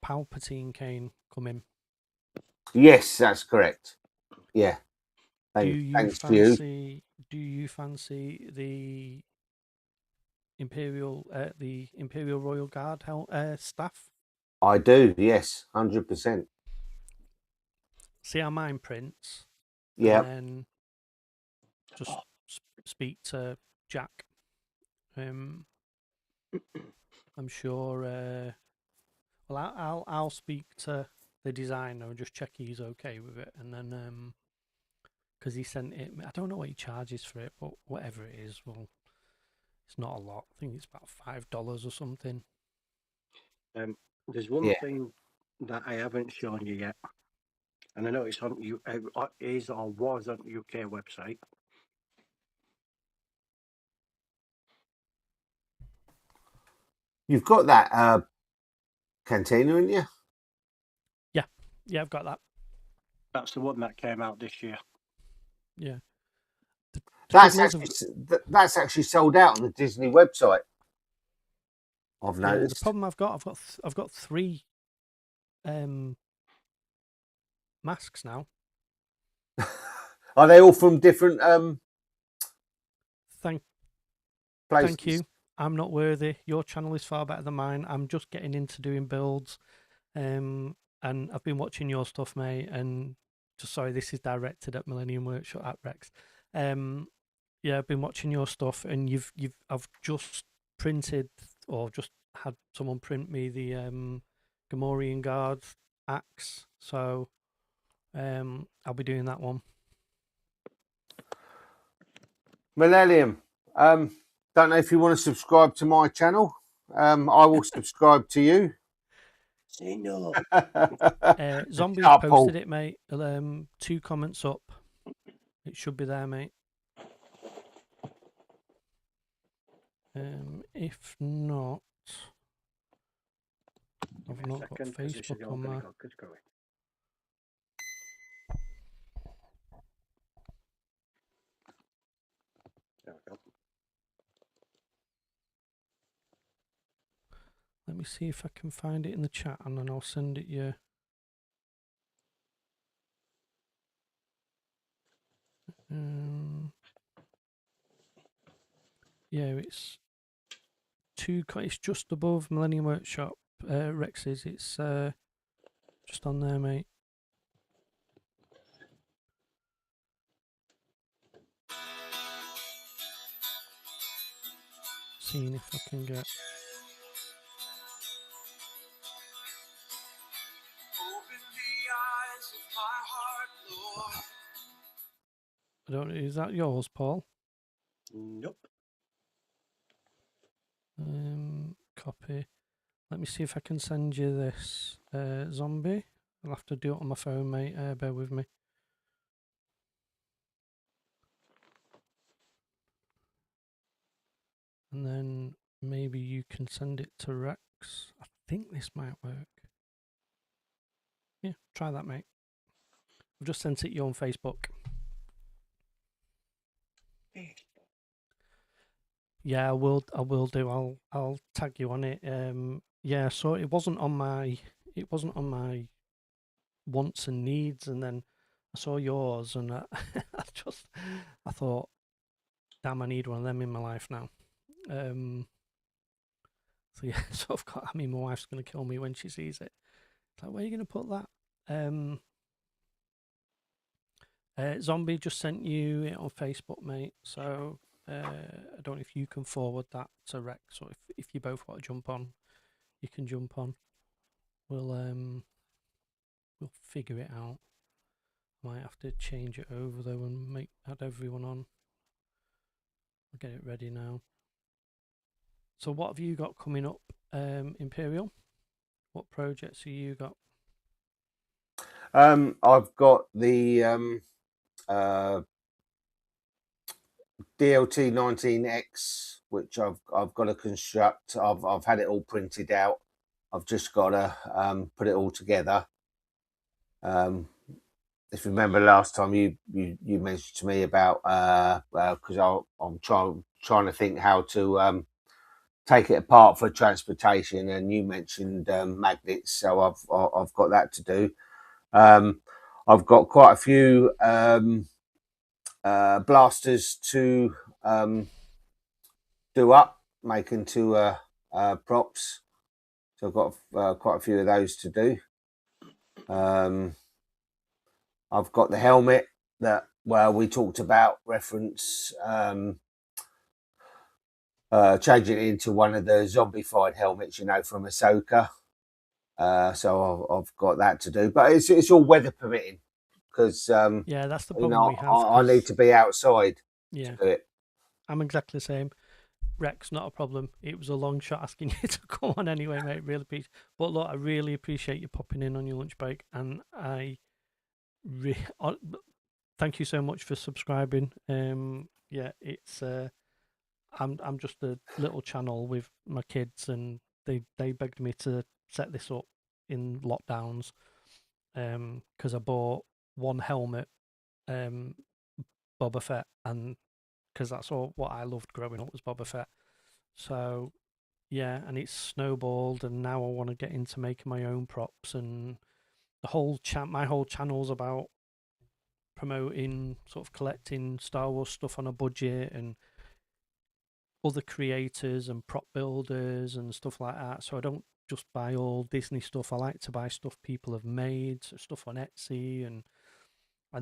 Palpatine cane coming. Yes, that's correct. Yeah. Do you Thanks to you. fancy the Imperial Royal Guard staff? I do. Yes, 100%. See how mine prints. Yeah. And then just speak to Jack. I'm sure. Well, I'll speak to the designer and just check he's okay with it, and then because he sent it, I don't know what he charges for it, but whatever it is, well, it's not a lot. I think it's about $5 or something. There's one thing that I haven't shown you yet, and I know it's on you is or was on UK website. You've got that Cantina, haven't you? Yeah, I've got that. That's the one that came out this year. Yeah. That's actually sold out on the Disney website. I've noticed. The problem I've got 3 masks now. Are they all from different Thank you. I'm not worthy. Your channel is far better than mine. I'm just getting into doing builds, and I've been watching your stuff, mate. And just sorry, this is directed at Millennium Workshop at Rex. Yeah, I've been watching your stuff, and I've just printed or just had someone print me the Gamorrean Guard axe. So I'll be doing that one. Millennium. Don't know if you want to subscribe to my channel. I will subscribe to you. Say no. Zombie's Ah, posted Paul. it, mate. 2 comments up. It should be there, mate. If not, I've not got Second, 'cause this is Facebook all on gonna my. go good-going. There we go. Let me see if I can find it in the chat, and then I'll send it you. Yeah, it's it's just above Millennium Workshop. Rex's. It's just on there, mate. Seeing if I can get. Open the eyes of my heart, Lord. I don't. Is that yours, Paul? Nope. Copy. Let me see if I can send you this zombie. I'll have to do it on my phone, mate. Bear with me. And then maybe you can send it to Rex. I think this might work. Yeah, try that, mate. I've just sent it you on Facebook. Yeah, I will do. I'll tag you on it. Yeah, so it wasn't on my wants and needs, and then I saw yours, and I thought, damn, I need one of them in my life now. So yeah, so I've got. I mean, my wife's gonna kill me when she sees it. It's like, where are you gonna put that? Zombie just sent you it on Facebook, mate. So I don't know if you can forward that to Rex, or if you both want to jump on, you can jump on. We'll figure it out. Might have to change it over though and add everyone on. I'll get it ready now. So what have you got coming up, Imperial? What projects have you got? I've got the DLT 19X, which I've got to construct. I've had it all printed out. I've just got to put it all together. If you remember last time you mentioned to me about because I'm trying to think how to take it apart for transportation, and you mentioned magnets, so I've got that to do. I've got quite a few blasters to do up, make into props. So I've got quite a few of those to do. I've got the helmet that we talked about, reference changing it into one of the zombified helmets, from Ahsoka. So I've got that to do, but it's all weather permitting, because Yeah, that's the problem we have. I need to be outside Yeah, to do it. I'm exactly the same. Rex, not a problem. It was a long shot asking you to come on anyway, mate. Really appreciate. But look, I really appreciate you popping in on your lunch break, and thank you so much for subscribing. Yeah, it's I'm just a little channel with my kids, and they begged me to set this up in lockdowns, because I bought one helmet, Boba Fett, and because that's all what I loved growing up was Boba Fett. So yeah, and it's snowballed, and now I want to get into making my own props, and my whole channel's about promoting, sort of collecting Star Wars stuff on a budget, and other creators and prop builders and stuff like that. So I don't just buy all Disney stuff. I like to buy stuff people have made, so stuff on Etsy, and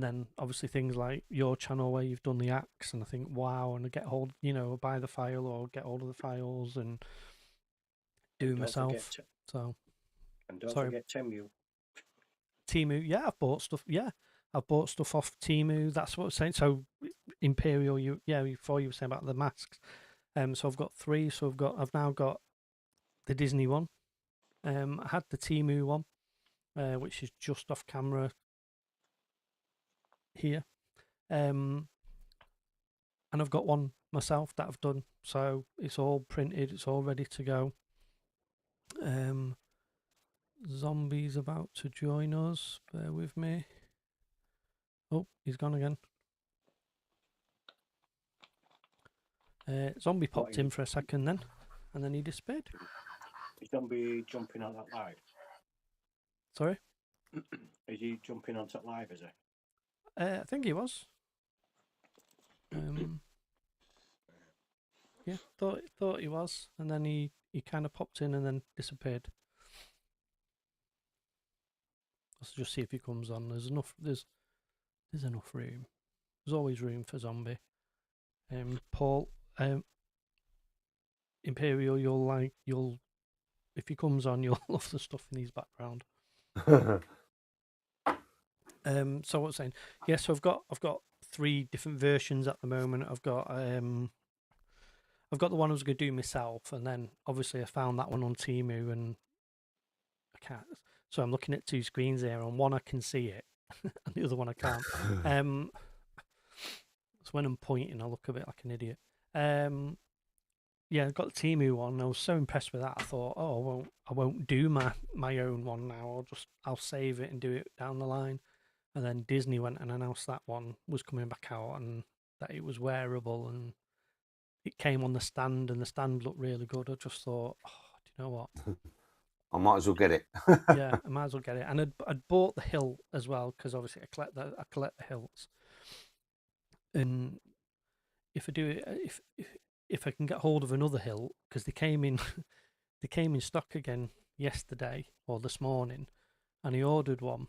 then obviously things like your channel where you've done the axe, and I think, wow, and I get hold, buy the file or get hold of the files and do it myself. So and don't forget Temu, yeah, I've bought stuff. Yeah, I've bought stuff off Temu. That's what I'm saying. So Imperial, before you were saying about the masks. So I've got 3. So I've now got the Disney one. I had the Temu one, which is just off camera here. And I've got one myself that I've done, so it's all printed, it's all ready to go. Zombie's about to join us. Bear with me. Oh, he's gone again. Zombie popped in for a second then, and then he disappeared. Is Zombie jumping on that live? Sorry? Is he jumping onto live, is he? I think he was. Yeah, thought he was, and then he kind of popped in and then disappeared. Let's just see if he comes on. There's enough room. There's always room for Zombie. Paul, Imperial, you'll if he comes on, you'll love the stuff in his background. So what I'm saying, yeah. So I've got 3 different versions at the moment. I've got the one I was going to do myself, and then obviously I found that one on Temu, and I can't. So I'm looking at 2 screens here. On one I can see it, and the other one I can't. So when I'm pointing, I look a bit like an idiot. Yeah, I got the Temu one. I was so impressed with that. I thought, oh, I won't do my own one now. I'll save it and do it down the line. And then Disney went and announced that one was coming back out and that it was wearable and it came on the stand and the stand looked really good. I just thought, oh, do you know what? I might as well get it. Yeah, I might as well get it. And I'd bought the Hilt as well because obviously I collect the Hilts. And if I do it, if I can get hold of another Hilt, because they came in stock again yesterday or this morning, and I ordered one,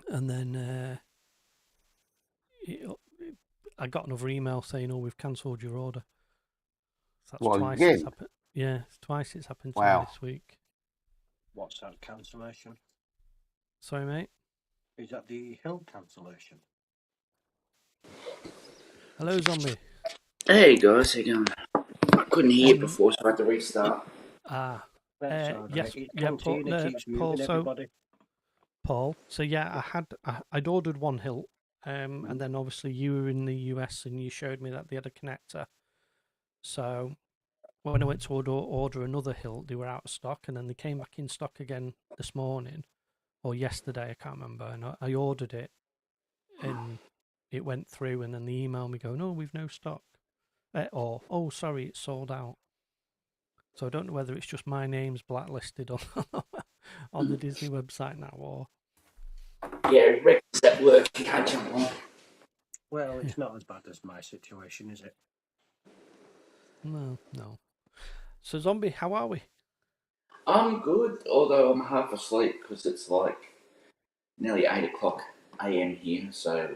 and then I got another email saying, "Oh, we've cancelled your order." So that's twice again? it's happened. Yeah, twice it's happened to Wow. me this week. What's that cancellation? Sorry, mate. Is that the Hilt cancellation? Hello, Zombie. Hey guys, how you going? I couldn't hear before, so I had to restart. That's all right. Yes, yeah, Cantina keeps moving everybody. Paul. So yeah, I'd ordered one Hilt, and then obviously you were in the US and you showed me that they had a connector. So when I went to order another Hilt, they were out of stock, and then they came back in stock again this morning or yesterday, I can't remember. And I ordered it, and it went through, and then they emailed me going, "Oh, we've no stock," or "Oh, sorry, it's sold out." So I don't know whether it's just my name's blacklisted on the Disney website now, or Yeah, Rick's at work, you can't jump on. Well, it's not as bad as my situation, is it? no. So Zombie, how are we? I'm good, although I'm half asleep because it's like nearly 8 o'clock a.m. here, so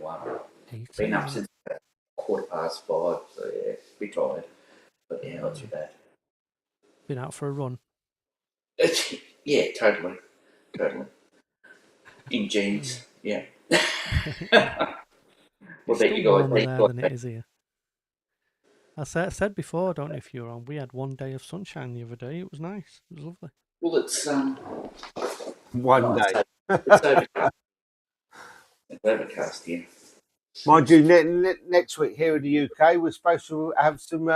been up since 5:15, so yeah, a bit tired, but yeah, not too bad. Been out for a run. Yeah, totally. In jeans, yeah. It's bet still you guys warmer think there like than it is here. I said before, I don't know if you were on, we had one day of sunshine the other day. It was nice. It was lovely. Well, it's One day. it's overcast. It's overcast here. Mind you, next week here in the UK, we're supposed to have some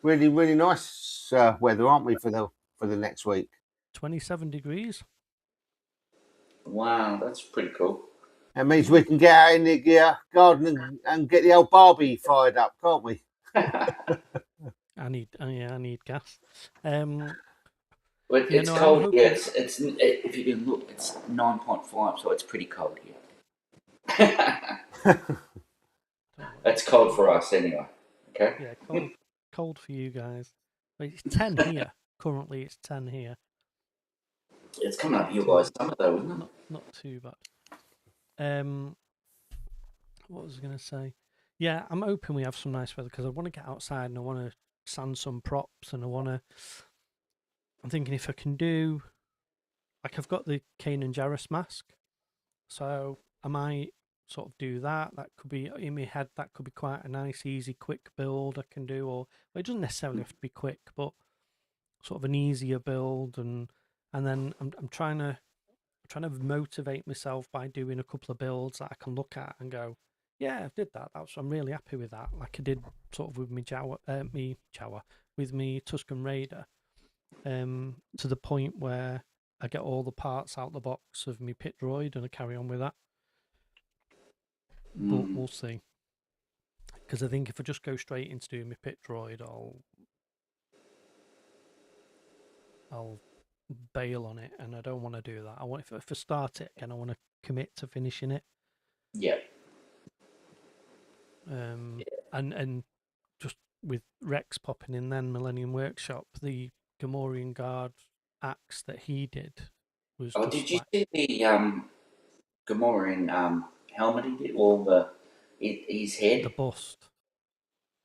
really, really nice weather, aren't we, for the next week? 27 degrees. Wow, that's pretty cool. That means we can get out in the garden and get the old Barbie fired up, can't we? I need gas. Well, it's cold here. It's if you can look, it's 9.5, so it's pretty cold here. It's cold for us anyway. Okay. Yeah, cold for you guys. But it's 10 here. Currently, it's 10 here. It's coming up here by summer though, isn't it? Not too bad. What was I going to say? Yeah, I'm hoping we have some nice weather because I want to get outside and I want to sand some props and I'm thinking if I can do, like I've got the Kanan Jarrus mask, so I might sort of do that. That could be in my head. That could be quite a nice, easy, quick build I can do. Or it doesn't necessarily have to be quick, but sort of an easier build, and then I'm trying to motivate myself by doing a couple of builds that I can look at and go, yeah, I did that. I'm really happy with that. Like I did sort of with with me Tusken Raider, to the point where I get all the parts out the box of me pit droid and I carry on with that. But we'll see. Because I think if I just go straight into doing my pit droid, I'll bail on it, and I don't want to do that. I want if I start it again, I want to commit to finishing it. Yeah. And just with Rex popping in, then Millennium Workshop, the Gamorrean Guard axe that he did was. Oh, just did you like, see the Gamorrean helmet he did, or his head? the bust?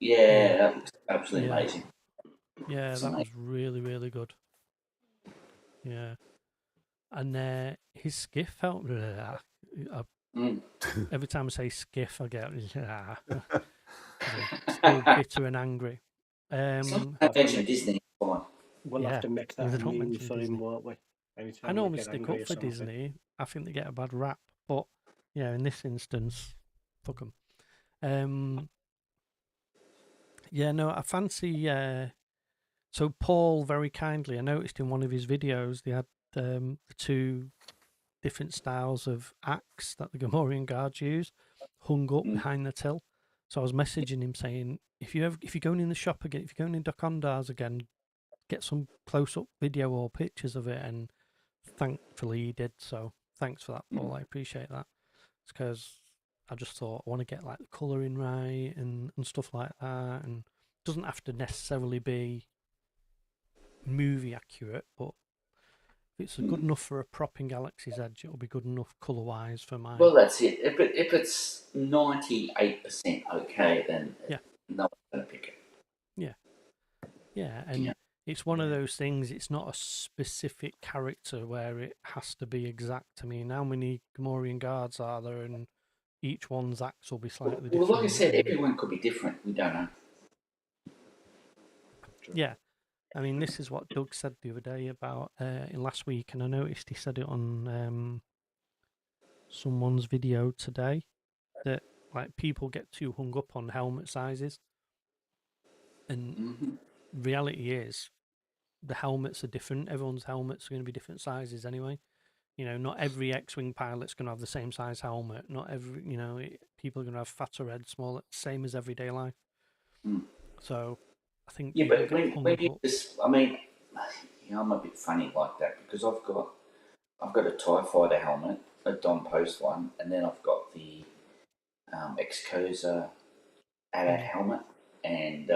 Yeah, that looks absolutely amazing. Yeah, that was really, really good. Yeah, and his skiff felt. Every time I say skiff, I get still bitter and angry. Mention Disney. We'll have to make that a meme for him, won't we? I normally stick up for Disney. I think they get a bad rap, but yeah, in this instance, fuck them. Yeah, no, I fancy. So Paul very kindly, I noticed in one of his videos, they had the two different styles of axe that the Gamorrean guards use hung up behind the till. So I was messaging him saying, if you're going in the shop again, if you're going in Dokondars again, get some close up video or pictures of it. And thankfully he did. So thanks for that, Paul. I appreciate that. It's because I just thought I want to get like the colouring right and stuff like that. And it doesn't have to necessarily be movie accurate, but if it's good enough for a prop in Galaxy's Edge, it'll be good enough colour wise for mine. Well, that's it. If it's 98% okay, then no one's going to pick it. Yeah, and it's one of those things. It's not a specific character where it has to be exact. I mean, how many Gamorrean guards are there, and each one's axe will be slightly different. Well, like I said, everyone could be different. We don't know. Yeah. I mean, this is what Doug said the other day about last week, and I noticed he said it on someone's video today, that like people get too hung up on helmet sizes, and reality is the helmets are different. Everyone's helmets are going to be different sizes anyway. You know, not every X-wing pilot's going to have the same size helmet. Not every, people are going to have fatter heads, smaller, same as everyday life. So I think but when you just, I mean, I'm a bit funny like that because I've got a TIE Fighter helmet, a Don Post one, and then I've got the X-Koza AT-AT helmet, and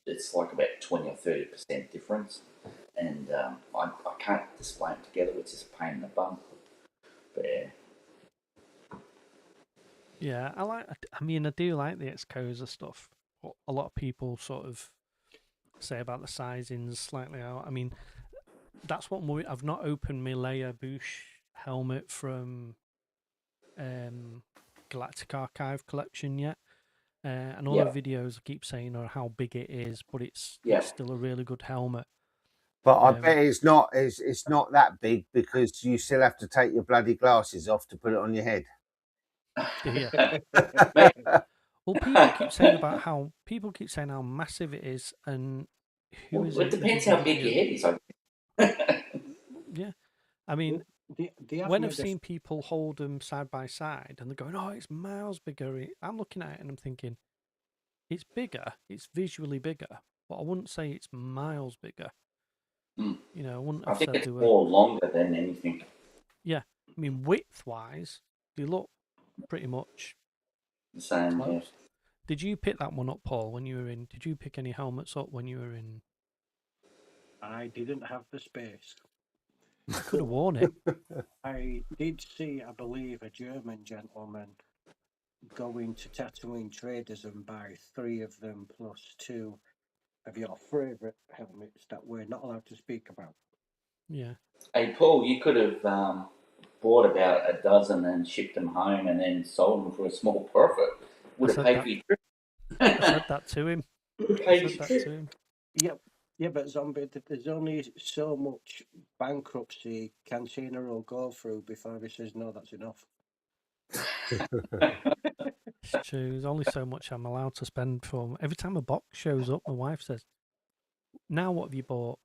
it's like about 20 or 30% difference, and I can't display them together, which is a pain in the bum. But yeah, I do like the X-Koza stuff. What a lot of people sort of say about the sizings slightly out. I mean, that's what I've not opened my Leia Bouche helmet from Galactic Archive collection yet. And all the videos keep saying how big it is, but it's still a really good helmet. But I bet it's not that big because you still have to take your bloody glasses off to put it on your head. Yeah. Well, people keep saying how massive it is, and it depends how big your head is. Yeah, I mean, when I've seen people hold them side by side and they're going, "Oh, it's miles bigger," I'm looking at it and I'm thinking, it's bigger. It's visually bigger, but I wouldn't say it's miles bigger. I wouldn't have I think said it's more longer than anything. Yeah, I mean, width-wise, they look pretty much the same. Close. Yeah. Did you pick that one up, Paul? When you were in? Did you pick any helmets up when you were in? I didn't have the space. Could have worn it. I did see, I believe, a German gentleman going to Tatooine Traders and buy 3 of them plus 2 of your favourite helmets that we're not allowed to speak about. Yeah. Hey, Paul, you could have bought about a dozen and shipped them home and then sold them for a small profit. Would have paid for your trip. I said that to him. Yep. Yeah, but zombie, there's only so much bankruptcy Cantina will go through before he says no, that's enough. It's true. There's only so much I'm allowed to spend for. Every time a box shows up, my wife says, "Now what have you bought?"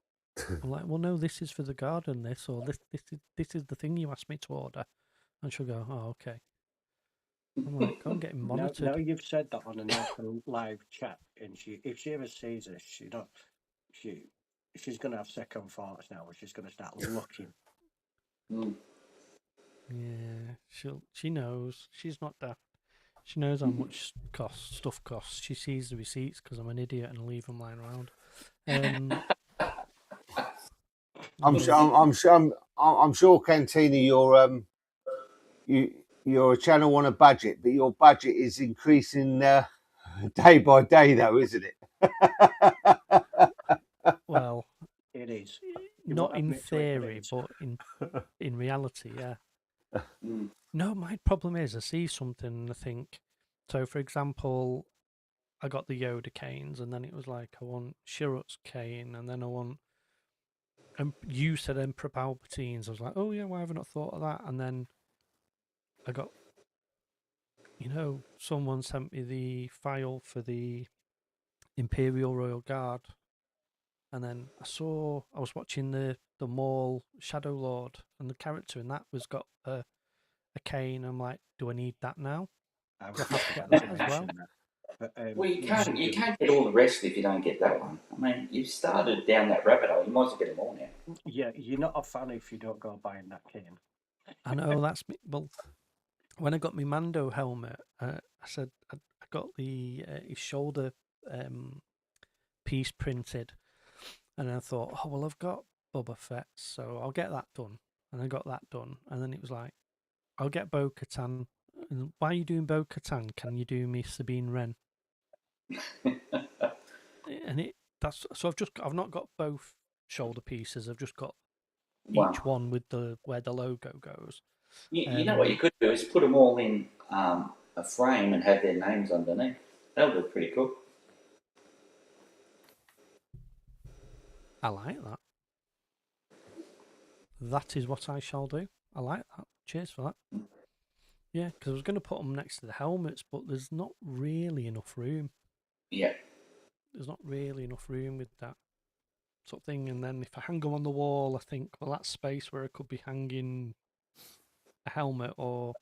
I'm like, "Well, no, this is for the garden. This or this is the thing you asked me to order." And she'll go, "Oh, okay." I'm like, "I'm getting Now monitored." you've said that on an open live chat, and if she ever sees this, she's gonna have second thoughts now. She's gonna start looking. Mm. Yeah, she knows. She's not daft. She knows how much stuff costs. She sees the receipts because I'm an idiot and I leave them lying around. I'm sure. I'm sure, Cantina, you're a channel on a budget, but your budget is increasing day by day, though, isn't it? Well, It is. You not won't in admit to it, but it theory, is. but in reality, yeah. Mm. No, my problem is I see something and I think. So, for example, I got the Yoda canes, and then it was like I want Shirut's cane, and then I want. And you said Emperor Palpatine's. I was like, oh yeah, why have I not thought of that? And then I got, someone sent me the file for the Imperial Royal Guard, and then I was watching the Maul Shadow Lord, and the character in that was got a cane. I'm like, do I need that now? I Do I was have just to get about that to as well? mention that. But Well, you yes, can't get all the rest if you don't get that one. I mean, you've started down that rabbit hole. You might as well get them all now. yeah, you're not a fan if you don't go buying that cane. I know that's me. Well, when I got my Mando helmet, I said I got his shoulder piece printed, and I thought, oh well, I've got Boba Fett, so I'll get that done. And I got that done, and then it was like, I'll get Bo Katan. And why are you doing Bo Katan? Can you do me Sabine Wren? And I've not got both shoulder pieces. I've just got each Wow. one with where the logo goes. You know what you could do is put them all in a frame and have their names underneath. That would be pretty cool. I like that. That is what I shall do. I like that. Cheers for that. Yeah, because I was going to put them next to the helmets, but there's not really enough room. Yeah. There's not really enough room with that sort of thing. And then if I hang them on the wall, I think, well, that's space where I could be hanging a helmet or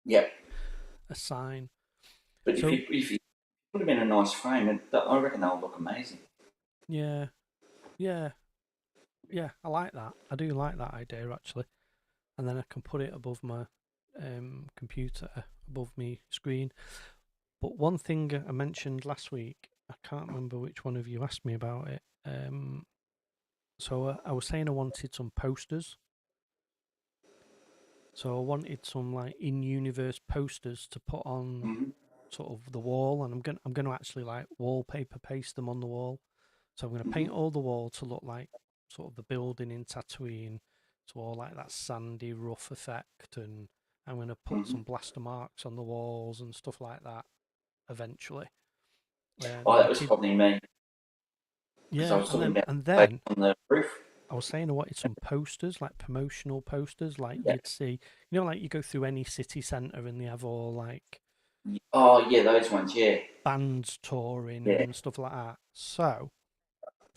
Yeah. a sign. But So if you put them in a nice frame, I reckon they'll look amazing. yeah, I like that. I do like that idea actually. And then I can put it above my computer, above my screen. But one thing I mentioned last week, I can't remember which one of you asked me about it. So I was saying I wanted some posters. So I wanted some like in-universe posters to put on Mm-hmm. sort of the wall, and I'm gonna actually like wallpaper paste them on the wall. So I'm gonna Mm-hmm. paint all the wall to look like sort of the building in Tatooine, so all like that sandy, rough effect, and I'm gonna put Mm-hmm. some blaster marks on the walls and stuff like that eventually. Oh, The that was kid, probably me because I yeah, was and talking then about and the then on the roof. I was saying I wanted some posters, like promotional posters, like Yeah. you'd see, like you go through any city centre and they have all like Oh, yeah, those ones. Yeah. bands touring Yeah. and stuff like that. So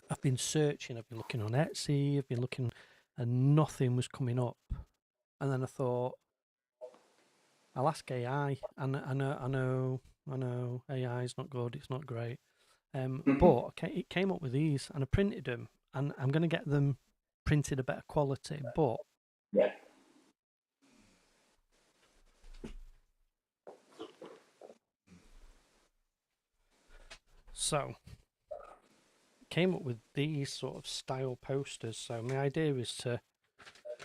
I've been searching, I've been looking on Etsy, I've been looking, and nothing was coming up. And then I thought, I'll ask AI. And I know, AI is not good, it's not great. Mm-hmm. But it came up with these, and I printed them, and I'm going to get them printed a better quality. But Yeah. so came up with these sort of style posters. So my idea is to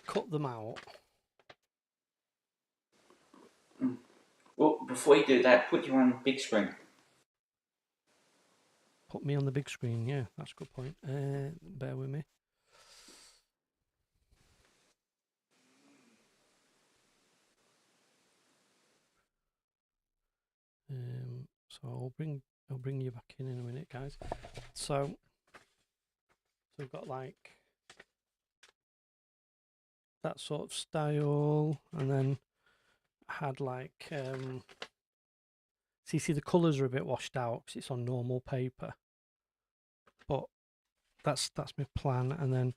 cut them out. Well, before you do that, put you on big screen. Put me on the big screen. Yeah, that's a good point. Bear with me. So I'll bring you back in a minute, guys. So they've got like that sort of style, and then I had like so you see the colours are a bit washed out because it's on normal paper, but that's my plan. And then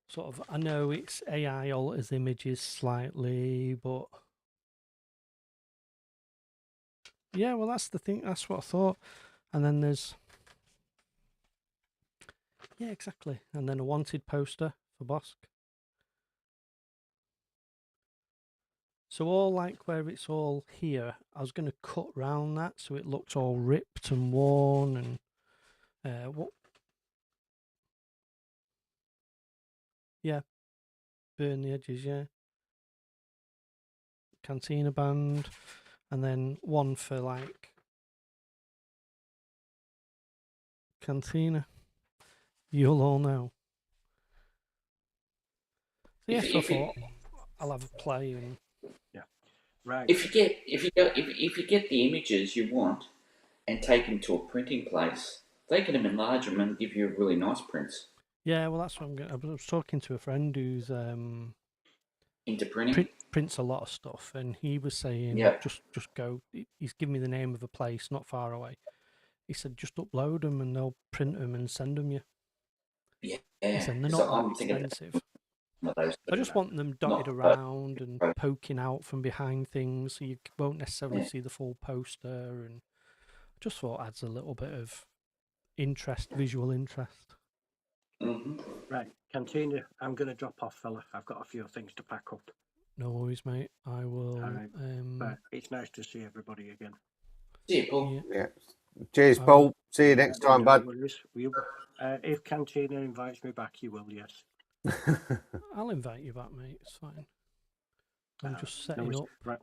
sort of, I know it's AI alters images slightly, but yeah, well, that's the thing. That's what I thought. And then there's, yeah, exactly. And then a wanted poster for Bosk. So all like where it's all here, I was going to cut round that so it looks all ripped and worn and what? Yeah, burn the edges. Yeah, Cantina band, and then one for like Cantina. You'll all know. So yes, I thought I'll have a play and Right. If you get the images you want and take them to a printing place, they can enlarge them and give you really nice prints. yeah, well, that's what I'm going. I was talking to a friend who's Into printing. prints a lot of stuff, and he was saying, Yeah. just go. He's given me the name of a place not far away. He said, just upload them and they'll print them and send them you. Yeah. He said they're So not I'm that thinking expensive. of those. I just want them dotted around and poking out from behind things, so you won't necessarily see the full poster. And I just thought adds a little bit of interest, visual interest. Mm-hmm. Right, Cantina, I'm going to drop off, fella. I've got a few things to pack up. No worries, mate. I will. But it's nice to see everybody again. See you, Paul. Yeah. Cheers, Paul. See you next time, bud. If Cantina invites me back, you will, yes. I'll invite you back, mate. It's fine. I'm just setting up. Right.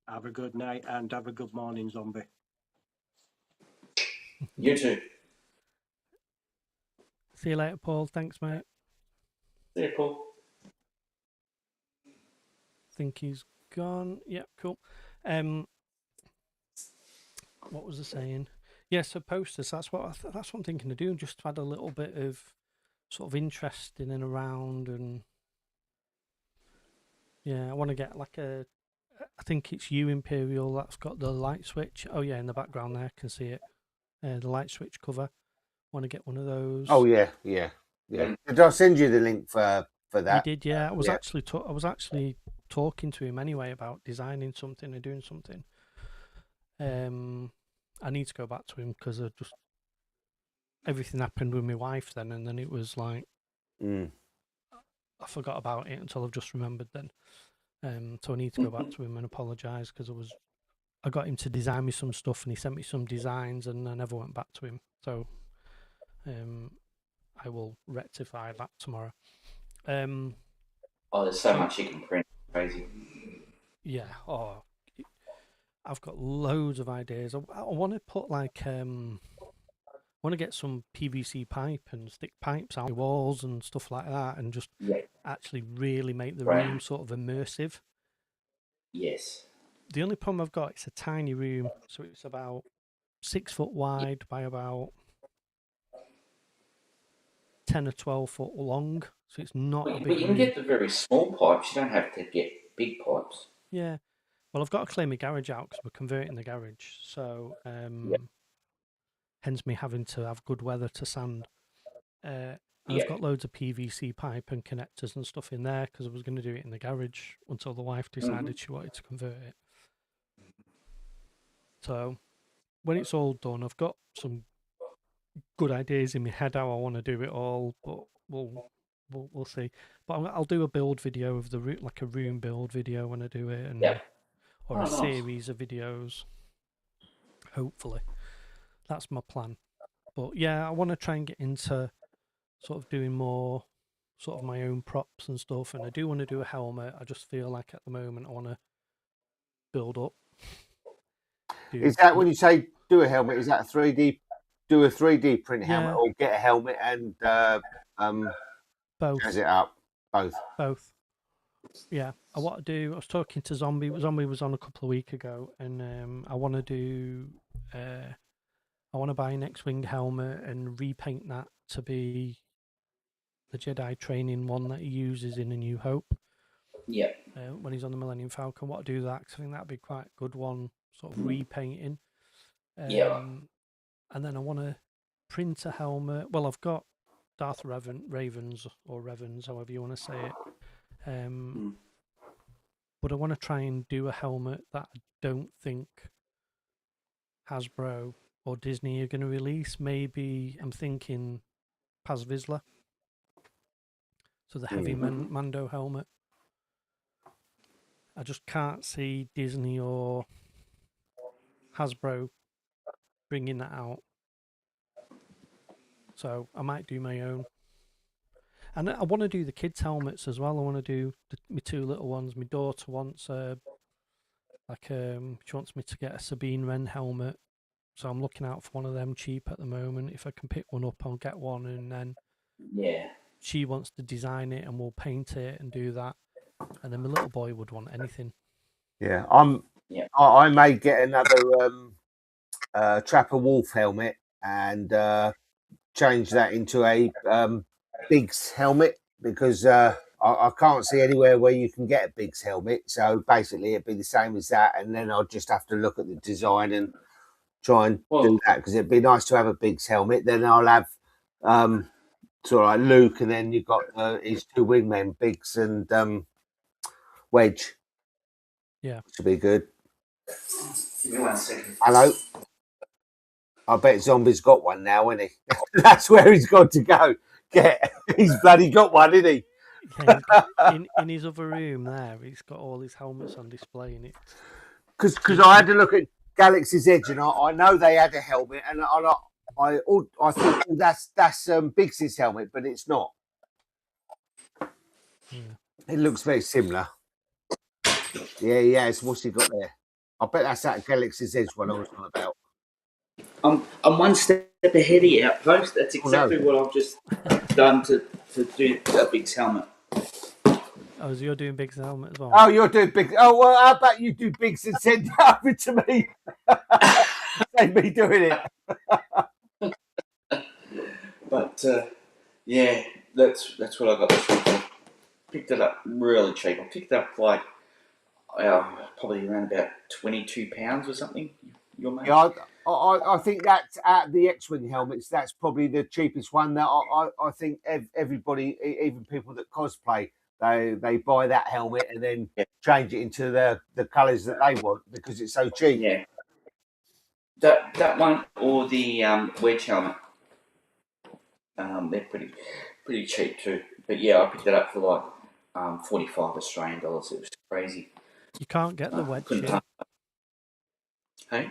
Have a good night and have a good morning, zombie. You too. See you later, Paul. Thanks, mate. See you, Paul. Think he's gone. Yeah, cool. What was I saying? Yeah, so posters. That's what I'm thinking to do. Just to add a little bit of sort of interest in and around, and yeah, I want to get like a. I think it's you Imperial that's got the light switch. Oh yeah, in the background there, I can see it. The light switch cover. Want to get one of those? Oh yeah. Did I send you the link for that? You did, yeah. I was actually talking to him anyway about designing something and doing something. I need to go back to him because everything happened with my wife then, and then it was like I forgot about it until I've just remembered then. So I need to go back to him and apologise because I got him to design me some stuff and he sent me some designs and I never went back to him. So I will rectify that tomorrow. There's so much you can print. Crazy. Yeah. Oh, I've got loads of ideas. I want to put like I want to get some PVC pipe and stick pipes out the walls and stuff like that, and just actually really make the room sort of immersive. Yes. The only problem I've got, it's a tiny room, so it's about 6 foot wide by about 10 or 12 foot long, so it's not a big But you can get the very small pipes. You don't have to get big pipes. Yeah. Well, I've got to clear my garage out because we're converting the garage, so hence me having to have good weather to sand. And I've got loads of PVC pipe and connectors and stuff in there because I was going to do it in the garage until the wife decided she wanted to convert it. So when it's all done, I've got some good ideas in my head how I want to do it all, but we'll see. But I'll do a build video of the room, like a room build video when I do it, and or a series of videos. Hopefully, that's my plan. But yeah, I want to try and get into sort of doing more sort of my own props and stuff, and I do want to do a helmet. I just feel like at the moment I want to build up. Is that when you say do a helmet? Is that a 3D? Do a 3D print helmet, or get a helmet and both? Jazz it up, both. Both. Yeah, I want to do. I was talking to Zombie. Zombie was on a couple of weeks ago, and I want to do. I want to buy an X-wing helmet and repaint that to be the Jedi training one that he uses in A New Hope. Yeah. When he's on the Millennium Falcon, what to do that? Because I think that'd be quite a good one, sort of repainting. Yeah. And then I want to print a helmet. Well, I've got Darth Ravens or Revens, however you want to say it. But I want to try and do a helmet that I don't think Hasbro or Disney are going to release. Maybe I'm thinking Paz Vizsla. So the heavy Mando helmet. I just can't see Disney or Hasbro bringing that out. So I might do my own. And I want to do the kids' helmets as well. I want to do my two little ones. My daughter wants she wants me to get a Sabine Wren helmet. So I'm looking out for one of them cheap at the moment. If I can pick one up, I'll get one. And then she wants to design it and we'll paint it and do that. And then my little boy would want anything. Yeah, I may get another Trapper Wolf helmet and change that into a Biggs helmet because I can't see anywhere where you can get a Biggs helmet. So basically, it'd be the same as that, and then I'll just have to look at the design and try and do that because it'd be nice to have a Biggs helmet. Then I'll have sort of like Luke, and then you've got his two wingmen, Biggs and Wedge. Yeah, should be good. Give me 1 second. Hello. I bet Zombie's got one now, isn't he? That's where he's got to go. He's bloody got one, isn't he? Yeah, in his other room there, he's got all his helmets on display in it. Because I had to look at Galaxy's Edge, and I know they had a helmet, and I thought that's Biggs's helmet, but it's not. Yeah. It looks very similar. Yeah. What's he got there? I bet that's that Galaxy's Edge one I was on about. I'm one step ahead of you, Outpost. That's exactly what I've just done to do a Biggs helmet. Oh, so you're doing Biggs helmet as well? Oh, you're doing Biggs. Oh, well, how about you do Biggs and send it over to me? Send me doing it. But yeah, that's what I got this one for. Picked it up really cheap. I picked it up for like probably around about £22 or something. Yeah, I think that's at the X-Wing helmets. That's probably the cheapest one. That I think everybody, even people that cosplay, they buy that helmet and then change it into the colours that they want because it's so cheap. Yeah, that one or the Wedge helmet. They're pretty cheap too. But yeah, I picked it up for like 45 Australian dollars. It was crazy. You can't get the Wedge here. Hey?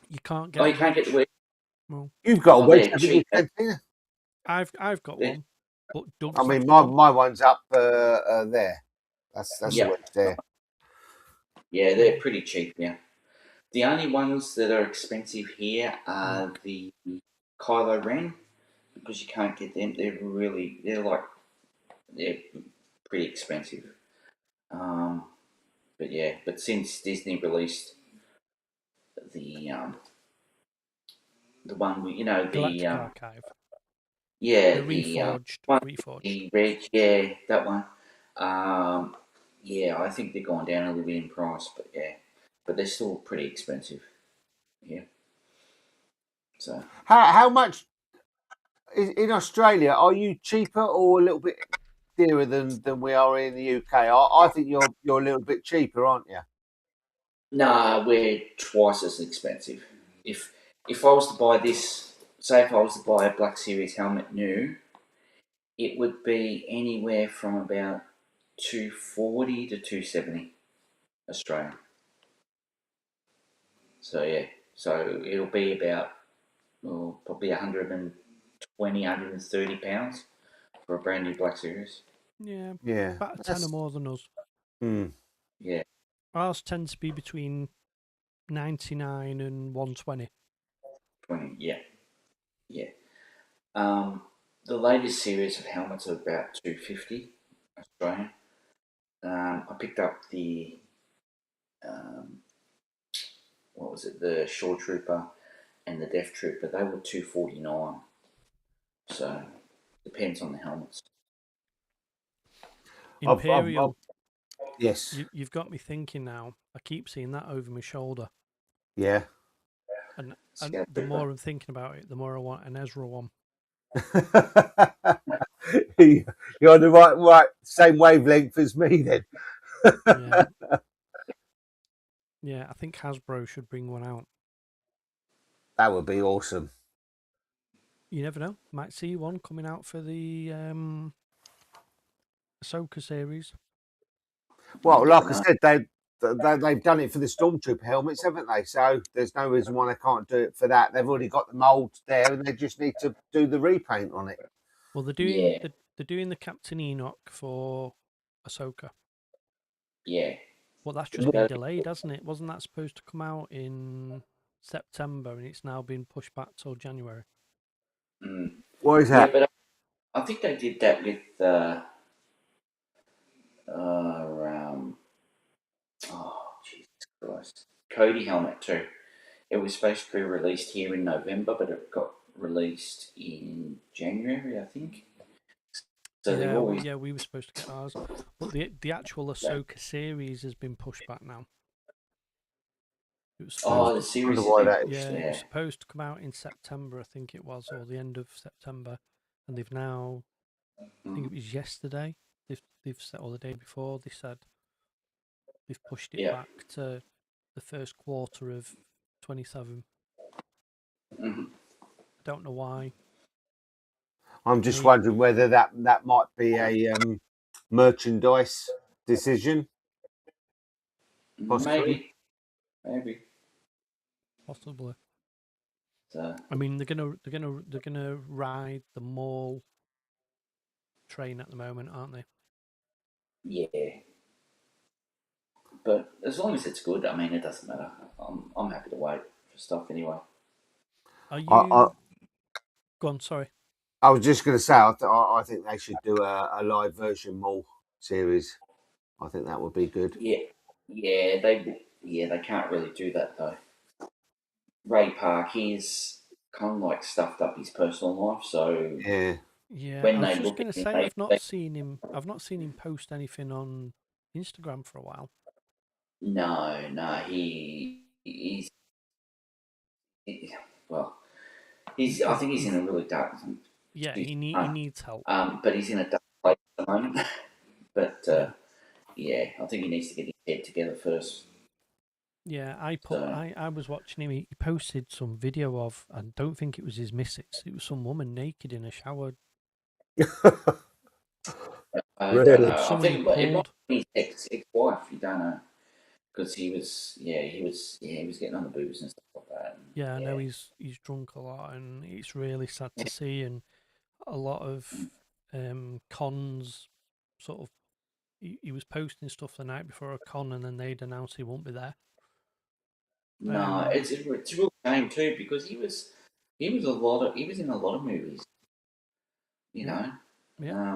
You can't get. Oh, you can't get the Wedge. Well, you've got a Wedge, haven't you, Cantina? I've got one, but Doug's I mean, my one's up there. That's the Wedge there. Yeah, they're pretty cheap. Yeah, the only ones that are expensive here are the Kylo Ren because you can't get them. They're pretty expensive. But since Disney released the one the Galactic Archive. Yeah, the reforged. The red, yeah, that one. I think they're going down a little bit in price, but they're still pretty expensive. Yeah. So how much in Australia are you cheaper or a little bit dearer than we are in the UK? I think you're a little bit cheaper, aren't you? Nah, we're twice as expensive. If I was to buy this, say if I was to buy a Black Series helmet new, it would be anywhere from about 240 to 270 Australian. So yeah, so it'll be about probably 120, 130 pounds for a brand new Black Series. Yeah. Yeah. About a tenner more than us. Yeah. Ours tends to be between 99 and 120. 20, yeah. The latest series of helmets are about 250 Australian. I picked up the what was it? The Shore Trooper and the Death Trooper. They were $249. So depends on the helmets. Imperial. Yes. You've got me thinking now. I keep seeing that over my shoulder, Yeah. and the more I'm thinking about it, the more I want an Ezra one. You're on the right same wavelength as me then. Yeah. Yeah, I think Hasbro should bring one out. That would be awesome. You never know. Might see one coming out for the Ahsoka series. Well, like I said, they've done it for the Stormtrooper helmets, haven't they? So there's no reason why they can't do it for that. They've already got the molds there, and they just need to do the repaint on it. Well, they're doing they're doing the Captain Enoch for Ahsoka. Yeah. Well, that's just been delayed, hasn't it? Wasn't that supposed to come out in September, and it's now been pushed back till January? Why is that? Yeah, but I think they did that with Jesus Christ, Cody helmet too. It was supposed to be released here in November, but it got released in January, I think. So yeah, always... we were supposed to get ours, but the actual Ahsoka series has been pushed back now. It was supposed the series has why been that pushed. yeah, it was supposed to come out in September, I think it was, or the end of September, and they've now, I think it was yesterday, they've said, or the day before, they said they've pushed it back to the first quarter of 27. Mm-hmm. I don't know why. I'm just wondering whether that might be a merchandise decision. Possibly. Maybe. Possibly. So, I mean, they're gonna ride the mall train at the moment, aren't they? yeah. But as long as it's good, I mean, it doesn't matter. I'm happy to wait for stuff anyway. Are you? Go on, sorry. I was just going to say, I think they should do a live version mall series. I think that would be good. They can't really do that though. Ray Park, he's kind of like stuffed up his personal life, so yeah. When I was they just look going at to him, say I've not seen him post anything on Instagram for a while. No, he's well, I think he's in a really dark. Yeah, he needs help. But he's in a dark place at the moment. But I think he needs to get his head together first. Yeah, I was watching him. He posted some video of, I don't think it was his missus. It was some woman naked in a shower. I don't know. I Somebody think it might pulled. be his ex-wife. You don't know, because he was getting on the booze and stuff like that. And, Yeah, I know he's drunk a lot, and it's really sad to see. And a lot of cons, sort of, he was posting stuff the night before a con, and then they'd announce he won't be there. No, it's a real shame too, because he was in a lot of movies. You know, yeah.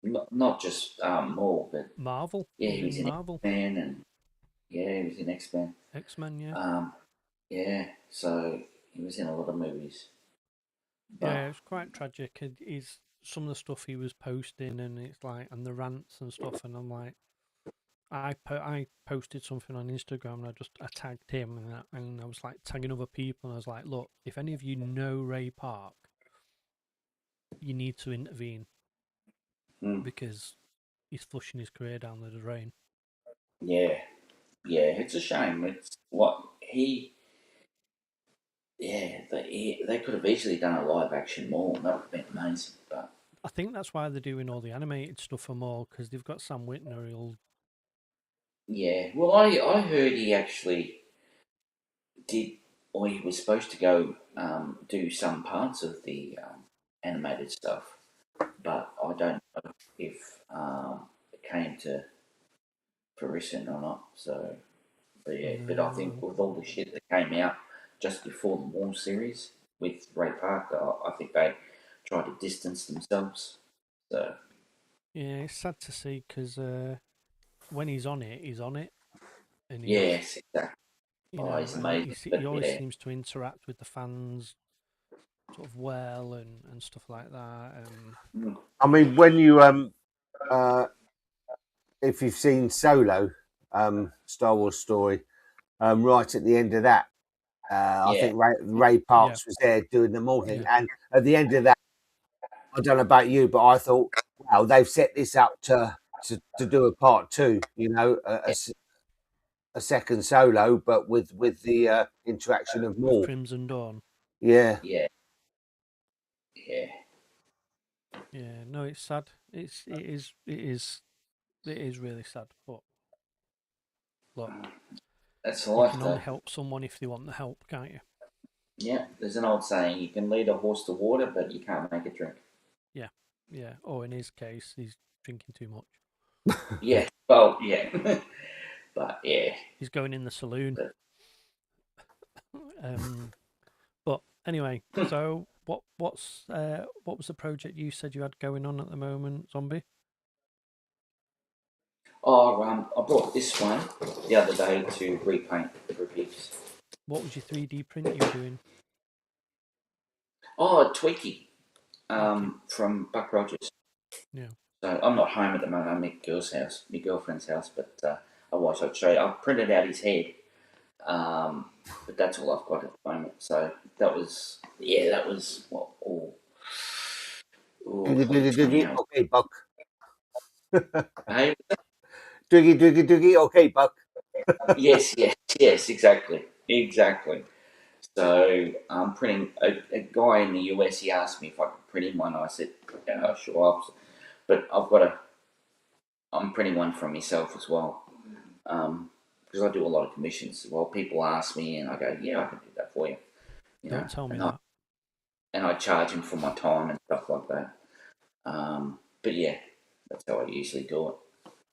Not just more, but Marvel. Yeah, he was in Marvel. X-Men, and he was in X-Men. X-Men, yeah. So he was in a lot of movies. But, yeah, it's quite tragic. He's some of the stuff he was posting, and it's like, and the rants and stuff, and I'm like, I posted something on Instagram, and I tagged him, and I was like tagging other people, and I was like, look, if any of you know Ray Park, you need to intervene because he's flushing his career down the drain. Yeah, it's a shame. It's what they could have easily done a live action more. That would have been amazing. But I think that's why they're doing all the animated stuff for more, because they've got Sam Whitner. Yeah, well, I heard he actually did, or he was supposed to go do some parts of the animated stuff, but I don't know if it came to fruition or not. So, but but I think with all the shit that came out just before the War series with Ray Park, I think they tried to distance themselves. So yeah, it's sad to see because when he's on it, and yes, exactly. He's amazing. He always seems to interact with the fans sort of well and stuff like that. I mean, when you if you've seen Solo, Star Wars story, right at the end of that, I think Ray Parks was there doing the more thing, and at the end of that, I don't know about you, but I thought, wow, they've set this up to do a part 2. You know, a second Solo, but with the interaction of with Maul. Crimson Dawn. Yeah. Yeah. Yeah. Yeah, no, it's sad. It is really sad. But look, That's you life, can though. only help someone if they want the help, can't you? Yeah, there's an old saying: you can lead a horse to water, but you can't make it drink. Yeah. Or in his case, he's drinking too much. Yeah. Well, yeah. But yeah. He's going in the saloon. But anyway, so what was the project you said you had going on at the moment, Zombie? Oh, I bought this one the other day to repaint for pigs. What was your 3D print you were doing? Oh, Tweaky, Okay. from Buck Rogers. Yeah. So I'm not home at the moment. I'm at my girlfriend's house, but otherwise I'd show you. I've printed out his head, but that's all I've got at the moment. So that was what all. Okay, Buck. Hey, Doogie. Okay, Buck. yes, exactly. So I'm printing. A guy in the US, he asked me if I could print him one. I said, yeah, sure. But I'm printing one for myself as well. Because I do a lot of commissions. Well, people ask me, and I go, yeah, I can do that for you. Don't tell me that. And I charge them for my time and stuff like that. But yeah, that's how I usually do it.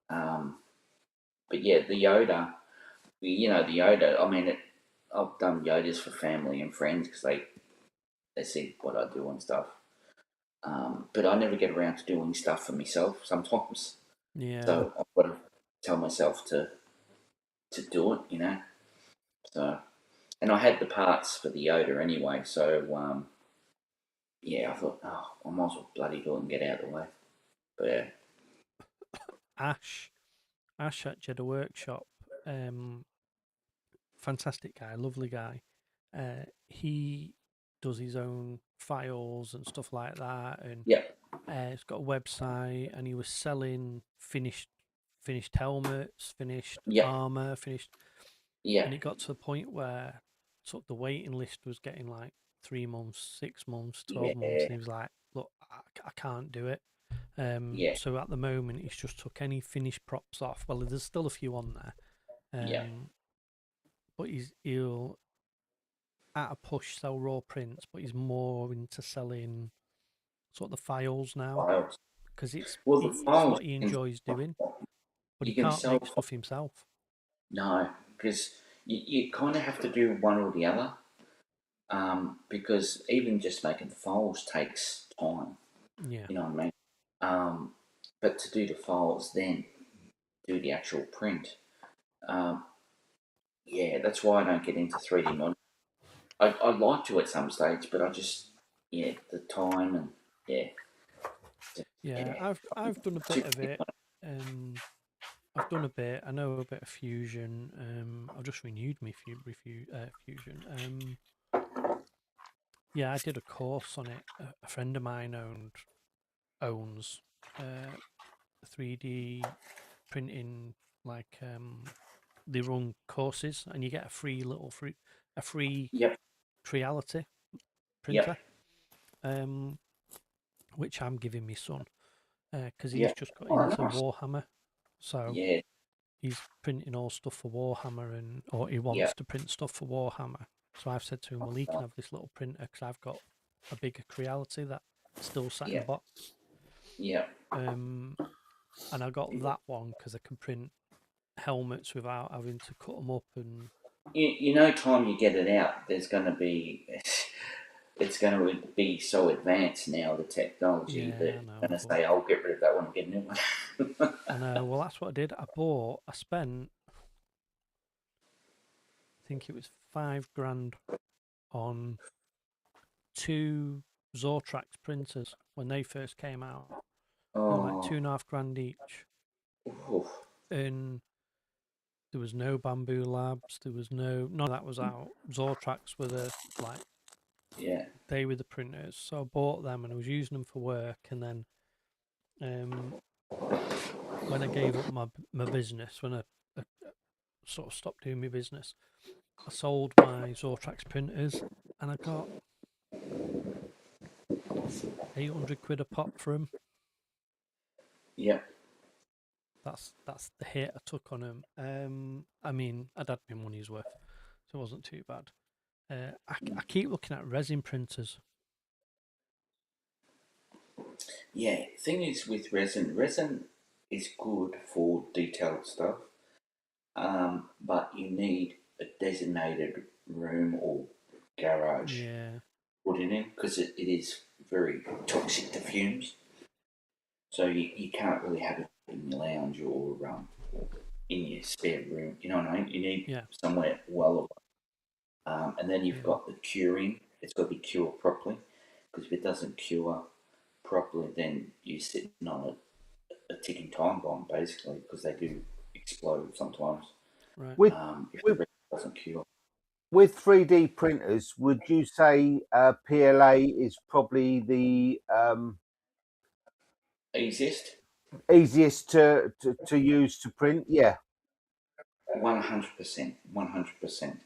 But yeah, the Yoda, I mean, I've done Yodas for family and friends because they see what I do and stuff. But I never get around to doing stuff for myself sometimes. Yeah. So I've got to tell myself to do it, So, and I had the parts for the Yoda anyway, so yeah, I thought, I might as well bloody do it and get out of the way. But yeah. Ash at Jeddah Workshop, fantastic guy, lovely guy. He does his own files and stuff like that, and he's got a website, and he was selling finished helmets, finished armor, and it got to the point where sort of the waiting list was getting like 3 months, 6 months, 12 months, and he was like, look, I can't do it. So at the moment, he's just took any finished props off. Well, there's still a few on there. But he'll at a push sell raw prints, but he's more into selling sort of the files now because it's what he enjoys doing. But he can't make stuff himself. No, because you kind of have to do one or the other. Because even just making the files takes time. Yeah. You know what I mean? But to do the files, then do the actual print. Yeah, that's why I don't get into 3D modeling. I'd like to at some stage, but I just, the time and I've done a bit of it. I've done a bit. I know a bit of Fusion. I've just renewed my Fusion. I did a course on it. A friend of mine owns 3D printing, like they run courses, and you get a free Creality printer, which I'm giving my son because he's just got into Warhammer, so he's printing all stuff for Warhammer, or he wants to print stuff for Warhammer. So I've said to him, well, he can have this little printer because I've got a bigger Creality that still sat in the box. And I got that one because I can print helmets without having to cut them up. And time you get it out, there's going to be it's going to be so advanced now, the technology, that I'm going to say, I'll get rid of that one and get a new one. I know. Well, that's what I did. I spent, I think it was $5,000 on 2 Zortrax printers when they first came out. They were like $2,500 each. Oof. And there was no Bamboo Labs. There was none of that was out. Zortrax were Yeah. they were the printers. So I bought them and I was using them for work. And then when I gave up my business, when I sort of stopped doing my business, I sold my Zortrax printers and I got 800 quid a pop for them. Yep. That's the hit I took on them. I mean, I'd had my money's worth, so it wasn't too bad. I keep looking at resin printers. Yeah. Thing is with resin is good for detailed stuff, but you need a designated room or garage Yeah, put it in because it is very toxic to fumes. So you can't really have it in your lounge or in your spare room. You know what I mean? You need yeah, somewhere well away. And then you've yeah. got the curing. It's got to be cured properly because if it doesn't cure properly, then you're sitting on a ticking time bomb basically because they do explode sometimes Right. With if the with resin doesn't cure. with 3D printers, would you say PLA is probably the Easiest, easiest to use to print? Yeah, 100%, 100%.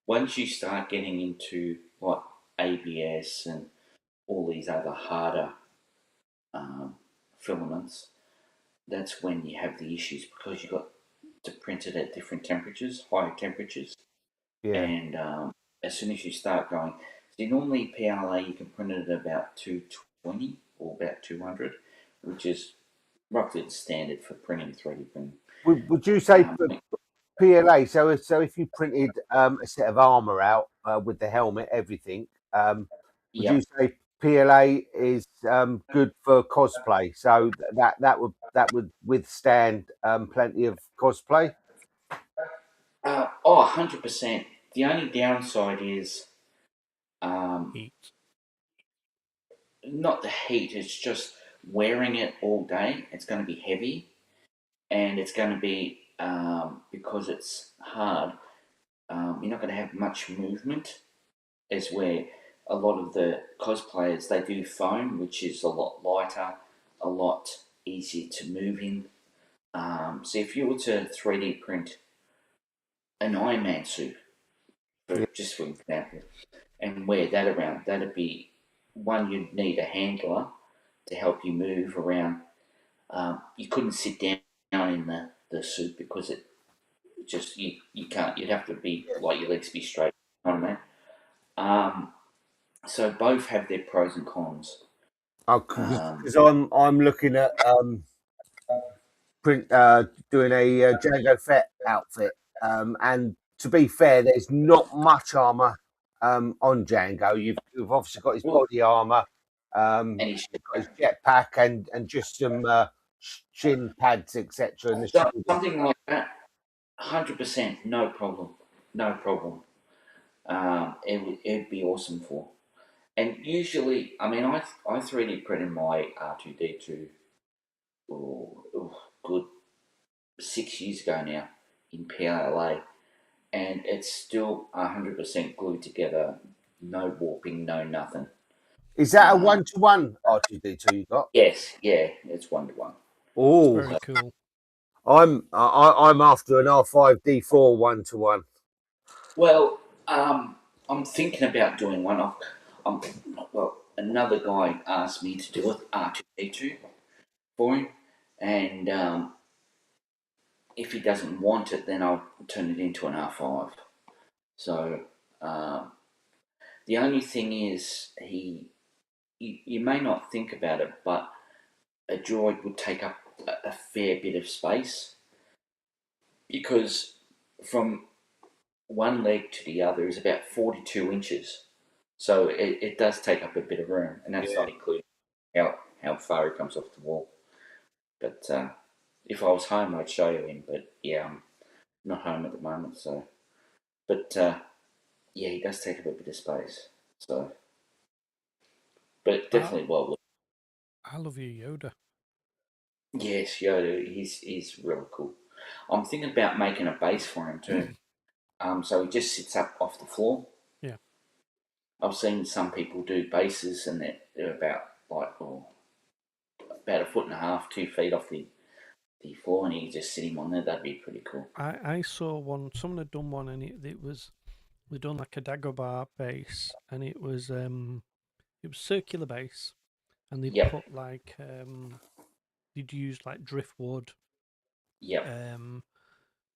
Once you start getting into like ABS and all these other harder um, filaments, that's when you have the issues because you've got to print it at different temperatures, higher temperatures, yeah. and as soon as you start going, see, normally PLA you can print it at about 220 or about 200, which is roughly the standard for printing 3D printing. Would you say Um, PLA? So if you printed a set of armor out with the helmet, everything, would you yep. say PLA is good for cosplay? So that would withstand plenty of cosplay. 100%. The only downside is um, Heat. not the heat, it's just wearing it all day. It's going to be heavy and it's going to be, because it's hard, you're not going to have much movement, as where a lot of the cosplayers they do foam, which is a lot lighter, a lot easier to move in. So if you were to 3D print an Iron Man suit, Yeah. just for example, and wear that around, that'd be one you'd need a handler to help you move around. You couldn't sit down in the suit because it just you can't. You'd have to be like your legs be straight. You know what I mean? So both have their pros and cons. Um, Because I'm looking at print doing a Django Fett outfit, and to be fair, there's not much armor on Django. You've obviously got his well, body armor, and he's you've got his jetpack, and just some shin pads, etc., and the shoulders. something like that. 100%, no problem, no problem. It'd be awesome for. And usually, I mean, I 3D printed my R2D2 good 6 years ago now in PLA, and it's still 100% glued together, no warping, no nothing. Is that a Um, 1-to-1 R2D2 you got? yes, yeah, it's 1 to 1. It's Oh, very cool. I'm after an R5D4 1-to-1. Well, I'm thinking about doing one. I'm, well, another guy asked me to do it R2D2 for him, and if he doesn't want it, then I'll turn it into an R5. So um, the only thing is, you may not think about it, but a droid would take up a fair bit of space because from one leg to the other is about 42 inches. So it does take up a bit of room, and that's not including how far he comes off the wall. But if I was home, I'd show you him. But yeah, I'm not home at the moment. So, but yeah, he does take up a bit of space. So, but I definitely well. I love you, Yoda. Yes, Yoda, he's really cool. I'm thinking about making a base for him too. So he just sits up off the floor. Yeah. I've seen some people do bases, and they're about about a foot and a half, 2 feet off the floor, and you just sit him on there. That'd be pretty cool. I saw one. Someone had done one, and it was they done like a Dagobah base, and it was circular base, and they'd Yep, put like they'd use like driftwood, yep, um,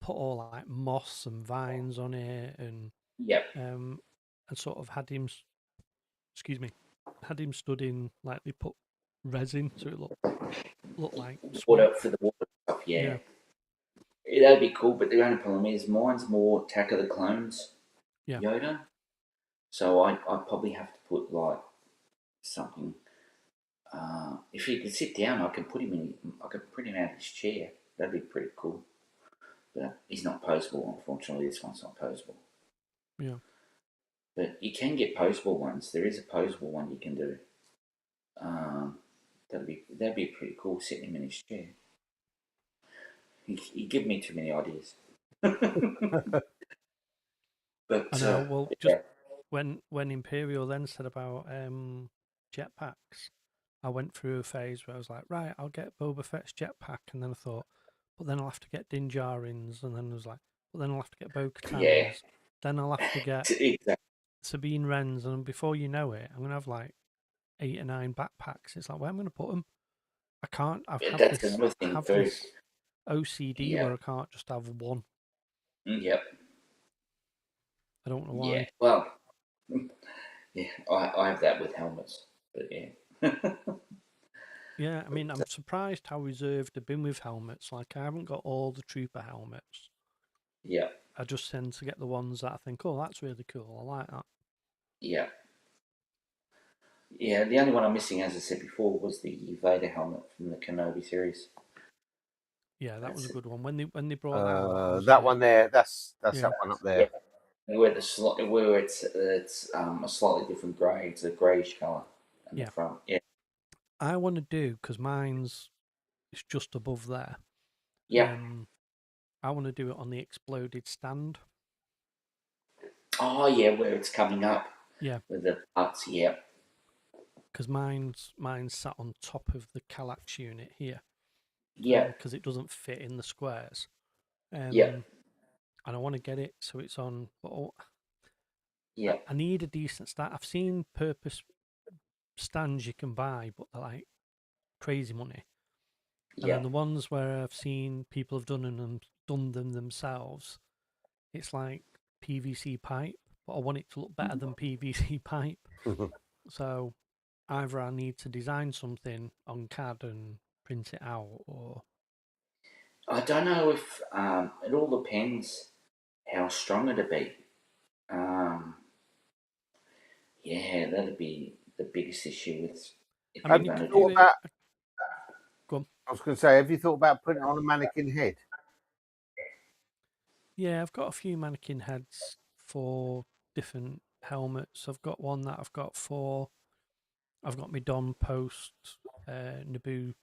put all like moss and vines on it, yep. and sort of had him, excuse me, had him stood in like they put resin so it looked like Water smoke. for the water stuff. Yeah, Yeah, that'd be cool. But the only problem is mine's more Attack of the Clones yeah. Yoda, so I probably have to put like something. If he could sit down, I could put him in. I could put him out of his chair. That'd be pretty cool. But he's not posable, unfortunately. This one's not posable. Yeah. But you can get posable ones. There is a posable one you can do. Um, that'd be pretty cool. Sitting him in his chair. You give me too many ideas. But I know. Well, just yeah, when Imperial then said about jetpacks, I went through a phase where I was like, right, I'll get Boba Fett's jetpack, and then I thought, but then I'll have to get Din Djarin's, and then I was like, but then I'll have to get Bo yeah, Katan's, then I'll have to get exactly. Sabine Wren's, and before you know it, I'm gonna have like 8 or 9 backpacks. It's like, where am I gonna put them? I can't. That's another I thing have too. this OCD Yeah, where I can't just have one. yep, I don't know yeah. why. Well, yeah, I have that with helmets, but yeah. Yeah, I mean, I'm But, surprised how reserved I've been with helmets. Like, I haven't got all the trooper helmets. yeah, I just tend to get the ones that I think, oh, that's really cool. I like that. yeah, yeah. The only one I'm missing, as I said before, was the Vader helmet from the Kenobi series. Yeah, that was a That's it. good one. When they brought that out, I was That one there, that's yeah, that one up Yeah, there. where it's a slightly different grey. It's a greyish colour in the yeah. front. Yeah, I want to do because mine's it's just above there. yeah. I want to do it on the exploded stand. Oh yeah, where it's coming up Yeah, with the parts. Yeah, because mine's sat on top of the Kallax unit here. yeah, Because it doesn't fit in the squares. yeah, And I want to get it so it's on. But yeah, I need a decent stand. I've seen purpose stands you can buy, but they're like crazy money. And yeah. then the ones where I've seen people have done them themselves, it's like PVC pipe, but I want it to look better than PVC pipe. So either I need to design something on CAD and print it out, or I don't know if it all depends how strong it'd be. Um, yeah, that'd be the biggest issue with if I you're mean, Have you you going to could do. do thought it. about? Go on. I was going to say, have you thought about putting it on a mannequin head? Yeah, I've got a few mannequin heads for different helmets. I've got one that I've got for. I've got my Don Post Naboo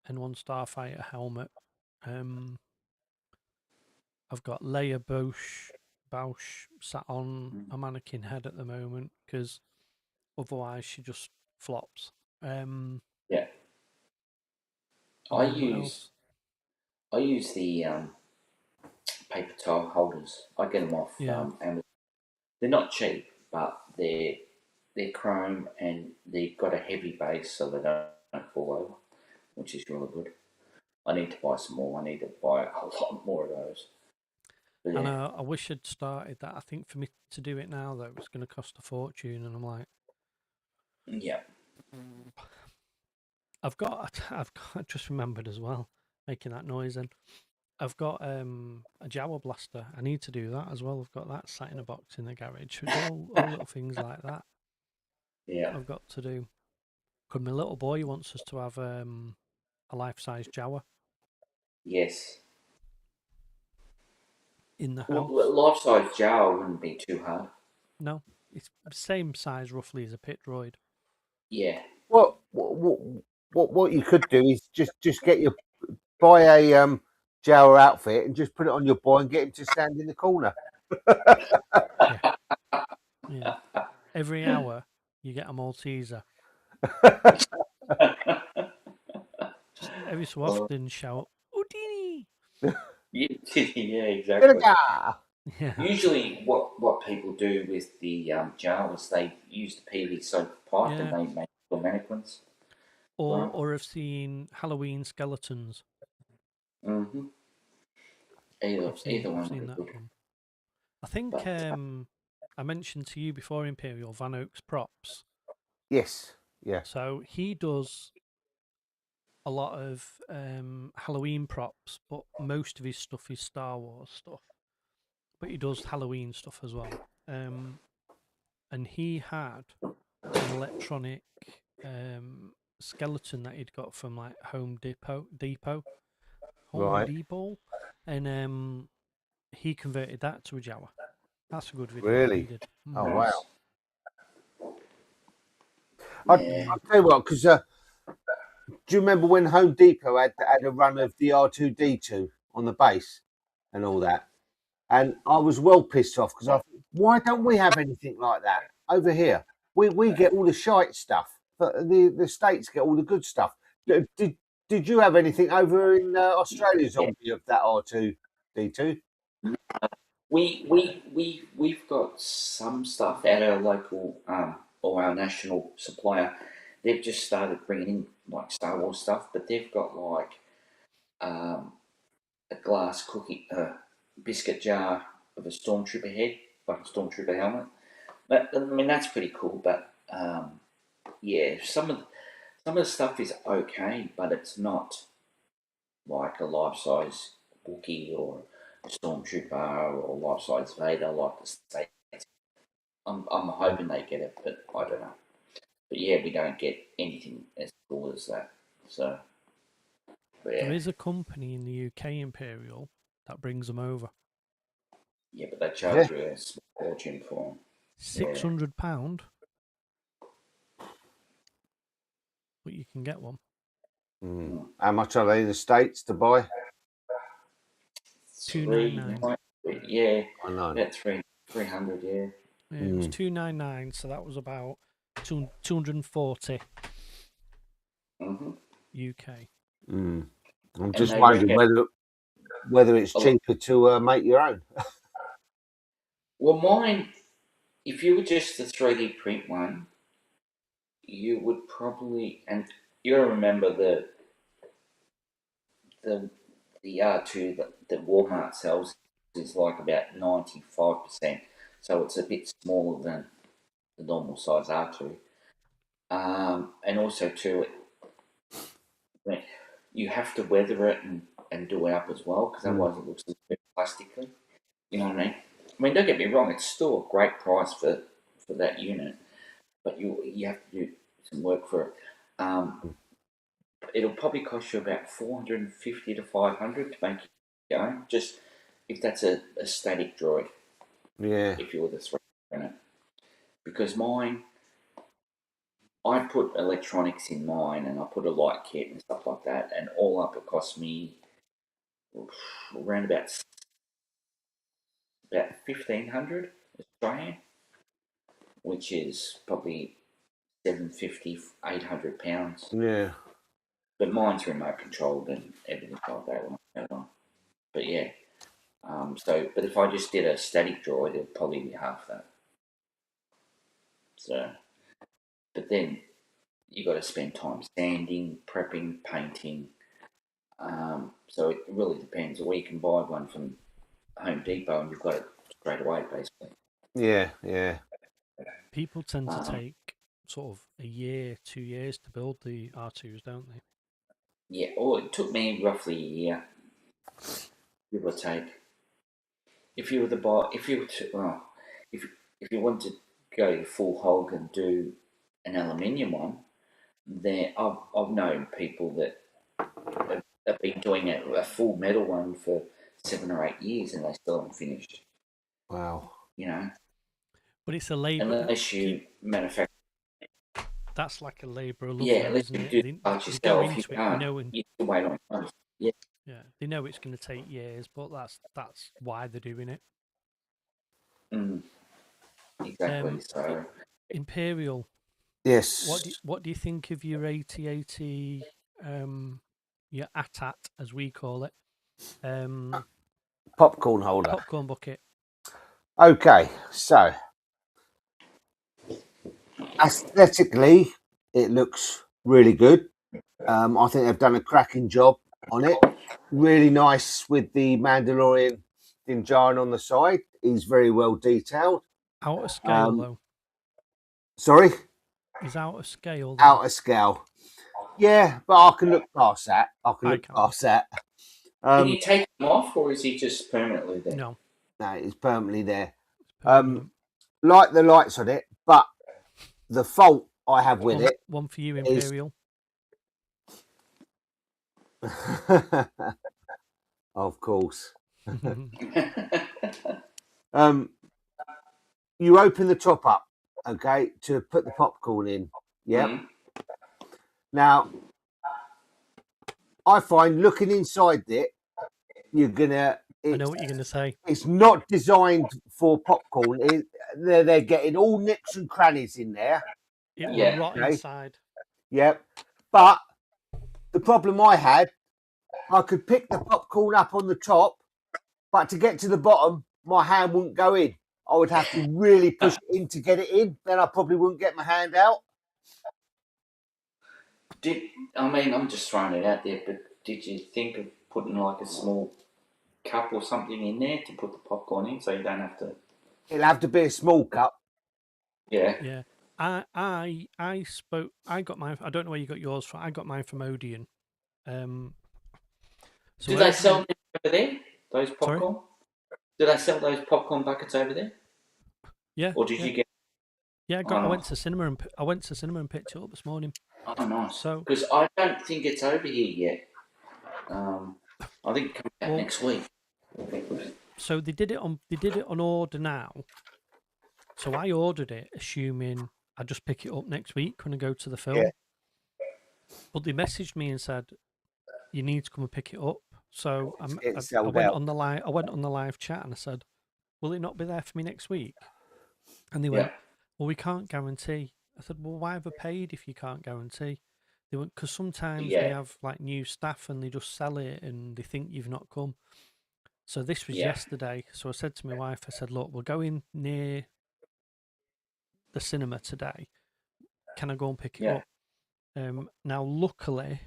N1 Starfighter helmet. Um, I've got Leia Bausch sat on a mannequin head at the moment because otherwise she just flops. Yeah, And I then what use else? I use the paper towel holders. I get them off Yeah, Amazon. They're not cheap, but they're chrome and they've got a heavy base so they don't fall over, which is really good. I need to buy some more. I need to buy a lot more of those. But and yeah, I wish I'd started that. I think for me to do it now though, it's going to cost a fortune, and I'm like, yeah, I've got, I just remembered as well, making that noise. And I've got a Jawa blaster. I need to do that as well. I've got that sat in a box in the garage. It's all little things like that yeah, I've got to do. Because my little boy wants us to have a life-size Jawa yes. in the Well, house. life size jar wouldn't be too hard. No, it's the same size roughly as a pit droid. Yeah, What what you could do is just buy a Jawa outfit and just put it on your boy and get him to stand in the corner. Yeah. Every hour you get a Malteser. Just every so often shout, Houdini! Yeah, exactly. Yeah. Usually, what people do with the Jawas, they use the PV soap pipe and they make the mannequins. Or I've seen Halloween skeletons. Mm-hmm. Either I've one seen would that be good. one. I think I mentioned to you before Imperial Van Oaks props. Yes. Yeah. So he does a lot of Halloween props, but most of his stuff is Star Wars stuff. But he does Halloween stuff as well. And he had an electronic skeleton that he'd got from like Home Depot, Right. and he converted that to a Jawa. That's a good video Really? he did. Oh Nice. wow. Yeah. I'll tell you what, because do you remember when Home Depot had a run of the R2D2 on the base and all that? And I was well pissed off because I thought, why don't we have anything like that over here? We get all the shite stuff, but the States get all the good stuff. Did you have anything over in Australia, Zombie, of that R2D2? We've got some stuff at our local or our national supplier. They've just started bringing in like Star Wars stuff, but they've got like a glass cookie biscuit jar of a stormtrooper head, like a stormtrooper helmet. I mean that's pretty cool, but yeah, some of the stuff is okay, but it's not like a life size Wookiee or a stormtrooper or life size Vader like the States. I'm hoping they get it, but I don't know. But yeah, we don't get anything as cool as that. So, but There yeah, is a company in the UK, Imperial, that brings them over. yeah, but they charge you a small fortune for them. £600, but you can get one. How much are they in the States to buy? $299. Yeah, I know. about 300. Yeah. Yeah, it was $299, so that was about 240 UK. I'm just wondering whether it's cheaper to make your own. Well, mine, if you were just the 3D print one, you would probably, and you got to remember the R2 that Walmart sells is like about 95%, so it's a bit smaller than the normal size R2. And also too, you have to weather it and do it up as well, because otherwise it looks a bit plastically. You know what I mean? I mean, don't get me wrong; it's still a great price for that unit, but you have to do some work for it. It'll probably cost you about 450 to 500 to make your own, just if that's a static droid. Yeah. If you were the 3D printer, because mine, I put electronics in mine and I put a light kit and stuff like that, and all up it cost me around about 1,500 Australian, which is probably 750, 800 pounds. Yeah. But mine's remote controlled and everything like that. But yeah, but if I just did a static droid, it'd probably be half that. So, but then you got to spend time sanding, prepping, painting. So it really depends. Or you can buy one from Home Depot and you've got it straight away, basically. Yeah, yeah. People tend to take sort of a year, 2 years to build the R2s, don't they? Yeah, or it took me roughly a year, give or take. If you want to go full hog and do an aluminium one, then I've known people that have been doing a full metal one for 7 or 8 years and they still haven't finished. Wow. You know, but it's a labor. Unless you manufacture. That's like a labour of love, Yeah, though, unless isn't you it? do They parts go yourself, you into it, can't. You can wait on it. Yeah. yeah, they know it's going to take years, but that's why they're doing it. Exactly. So Imperial. Yes. What do you think of your 8080, your ATAT as we call it, Popcorn holder. popcorn bucket? Okay, so aesthetically, it looks really good. I think they've done a cracking job on it. Really nice with the Mandalorian Dinjarin on the side. He's very well detailed. Out of scale though. Sorry? He's out of scale though. Out of scale. Yeah, but I can look past that. I can look past that. can you take him off, or is he just permanently there? No, it's permanently there. permanent. Like the lights on it, but the fault I have with it. One for you, Imperial. Of course. You open the top up, okay, to put the popcorn in. Yeah. Now, I find looking inside it, you're gonna. I know what you're going to say. It's not designed for popcorn. They're getting all nicks and crannies in there. It will rot inside. Yep. But the problem I had, I could pick the popcorn up on the top, but to get to the bottom, my hand wouldn't go in. I would have to really push it in to get it in. Then I probably wouldn't get my hand out. I'm just throwing it out there, but did you think of putting like a small cup or something in there to put the popcorn in, so you don't have to? It'll have to be a small cup. Yeah. Yeah. I spoke. I got mine. I don't know where you got yours from. I got mine from Odeon. So do they sell them over there? Those popcorn? Sorry? Do they sell those popcorn buckets over there? Yeah. Or did you get? Yeah, I went to cinema and picked it up this morning. Oh, nice. So because I don't think it's over here yet. I think it comes out next week. So they did it on order now. So I ordered it assuming I'd just pick it up next week when I go to the film. Yeah. But they messaged me and said you need to come and pick it up. So I went on the live chat and I said, "Will it not be there for me next week?" And they went, "Well, we can't guarantee." I said, "Well, why have I paid if you can't guarantee?" They went, "Because sometimes they have like new staff and they just sell it and they think you've not come." So this was yesterday. So I said to my wife, I said, "Look, we're going near the cinema today. Can I go and pick it up?" Now, luckily,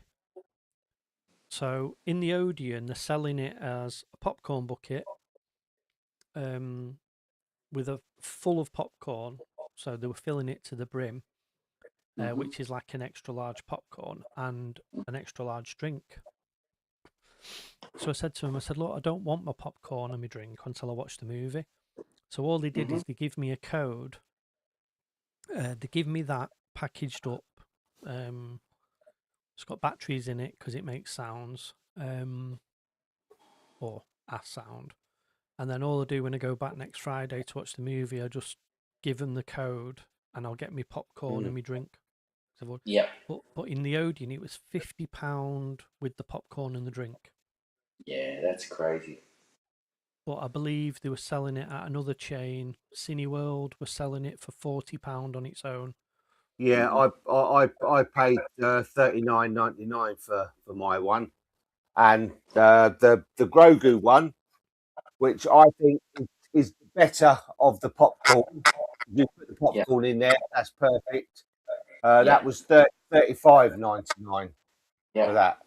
so in the Odeon, they're selling it as a popcorn bucket with a full of popcorn. So they were filling it to the brim, which is like an extra large popcorn and an extra large drink. So I said to him, I said, "Look, I don't want my popcorn and my drink until I watch the movie." So all they did is they give me a code. They give me that packaged up. It's got batteries in it because it makes sounds, or a sound. And then all I do when I go back next Friday to watch the movie, I just give them the code and I'll get me popcorn and me drink. Yeah. But in the Odeon, it was £50 with the popcorn and the drink. Yeah, that's crazy. But I believe they were selling it at another chain. Cineworld were selling it for £40 on its own. Yeah, I paid $39.99 for my one, and the Grogu one, which I think is better of the popcorn. You put the popcorn in there, that's perfect. That was $35.99 for that.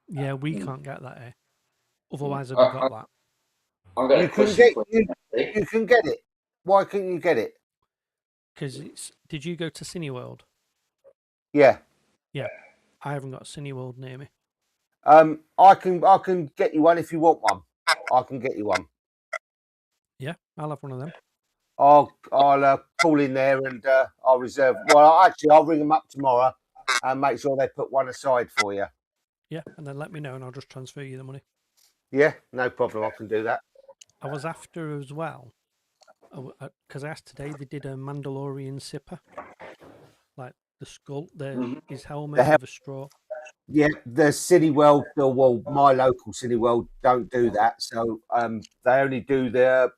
Yeah, we can't get that here. Otherwise, I'd have got that. You can get it. Why couldn't you get it? Because did you go to Cineworld? Yeah. Yeah. I haven't got a Cineworld near me. I can get you one if you want one. I can get you one. Yeah, I'll have one of them. I'll call in there and I'll reserve. Well, actually, I'll ring them up tomorrow and make sure they put one aside for you. Yeah, and then let me know and I'll just transfer you the money. Yeah, no problem. I can do that. I was after as well, because I asked today, they did a Mandalorian sipper, like skull, his The helmet hel- with a straw. Yeah, the Cineworld, well, my local Cineworld don't do that. So they only do the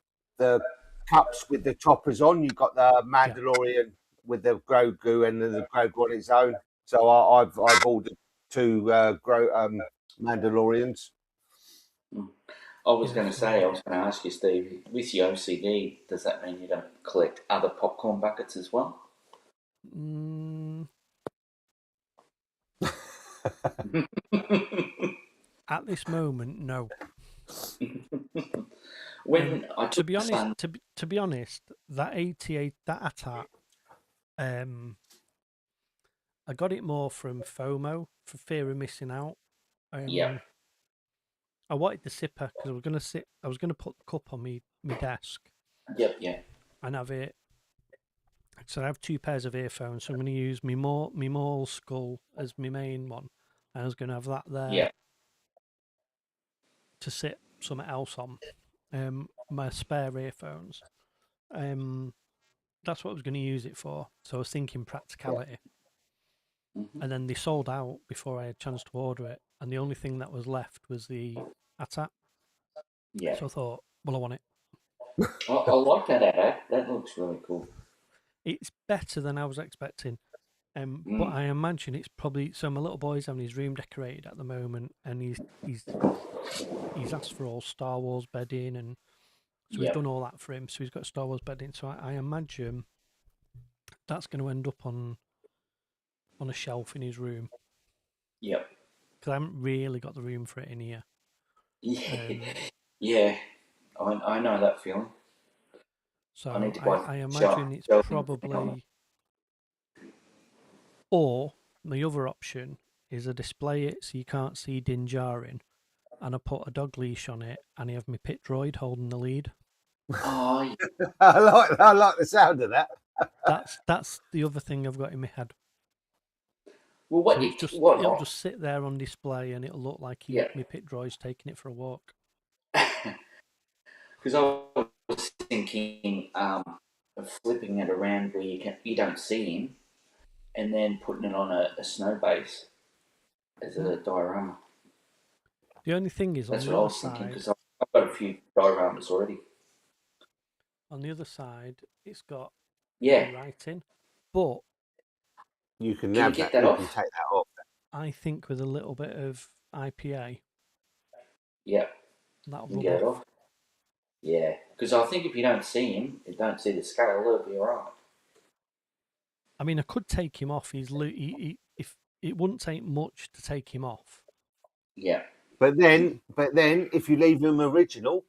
cups with the toppers on. You've got the Mandalorian with the Grogu and then the Grogu on its own. So I've ordered two Mandalorians. I was Yeah, going to so- say, I was going to ask you, Steve, with your OCD, does that mean you don't collect other popcorn buckets as well? Mm, at this moment, no. When I To took be my honest, son, to be honest, that 88, that attack, I got it more from FOMO, for fear of missing out. yeah, I wanted the sipper because I was gonna put the cup on my desk yep, yeah, and have it. So I have two pairs of earphones. So I'm going to use my Maul skull as my main one, and I was going to have that there yeah, to sit something else on. My spare earphones. That's what I was going to use it for. So I was thinking practicality. And then they sold out before I had a chance to order it. And the only thing that was left was the ATAT. yeah. So I thought, well, I want it. I like that ad. That looks really cool. It's better than I was expecting. But Mm. I imagine it's probably so. My little boy's having his room decorated at the moment, and he's asked for all Star Wars bedding, and so we've Yep, done all that for him. So he's got Star Wars bedding. So I imagine that's going to end up on a shelf in his room yep. because I haven't really got the room for it in here. Yeah, yeah. I know that feeling. So I need to buy I shelf. imagine it's shelving thing on it. probably, or the other option is I display it so you can't see Din Djarin, and I put a dog leash on it, and I have my pit droid holding the lead. Oh, yeah. I like the sound of that. That's the other thing I've got in my head. Well, what So you it's just what? it'll just sit there on display, and it'll look like Yeah. my pit droid's taking it for a walk. Because I was thinking of flipping it around where you don't see him, and then putting it on a snow base as a diorama. The only thing is That's on what the I other was thinking side. because I've got a few dioramas already. On the other side, it's got Yeah. the writing, but You can Can have you get that. that You off? can take that off. I think with a little bit of IPA, Yeah. that'll You can rub get it off. off. Yeah. Because I think if you don't see him, you don't see the scale, it'll be alright. I mean, I could take him off. If it wouldn't take much to take him off. Yeah. But then, if you leave them original,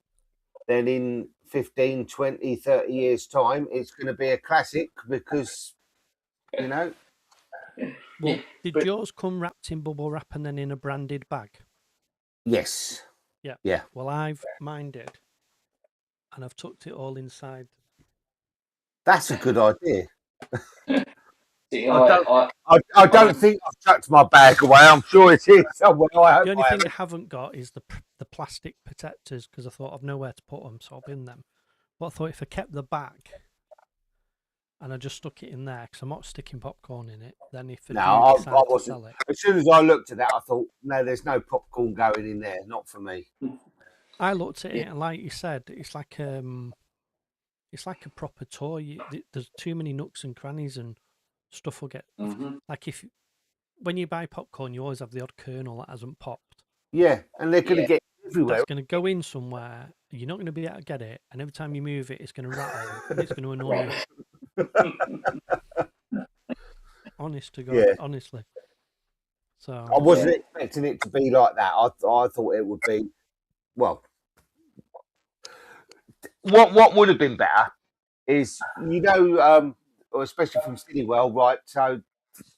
then in 15, 20, 30 years' time, it's going to be a classic because, you know. Well, Yeah, did but- yours come wrapped in bubble wrap and then in a branded bag? Yes. Yeah. Yeah. Well, mine did, and I've tucked it all inside. That's a good idea. See, I don't think I've tucked my bag away. I'm sure it is somewhere. I hope The only I thing I haven't. haven't got is the plastic protectors because I thought I've nowhere to put them, so I'll bin them. But I thought if I kept the bag and I just stuck it in there because I'm not sticking popcorn in it, then if I do decide to wasn't. sell it, As soon as I looked at that, I thought, no, there's no popcorn going in there. Not for me. I looked at it and like you said, it's like a proper toy. There's too many nooks and crannies and stuff will get like when you buy popcorn, you always have the odd kernel that hasn't popped. Yeah, and they're going to get everywhere. That's going to go in somewhere. You're not going to be able to get it, and every time you move it, it's going to rattle and it's going to annoy you. Honest to God, honestly. So I wasn't expecting it to be like that. I thought it would be, well, what would have been better is, you know, especially from Cineworld, right? So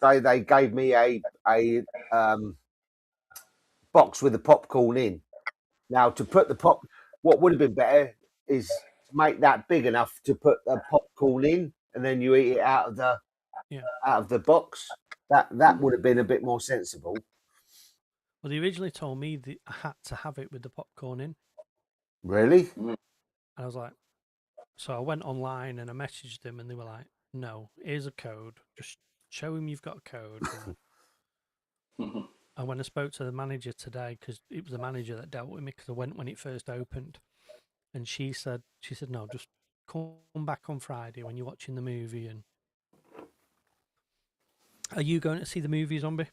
they gave me a box with the popcorn in. Now to put what would have been better is to make that big enough to put the popcorn in, and then you eat it out of the box. That would have been a bit more sensible. Well, they originally told me that I had to have it with the popcorn in. Really? And I was like, so I went online and I messaged them, and they were like, "No, here's a code. Just show him you've got a code. And when I spoke to the manager today, because it was the manager that dealt with me, because I went when it first opened, and she said, no, just come back on Friday when you're watching the movie. And are you going to see the movie Zombie?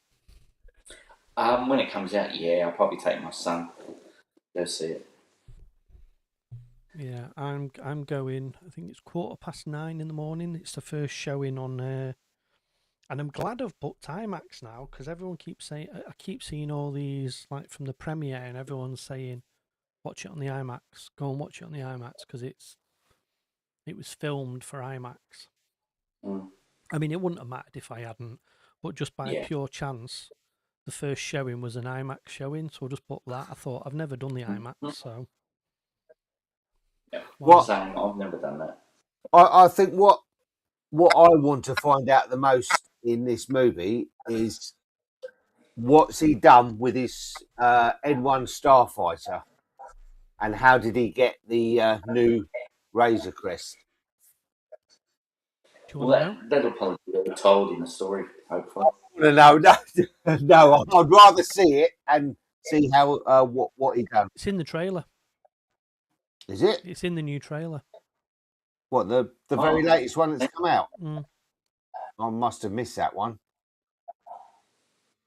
When it comes out, yeah, I'll probably take my son go see it. Yeah, I'm going. I think it's 9:15 in the morning. It's the first showing on, and I'm glad I've booked IMAX now, because everyone keeps saying, I keep seeing all these like from the premiere, and everyone's saying, watch it on the IMAX. Go and watch it on the IMAX because it was filmed for IMAX. I mean, it wouldn't have mattered if I hadn't, but just by pure chance, the first showing was an IMAX showing, so I just booked that. I thought I've never done the IMAX, so. Yeah. What? Saying I've never done that. I think what I want to find out the most in this movie is what's he done with his N1 Starfighter, and how did he get the new Razor Crest? Do you want to know? That'll probably be told in the story, hopefully. No, I'd rather see it and see how what he done. It's in the trailer. Is it? It's in the new trailer. What, the very latest one that's come out? Mm. I must have missed that one.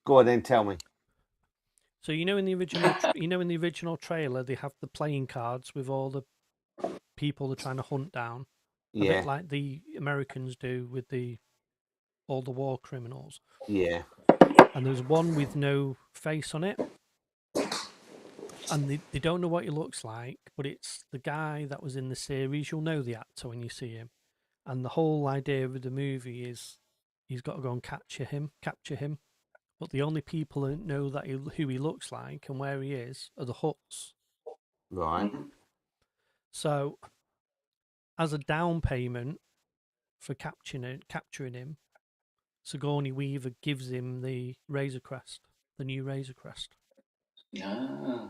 Go on then, tell me. So in the original trailer, they have the playing cards with all the people they're trying to hunt down. A bit like the Americans do with all the war criminals. Yeah. And there's one with no face on it. And they don't know what he looks like, but it's the guy that was in the series. You'll know the actor when you see him. And the whole idea of the movie is he's got to go and capture him. But the only people who know who he looks like and where he is are the Hutts. Right. So, as a down payment for capturing him, Sigourney Weaver gives him the Razor Crest, the new Razor Crest. Yeah.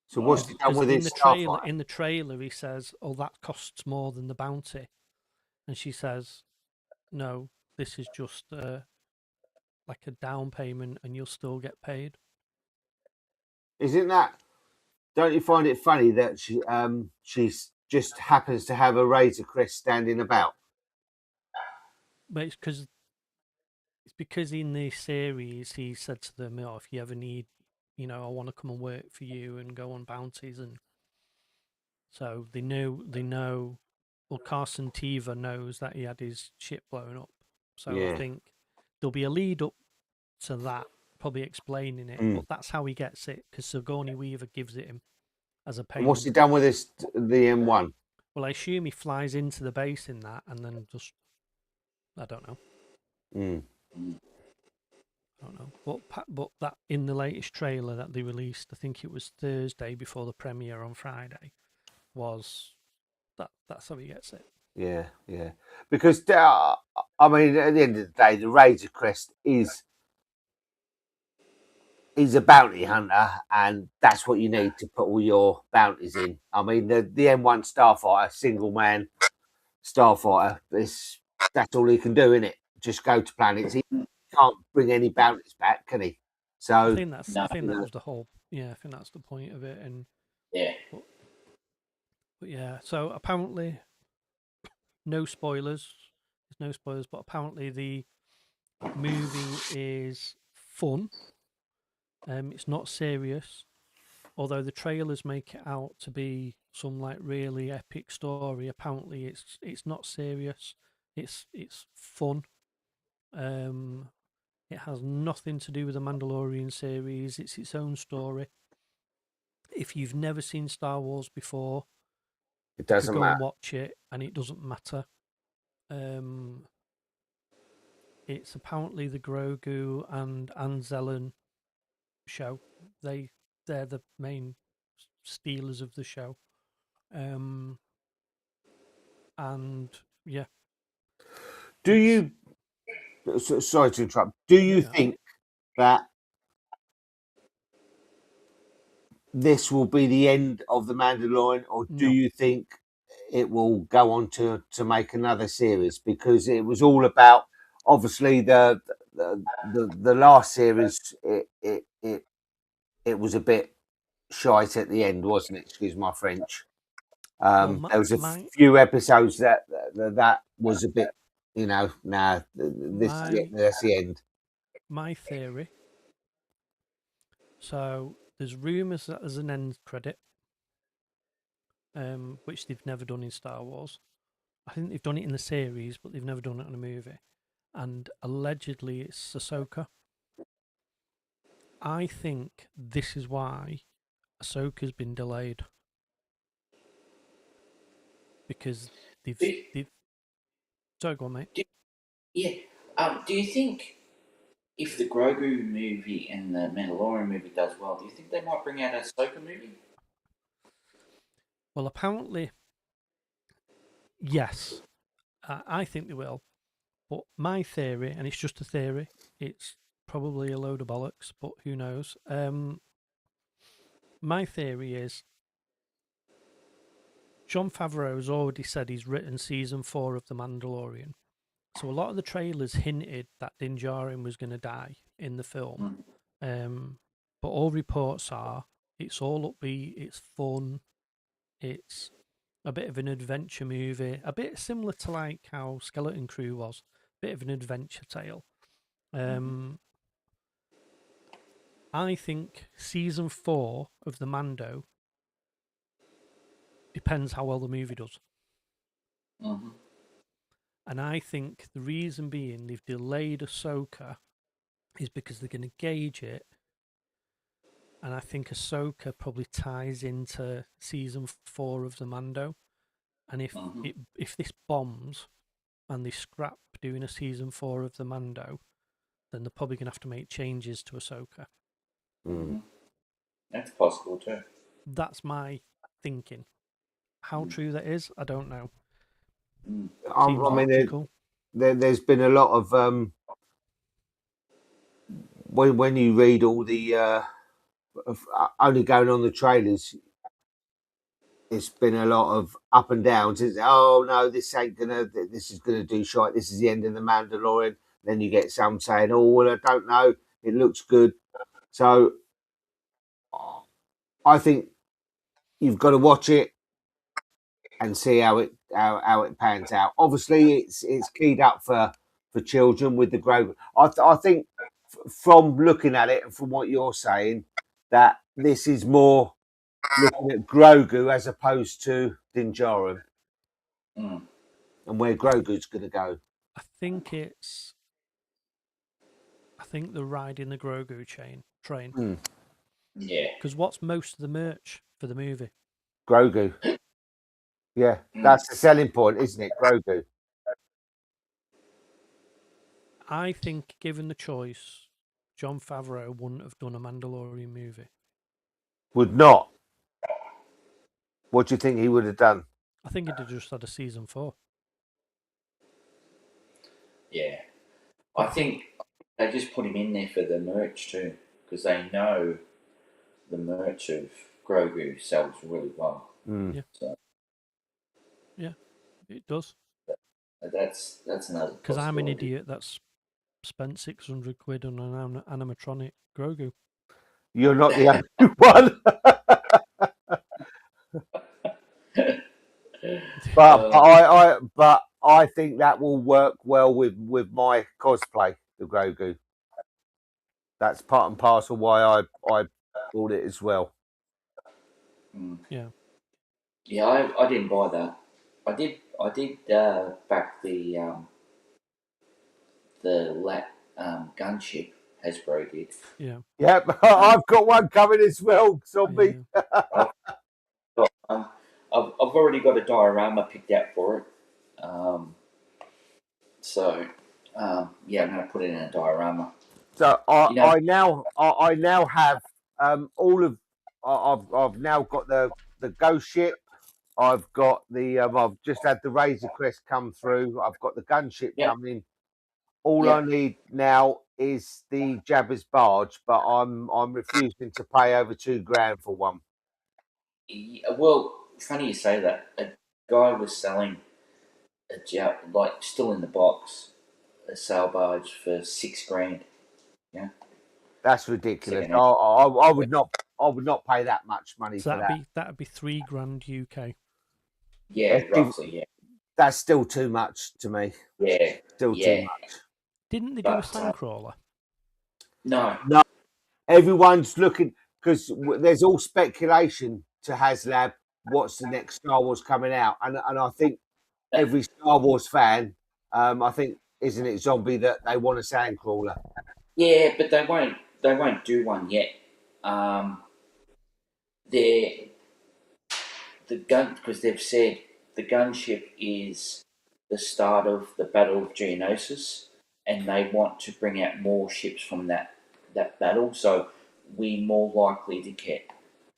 So what's he done with his Starfighter? In the trailer, he says, "Oh, that costs more than the bounty," and she says, "No, this is just like a down payment, and you'll still get paid." Isn't that? Don't you find it funny that she's just happens to have a Razor Crest standing about? But it's because in the series he said to them, "Oh, if you ever need, I want to come and work for you and go on bounties," and so they know. Well, Carson Teva knows that he had his ship blown up, so I think there'll be a lead up to that, probably explaining it. But that's how he gets it, because Sigourney Weaver gives it him as a payment. And what's he done with the M1? Well, I assume he flies into the base in that, and then just I don't know. I don't know. But that in the latest trailer that they released, I think it was Thursday before the premiere on Friday, was that's how he gets it. Yeah. Because I mean, at the end of the day, the Razor Crest is a bounty hunter, and that's what you need to put all your bounties in. I mean, the M1 Starfighter, single man Starfighter, that's all he can do, isn't it? Just go to planets. He can't bring any bounties back, can he? So I think that was the whole. Yeah, I think that's the point of it. And but yeah. So apparently, no spoilers. There's no spoilers, but apparently the movie is fun. It's not serious, although the trailers make it out to be some like really epic story. Apparently, it's not serious. It's fun. It has nothing to do with the Mandalorian series. It's its own story. If you've never seen Star Wars before, it doesn't matter. And watch it, and it doesn't matter. It's apparently the Grogu and Anzellan show. They're the main stealers of the show. And yeah. Sorry to interrupt. Do you think that this will be the end of the Mandalorian, or do you think it will go on to make another series? Because it was all about obviously the last series it was a bit shite at the end, wasn't it? Excuse my French. Well, There was a few episodes that was a bit, nah, that's the end. My theory. So there's rumours that there's an end credit, which they've never done in Star Wars. I think they've done it in the series, but they've never done it in a movie. And allegedly, it's Ahsoka. I think this is why Ahsoka's been delayed, because they've. Sorry, go on, mate. Do you think if the Grogu movie and the Mandalorian movie does well, do you think they might bring out a Ahsoka movie? Well, apparently, yes. I think they will. But my theory, and it's just a theory, it's probably a load of bollocks, but who knows? My theory is Jon Favreau has already said he's written season 4 of The Mandalorian. So a lot of the trailers hinted that Din Djarin was going to die in the film. But all reports are it's all upbeat, it's fun, it's a bit of an adventure movie, a bit similar to like how Skeleton Crew was, a bit of an adventure tale. I think season 4 of the Mando depends how well the movie does. And I think the reason being they've delayed Ahsoka is because they're going to gauge it. And I think Ahsoka probably ties into season 4 of the Mando. And if this bombs and they scrap doing a season 4 of the Mando, then they're probably going to have to make changes to Ahsoka. That's possible too. That's my thinking. How true that is, I don't know. I mean, there's been a lot of when you read all the only going on the trailers, it's been a lot of up and downs. It's, oh no, this is gonna do shite. This is the end of the Mandalorian. Then you get some saying, oh well, I don't know. It looks good. So I think you've got to watch it and see how it pans out. Obviously, it's keyed up for children with the Grogu. I think from looking at it and from what you're saying, that this is more looking at Grogu as opposed to Din Djarin and where Grogu's going to go. I think they're riding the Grogu train. Yeah. Because what's most of the merch for the movie? Grogu. Yeah, that's the selling point, isn't it? Grogu. I think, given the choice, Jon Favreau wouldn't have done a Mandalorian movie. Would not. What do you think he would have done? I think he'd have just had a season 4. Yeah. I think they just put him in there for the merch too, because they know the merch of Grogu sells really well. Yeah. So, yeah, it does. That's another. Because I'm an idiot that's spent £600 on an animatronic Grogu. You're not the only one. But I think that will work well with my cosplay, the Grogu. That's part and parcel why I bought it as well. Yeah. Yeah, I didn't buy that. I did back the gunship Hasbro did. Yeah. Yep, I've got one coming as well, zombie. Yeah. I've already got a diorama picked out for it. Yeah, I'm going to put it in a diorama. So I now have all of I've now got the ghost ship. I've got the I've just had the Razor Crest come through. I've got the gunship coming. All I need now is the Jabba's barge, but I'm refusing to pay over $2,000 for one. Yeah, well, funny you say that. A guy was selling a still in the box, a sail barge for $6,000. Yeah, That's ridiculous. second I would not. I would not pay that much money So for that. that'd be $3,000 UK. Yeah, That's even- roughly. Yeah, That's still too much to me. yeah, Still yeah. too much. Didn't they do a But sandcrawler? no, No, everyone's looking because there's all speculation to HasLab. What's the next Star Wars coming out? And I think every Star Wars fan, I think, isn't it Zombie that they want a sandcrawler? yeah, but they won't do one yet. They're the gun because they've said the gunship is the start of the Battle of Geonosis, and they want to bring out more ships from that battle. So we're more likely to get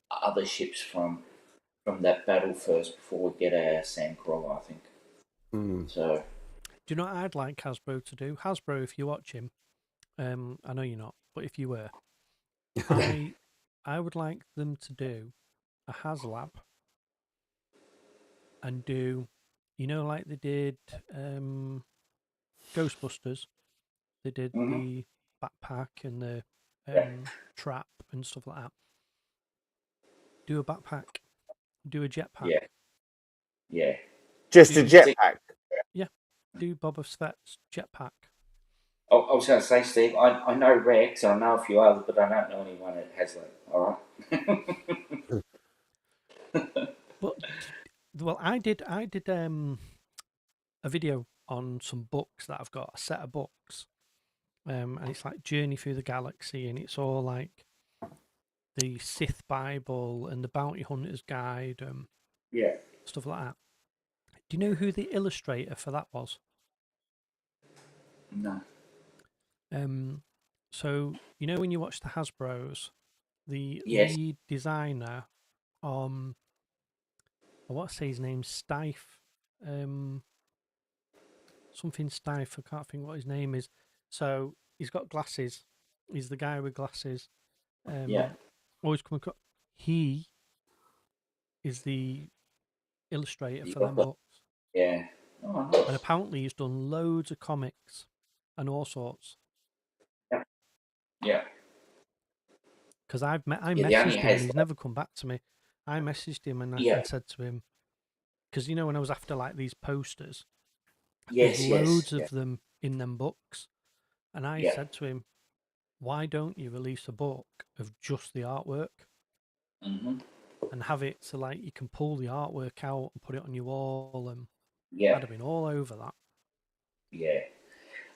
other ships from that battle first before we get our sandcrawler, I think. So Do you know what I'd like Hasbro to do? Hasbro, if you watch him, I know you're not, but if you were, I would like them to do a HasLab and do, like they did Ghostbusters. They did the backpack and the trap and stuff like that. Do a backpack. Do a jetpack. yeah. Just a jetpack. Yeah. Do Boba Fett's jetpack. I was going to say, Steve, I know Rex, I know a few others, but I don't know anyone that has that. All right. Well, I did a video on some books that I've got, a set of books, and it's like Journey Through the Galaxy, and it's all like the Sith Bible and the Bounty Hunter's Guide, Yeah. stuff like that. Do you know who the illustrator for that was? No. So when you watch the Hasbro's, the Yes. lead designer, I want to say his name's Stife, something Stife. I can't think what his name is. So he's got glasses. He's the guy with glasses. Yeah. Always come across. He is the illustrator You for got them that? books. Yeah. Oh, nice. And apparently he's done loads of comics and all sorts. Yeah. Because I the messaged only him and has he's that. never come back to me. I messaged him and Yeah. I said to him, because when I was after like these posters, Yes, there's yes. loads Yeah. of them in them books, and I Yeah. said to him, why don't you release a book of just the artwork Mm-hmm. and have it so like you can pull the artwork out and put it on your wall, and Yeah. I'd have been all over that. Yeah.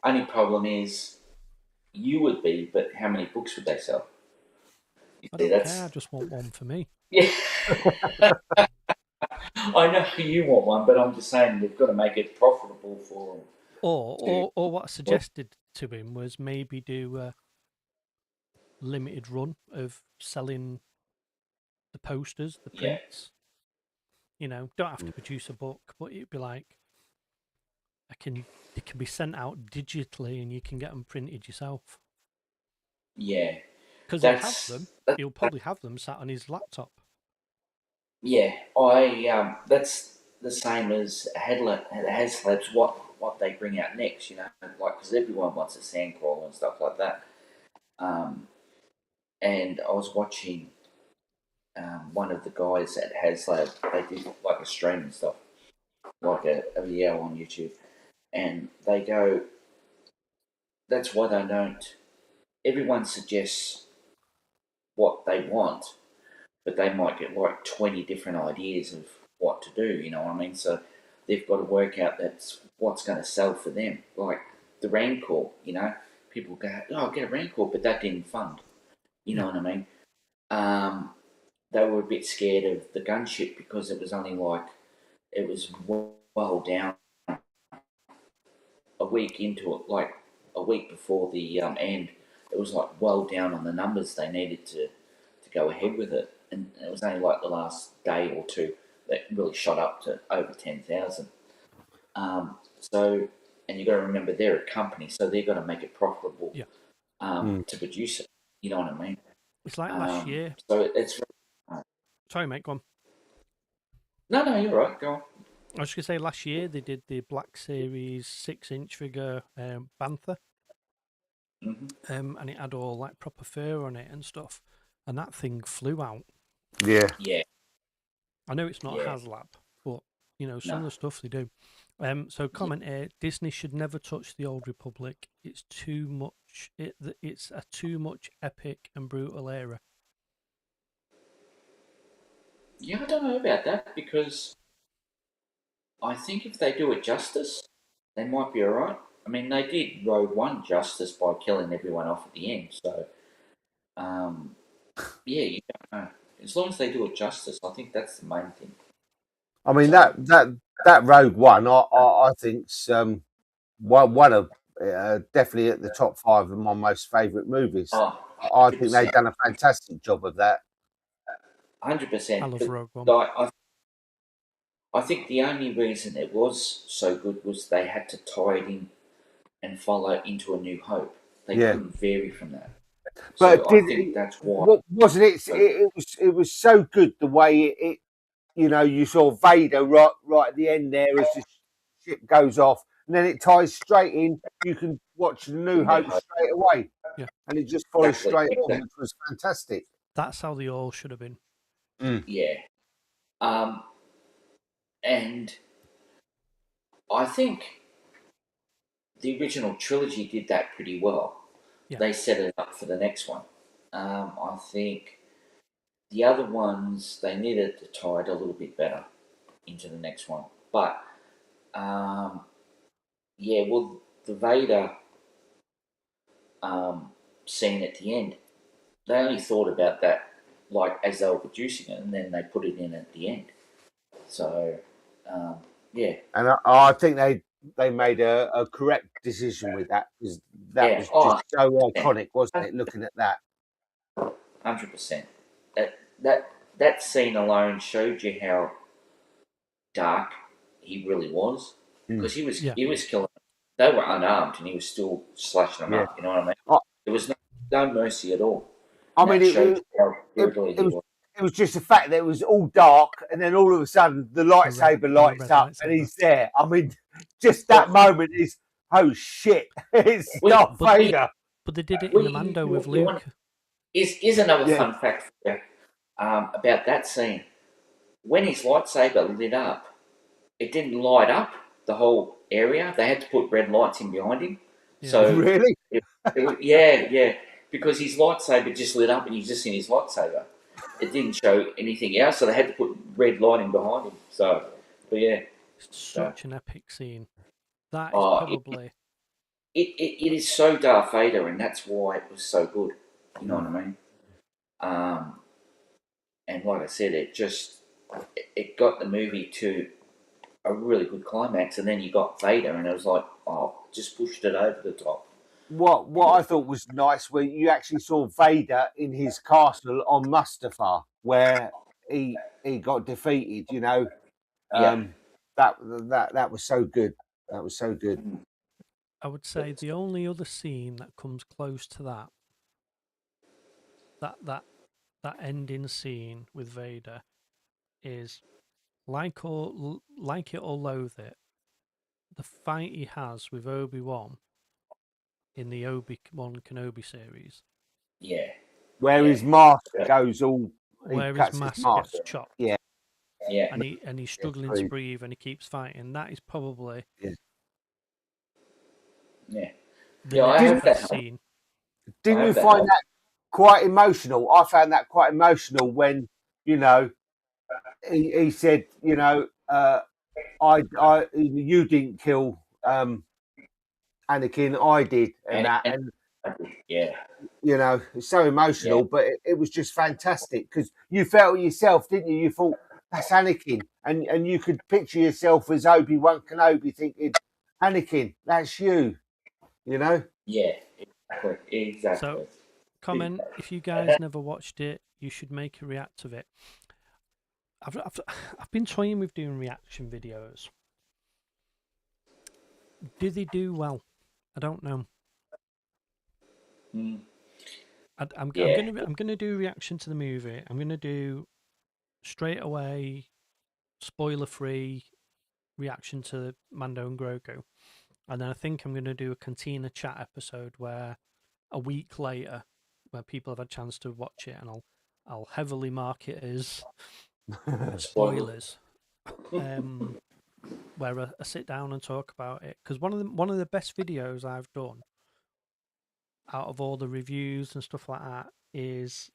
Only problem is you would be, but how many books would they sell? I don't care, I just want one for me. Yeah. I know you want one, but I'm just saying they've got to make it profitable for them. Or what I suggested to him was maybe do a limited run of selling the posters, the Yeah. prints. Don't have to produce a book, but it'd be like they can be sent out digitally and you can get them printed yourself. Yeah. Because he'll have them. He'll probably have them sat on his laptop. Yeah. That's the same as HasLabs. What they bring out next, like because everyone wants a sandcrawler and stuff like that. And I was watching one of the guys at HasLab. They did like a stream and stuff, like a video on YouTube, and they go, that's why they don't. Everyone suggests what they want, but they might get like 20 different ideas of what to do, you know what I mean? So they've got to work out what's going to sell for them. Like the Rancor, people go, oh, I'll get a Rancor, but that didn't fund. You know what I mean? They were a bit scared of the gunship because it was only it was well down a week into it, like a week before the end. It was like well down on the numbers they needed to go ahead with it. And it was only like the last day or two that really shot up to over 10,000. So, and you got to remember they're a company, so they've got to make it profitable to produce it. You know what I mean? It's like last year. So it's. Sorry, mate, go on. No, you're right. Go on. I was going to say last year they did the Black Series 6-inch figure Bantha, and it had all like proper fur on it and stuff, and that thing flew out. Yeah. Yeah, I know it's not Yeah. HasLab, but you know some of No. the stuff they do. So comment here: Disney should never touch the Old Republic. It's too much. It's a too much epic and brutal era. Yeah, I don't know about that because I think if they do it justice, they might be alright. I mean, they did Rogue One justice by killing everyone off at the end. So, yeah, you don't know. As long as they do it justice, I think that's the main thing. I mean So, that Rogue One, I think's one of definitely at the top 5 of my most favourite movies. I think they've 100%. done a fantastic job of that. 100%. I love Rogue One. I think the only reason it was so good was they had to tie it in and follow into A New Hope. They Yeah. couldn't vary from that. But So I think that's why. wasn't it? It was so good the way it you know, you saw Vader right at the end there as the ship goes off, and then it ties straight in. You can watch the New Hope straight away, Yeah. and it just follows Exactly, straight on, exactly. which was fantastic. That's how they all should have been. Yeah. And I think the original trilogy did that pretty well. Yeah. They set it up for the next one. I think the other ones, they needed to tie it a little bit better into the next one. But, yeah, well, the Vader scene at the end, they only thought about that like as they were producing it, and then they put it in at the end. So, yeah. And I think they made a correct decision with that, because that Yeah. was Oh, just so iconic, wasn't it? Looking at that. 100%. That scene alone showed you how dark he really was, because he was killing. They were unarmed, and he was still slashing them up. You know what I mean? There was no mercy at all. I And mean, that showed you how brutally he was. it was just the fact that it was all dark, and then all of a sudden the lightsaber lights up, and he's there. I mean, just that moment is, oh shit, it's Darth Vader. But they did it in the Mando with Luke. Is another fun fact for you, about that scene. When his lightsaber lit up, it didn't light up the whole area. They had to put red lights in behind him. Yeah. So really, yeah, because his lightsaber just lit up, and you just seen his lightsaber. It didn't show anything else, so they had to put red lighting behind him. So, but yeah, it's such an epic scene. That is probably. It is so Darth Vader, and that's why it was so good. You know what I mean? And like I said, it got the movie to a really good climax, and then you got Vader, and it was like, oh, just pushed it over the top. What I thought was nice, where you actually saw Vader in his castle on Mustafar, where he got defeated. You know, that was so good. That was so good. I would say the only other scene that comes close to that ending scene with Vader is like it or loathe it, the fight he has with Obi-Wan in the Obi-Wan Kenobi series. Yeah. Where his mask goes all. Where his mask gets chopped. Yeah. Yeah. And he's struggling to breathe, and he keeps fighting. That is probably. Yeah. I have that scene. Didn't you find that quite emotional? I found that quite emotional when, you know, he said, you know, you didn't kill Anakin, I did, and yeah, you know, it's so emotional, but it was just fantastic, because you felt yourself, didn't you? You thought, that's Anakin, and you could picture yourself as Obi-Wan Kenobi, thinking, Anakin, that's you, you know? Yeah, exactly. So, comment if you guys never watched it, you should make a react of it. I've been toying with doing reaction videos. Do they do well? I don't know. I'm gonna do a reaction to the movie. I'm gonna do straight away, spoiler free, reaction to Mando and Grogu, and then I think I'm going to do a Cantina chat episode where a week later, where people have had a chance to watch it, and I'll heavily mark it as spoilers. Where I sit down and talk about it, because one of the best videos I've done out of all the reviews and stuff like that is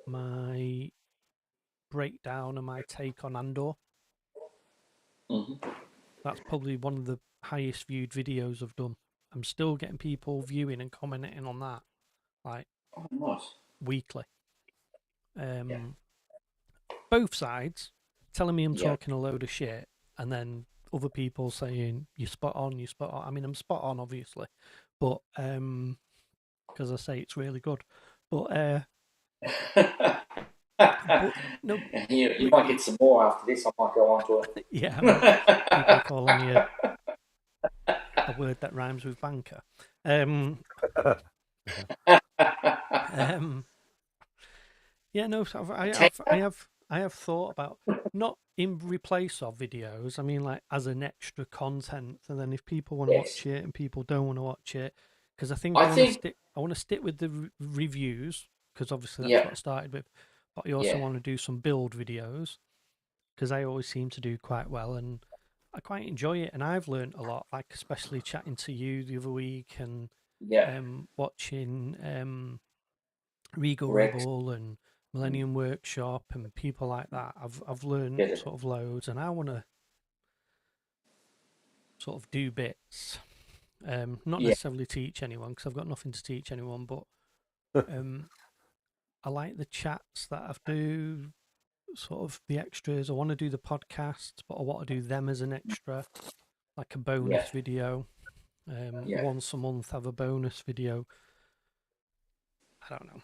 my breakdown and my take on Andor. Mm-hmm. That's probably one of the highest viewed videos I've done. I'm still getting people viewing and commenting on that, like nice. weekly. Both sides telling me I'm talking a load of shit, and then other people saying you're spot on, you're spot on. I mean, I'm spot on, obviously, but because I say it's really good, but no, you might get some more after this. I might go on to it. Yeah, I mean, people calling me a word that rhymes with banker. Yeah, no, so I have thought about, not in replace of videos. I mean, like as an extra content, and then if people want to watch it and people don't want to watch it, because I want to stick with the reviews, because obviously that's what I started with. But I also want to do some build videos, because I always seem to do quite well, and I quite enjoy it. And I've learned a lot, like especially chatting to you the other week, and watching Regal Rebel and Millennium Workshop and people like that. I've learned sort of loads, and I want to sort of do bits. Not necessarily teach anyone, because I've got nothing to teach anyone, but I like the chats that I do, sort of the extras. I want to do the podcasts, but I want to do them as an extra, like a bonus video. Once a month have a bonus video. I don't know,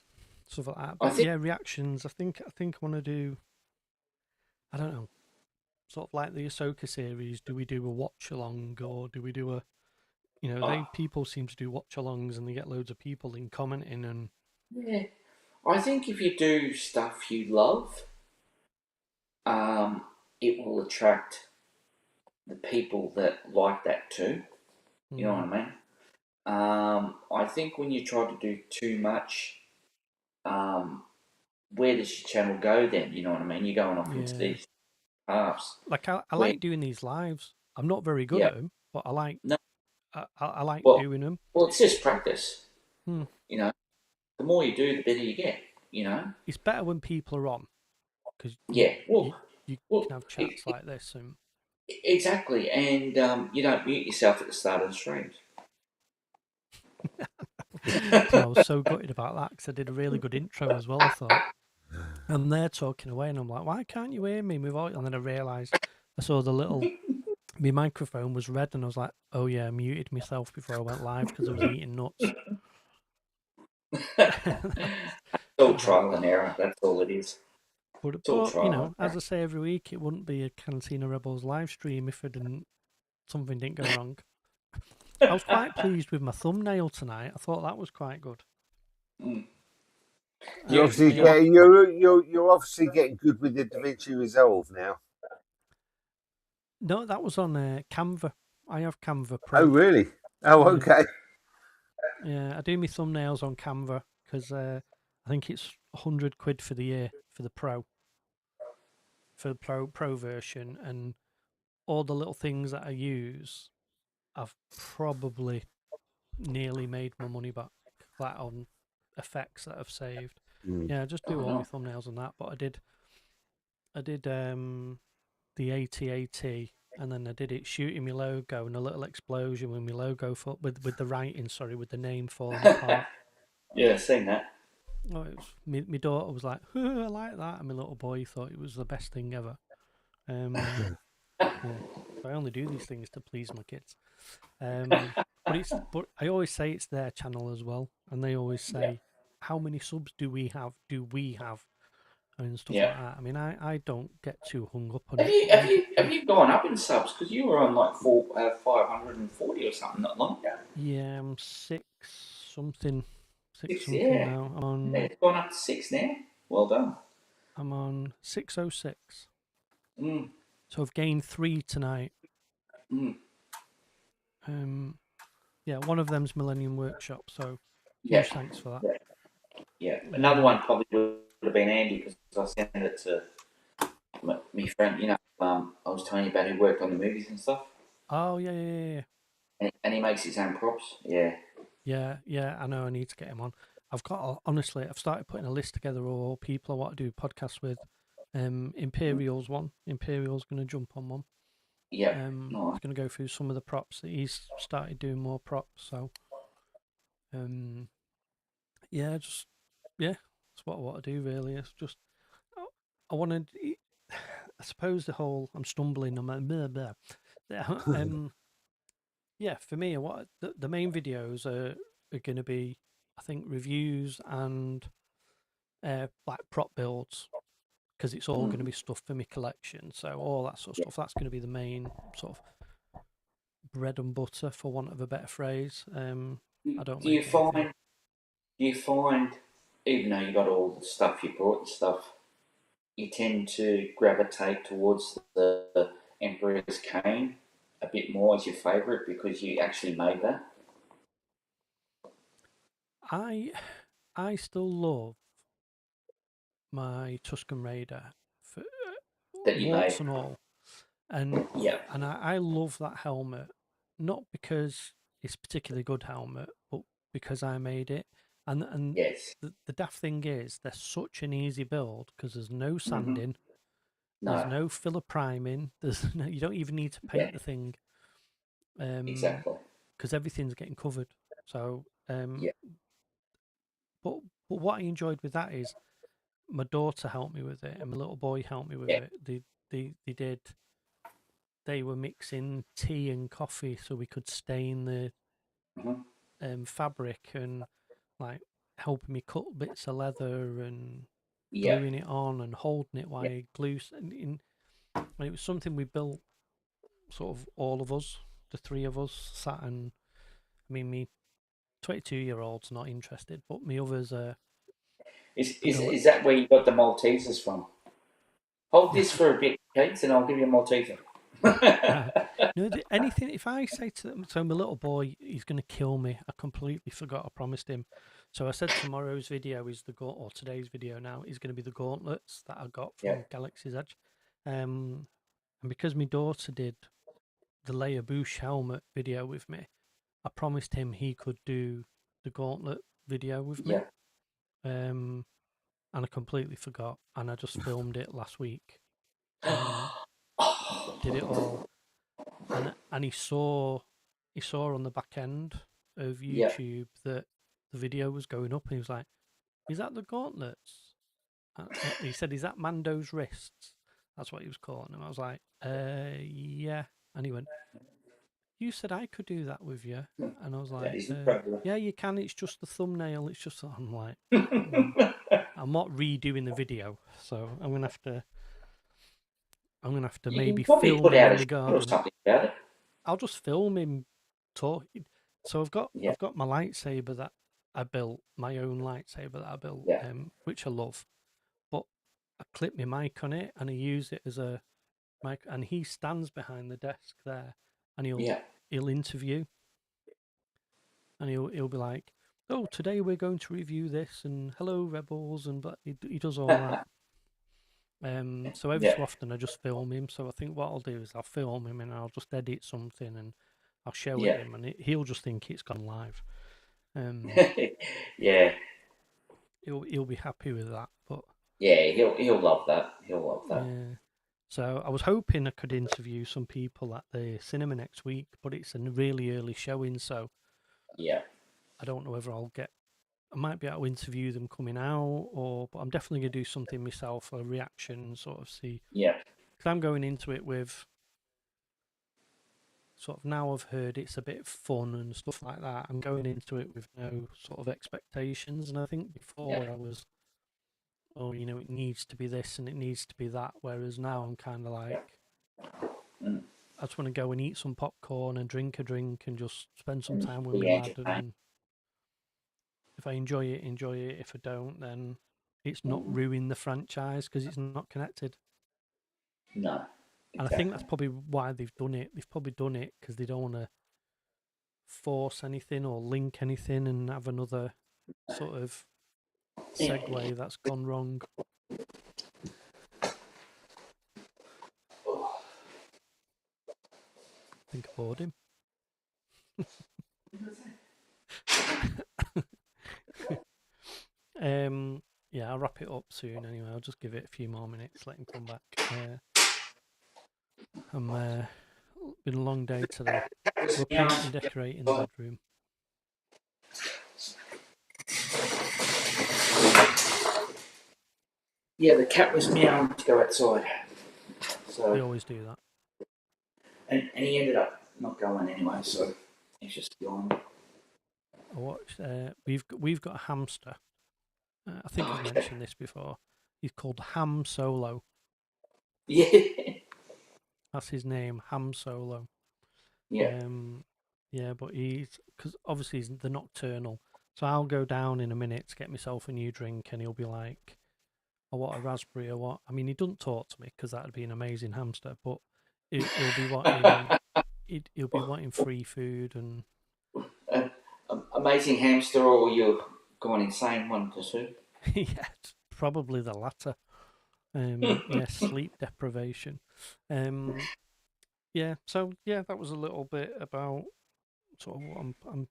stuff like that. But reactions. I think I want to do, I don't know, sort of like the Ahsoka series. Do we do a watch along, or do we do a, people seem to do watch alongs and they get loads of people in commenting and. Yeah, I think if you do stuff you love, it will attract the people that like that too. You know what I mean? I think when you try to do too much, where does your channel go then? You know what I mean? You're going off into these paths. Like I like doing these lives. I'm not very good at them, but I like. No. I like doing them. Well, it's just practice. You know, the more you do, the better you get. You know, it's better when people are on, because you can have chats like this and. Exactly, and you don't mute yourself at the start of the streams. I was so gutted about that, because I did a really good intro as well, I thought. And they're talking away, and I'm like, why can't you hear me? And then I realised, I saw the little, my microphone was red, and I was like, oh yeah, I muted myself before I went live because I was eating nuts. It's all trial and error, that's all it is. But as I say every week, it wouldn't be a Cantina Rebels live stream if something didn't go wrong. I was quite pleased with my thumbnail tonight. I thought that was quite good. You're obviously you're obviously getting good with the DaVinci Resolve now. No, that was on Canva. I have Canva Pro. Oh really? Oh okay. Yeah, I do my thumbnails on Canva, because I think it's £100 for the year for the Pro. For the Pro version, and all the little things that I use, I've probably nearly made my money back, that on effects that I've saved. Yeah, I just do all my thumbnails on that. But I did the AT-AT, and then I did it shooting my logo and a little explosion with my logo with the writing, with the name falling apart. Yeah, seen that. Oh, it was, my daughter was like, I like that, and my little boy thought it was the best thing ever. Yeah, so I only do these things to please my kids. But I always say it's their channel as well, and they always say, how many subs do we have? And stuff like that. I mean, I don't get too hung up on it. Have you gone up in subs? Because you were on like 540 or something not long ago. Yeah, I'm six something now. I'm on. It's gone up to 6 now. Well done. I'm on 606. So I've gained 3 tonight. Mm. Yeah, one of them's Millennium Workshop, so Yeah. huge thanks for that. Yeah. Another one probably would have been handy because I sent it to my friend. You know, I was telling you about who worked on the movies and stuff. Oh, yeah. And he makes his own props. Yeah. Yeah, I know I need to get him on. Honestly, I've started putting a list together of all people I want to do podcasts with. Imperial's one. Imperial's going to jump on one. Yeah. He's going to go through some of the props that he's started doing more props. So, yeah, that's what I want to do really. It's just I want to. I suppose I'm stumbling on my blah, blah. Yeah, for me, what the main videos are going to be, I think, reviews and like prop builds, because it's all going to be stuff for my collection. So all that sort of stuff, that's going to be the main sort of bread and butter, for want of a better phrase. I don't Do you make anything. find, even though you got all the stuff you brought and stuff, you tend to gravitate towards the Emperor's Cane a bit more as your favourite because you actually made that? I still love my Tuscan Raider, for That you made. warts and all, and Yeah. I love that helmet, not because it's a particularly good helmet, but because I made it. And Yes. the daft thing is, they're such an easy build because there's no sanding, there's No. no filler priming, you don't even need to Yeah. paint the thing, Exactly. because everything's getting covered. So, Yeah. but what I enjoyed with that is my daughter helped me with it, and my little boy helped me with Yeah. it. They were mixing tea and coffee so we could stain the fabric, and like helping me cut bits of leather and Yeah. gluing it on and holding it while Yeah. you glue. And it was something we built, sort of all of us, the 3 of us sat and, I mean, me 22-year-old's not interested, but me others Is that where you got the Maltesers from? Hold this for a bit, Kate, and I'll give you a Malteser. no, anything. If I say to them, so my little boy, he's going to kill me. I completely forgot. I promised him. So I said tomorrow's video is or today's video now is going to be the gauntlets that I got Yeah. from Galaxy's Edge. And because my daughter did the Leia Bouche helmet video with me, I promised him he could do the gauntlet video with me. And I completely forgot, and I just filmed it last week. Did it all. And he saw on the back end of Yeah. YouTube that the video was going up, and he was like, "Is that the gauntlets?" He said, "Is that Mando's wrists?" That's what he was calling them. I was like, yeah." And he went, "You said I could do that with you," and I was That like, is incredible. "Yeah, you can. It's just the thumbnail. It's just." I'm like, I'm not redoing the video, so I'm gonna have to. You can Maybe probably film put him out in a the shot or garden. something about it. I'll just film him talking. So I've got Yeah. my lightsaber that I built, my own lightsaber that I built, Yeah. which I love. But I clip my mic on it and I use it as a mic, and he stands behind the desk there, and he'll interview, and he'll be like, "Oh, today we're going to review this," and "Hello, Rebels," and but he does all that. So every Yeah. so often I just film him. So I think what I'll do is I'll film him and I'll just edit something and I'll show it Yeah. him, and he'll just think it's gone live. Yeah. He'll be happy with that. But Yeah, he'll love that. He'll love that. yeah. So I was hoping I could interview some people at the cinema next week, but it's a really early showing, so Yeah. I don't know whether I'll get. I might be able to interview them coming out, but I'm definitely going to do something myself, a reaction, sort of see. Yeah. Because I'm going into it with sort of, now I've heard it's a bit fun and stuff like that. I'm going into it with no sort of expectations, and I think before I was, oh, it needs to be this and it needs to be that. Whereas now I'm kind of like, I just want to go and eat some popcorn and drink a drink and just spend some time with my Be lad. entertained. And if I enjoy it, enjoy it. If I don't, then it's not ruin the franchise because it's not connected. No. And I think that's probably why they've done it. They've probably done it because they don't want to force anything or link anything and have another sort of segue that's gone wrong. I think I bored him. Yeah, I'll wrap it up soon anyway. I'll just give it a few more minutes, let him come back. Been a long day today. We're painting and decorating the bedroom. Yeah, the cat was meowing to go outside. So They always do that. and he ended up not going anyway, so he's just gone. I watched. We've got a hamster. I think I've mentioned this before. He's called Ham Solo. Yeah. That's his name, Ham Solo. Yeah. Yeah, but because obviously they're nocturnal. So I'll go down in a minute to get myself a new drink, and he'll be like, "I want a raspberry, or what?" I mean, he doesn't talk to me because that'd be an amazing hamster, but he'll be wanting he'll be wanting free food and Amazing hamster, or you're going insane one to two? yeah, probably the latter. Yeah, sleep deprivation. Yeah, so yeah, that was a little bit about sort of what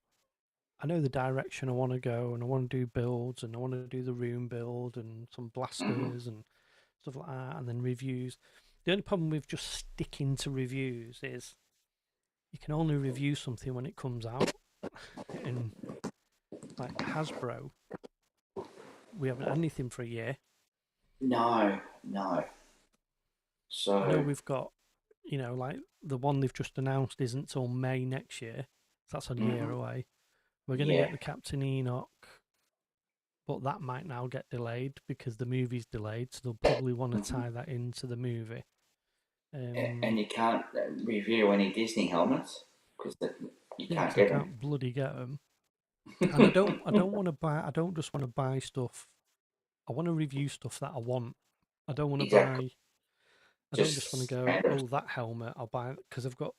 I know the direction I want to go, and I want to do builds, and I want to do the room build and some blasters and stuff like that, and then reviews. The only problem with just sticking to reviews is you can only review something when it comes out, and like Hasbro, we haven't had anything for a year. No. So I know we've got, like the one they've just announced isn't till May next year. So that's a year away. We're going to get the Captain Enoch, but that might now get delayed because the movie's delayed. So they'll probably want to tie that into the movie. And you can't review any Disney helmets because you can't get them. I can't bloody get them. And I don't want to buy. I don't just want to buy stuff. I want to review stuff that I want. I don't want to buy. I don't just want to go, oh, that helmet, I'll buy it because I've got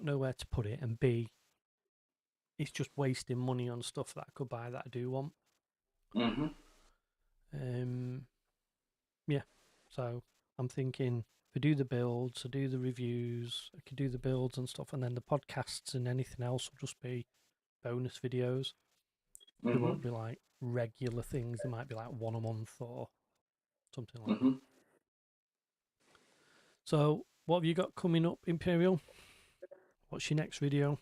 nowhere to put it, and B, it's just wasting money on stuff that I could buy that I do want. Yeah, so I'm thinking if I do the builds, I do the reviews, I could do the builds and stuff, and then the podcasts and anything else will just be bonus videos. They won't be like regular things. They might be like one a month or something like that. So, what have you got coming up, Imperial? What's your next video?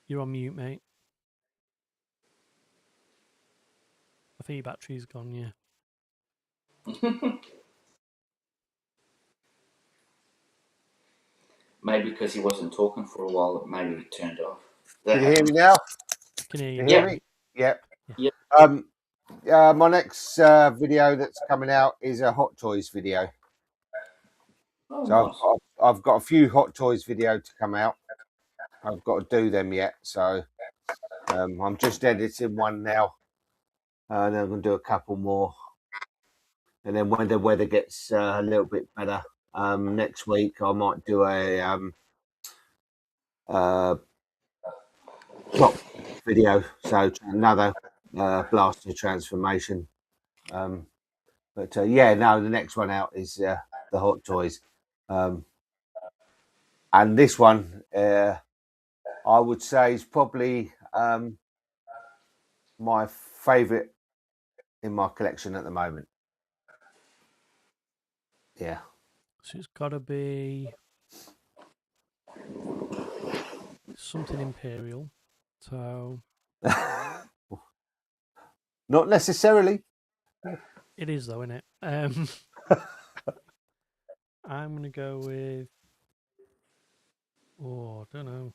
You're on mute, mate. I think your battery's gone, yeah. Maybe because he wasn't talking for a while, maybe he turned off. Can you hear me now? Can you hear me? Yep. My next video that's coming out is a Hot Toys video. Oh, so nice. I've got a few Hot Toys video to come out. I've got to do them yet, so I'm just editing one now, and I'm going to do a couple more. And then when the weather gets a little bit better, next week I might do a top video, so another blaster transformation. But yeah, no, the next one out is the Hot Toys, and this one I would say is probably my favourite in my collection at the moment. Yeah. So it's got to be something Imperial. So not necessarily. It is though, isn't it? I'm going to go with, I don't know,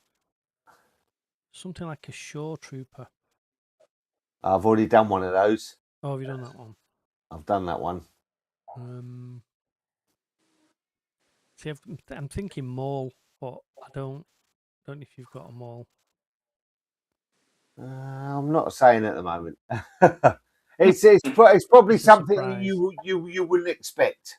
something like a Shore Trooper. I've already done one of those. Oh, have you done that one? I've done that one. See, I'm thinking Maul, but I don't know if you've got a Maul. I'm not saying at the moment. It's probably It's a something surprise. you wouldn't expect.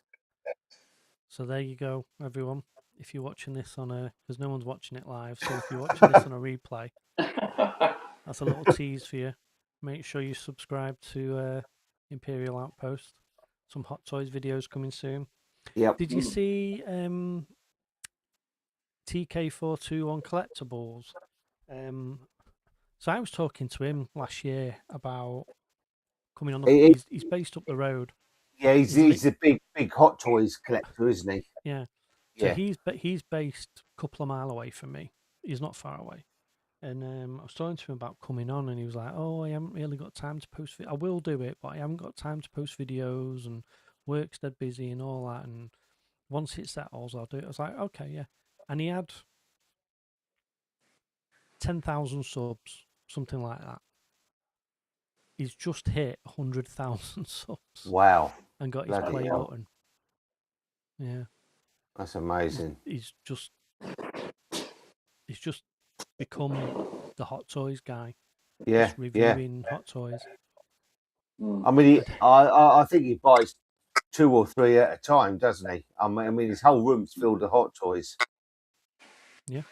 So there you go, everyone. If you're watching this on because no one's watching it live, so if you're watching this on a replay, that's a little tease for you. Make sure you subscribe to Imperial Outpost. Some Hot Toys videos coming soon. Yep. Did you see TK421 collectibles? So I was talking to him last year about coming on the. He's based up the road. Yeah, he's a big Hot Toys collector, isn't he? Yeah. So he's based a couple of mile away from me. He's not far away. And I was talking to him about coming on, and he was like, "Oh, I haven't really got time to post. I will do it, but I haven't got time to post videos, and work's dead busy and all that. And once it settles, I'll do it." I was like, "Okay, yeah." And he had 10,000 subs, something like that. He's just hit 100,000 subs. Wow! And got his play button. Yeah, that's amazing. He's just become the Hot Toys guy. Yeah, just reviewing Hot Toys. I mean, I think he buys 2 or 3 at a time, doesn't he? I mean, his whole room's filled with Hot Toys. Yeah.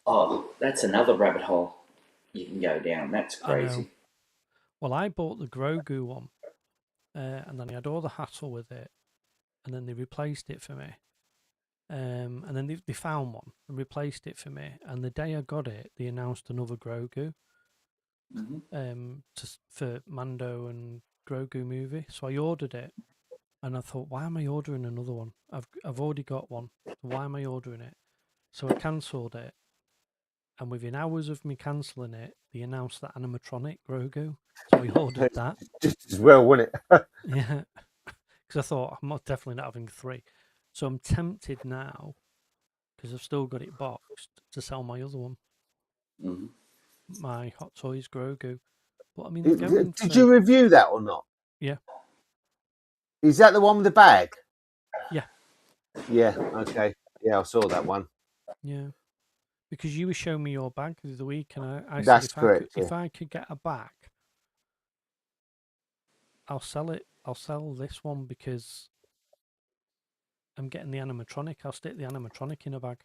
Oh, that's another rabbit hole you can go down. That's crazy. Well, I bought the Grogu one, and then I had all the hassle with it, and then they replaced it for me. And then they found one and replaced it for me. And the day I got it, they announced another Grogu. For Mando and Grogu movie. So I ordered it, and I thought, why am I ordering another one? I've already got one. So why am I ordering it? So I cancelled it, and within hours of me cancelling it, they announced that animatronic Grogu. So I ordered that. Just as well, wouldn't it? Yeah, because I thought I'm definitely not having 3. So I'm tempted now, because I've still got it boxed, to sell my other one. My Hot Toys Grogu. But I mean, did you review that or not? Yeah. Is that the one with the bag? Yeah. Yeah. Okay. Yeah, I saw that one. Yeah. Because you were showing me your bag the other week, and I That's said correct, if I could get a bag, I'll sell it. I'll sell this one because I'm getting the animatronic. I'll stick the animatronic in a bag.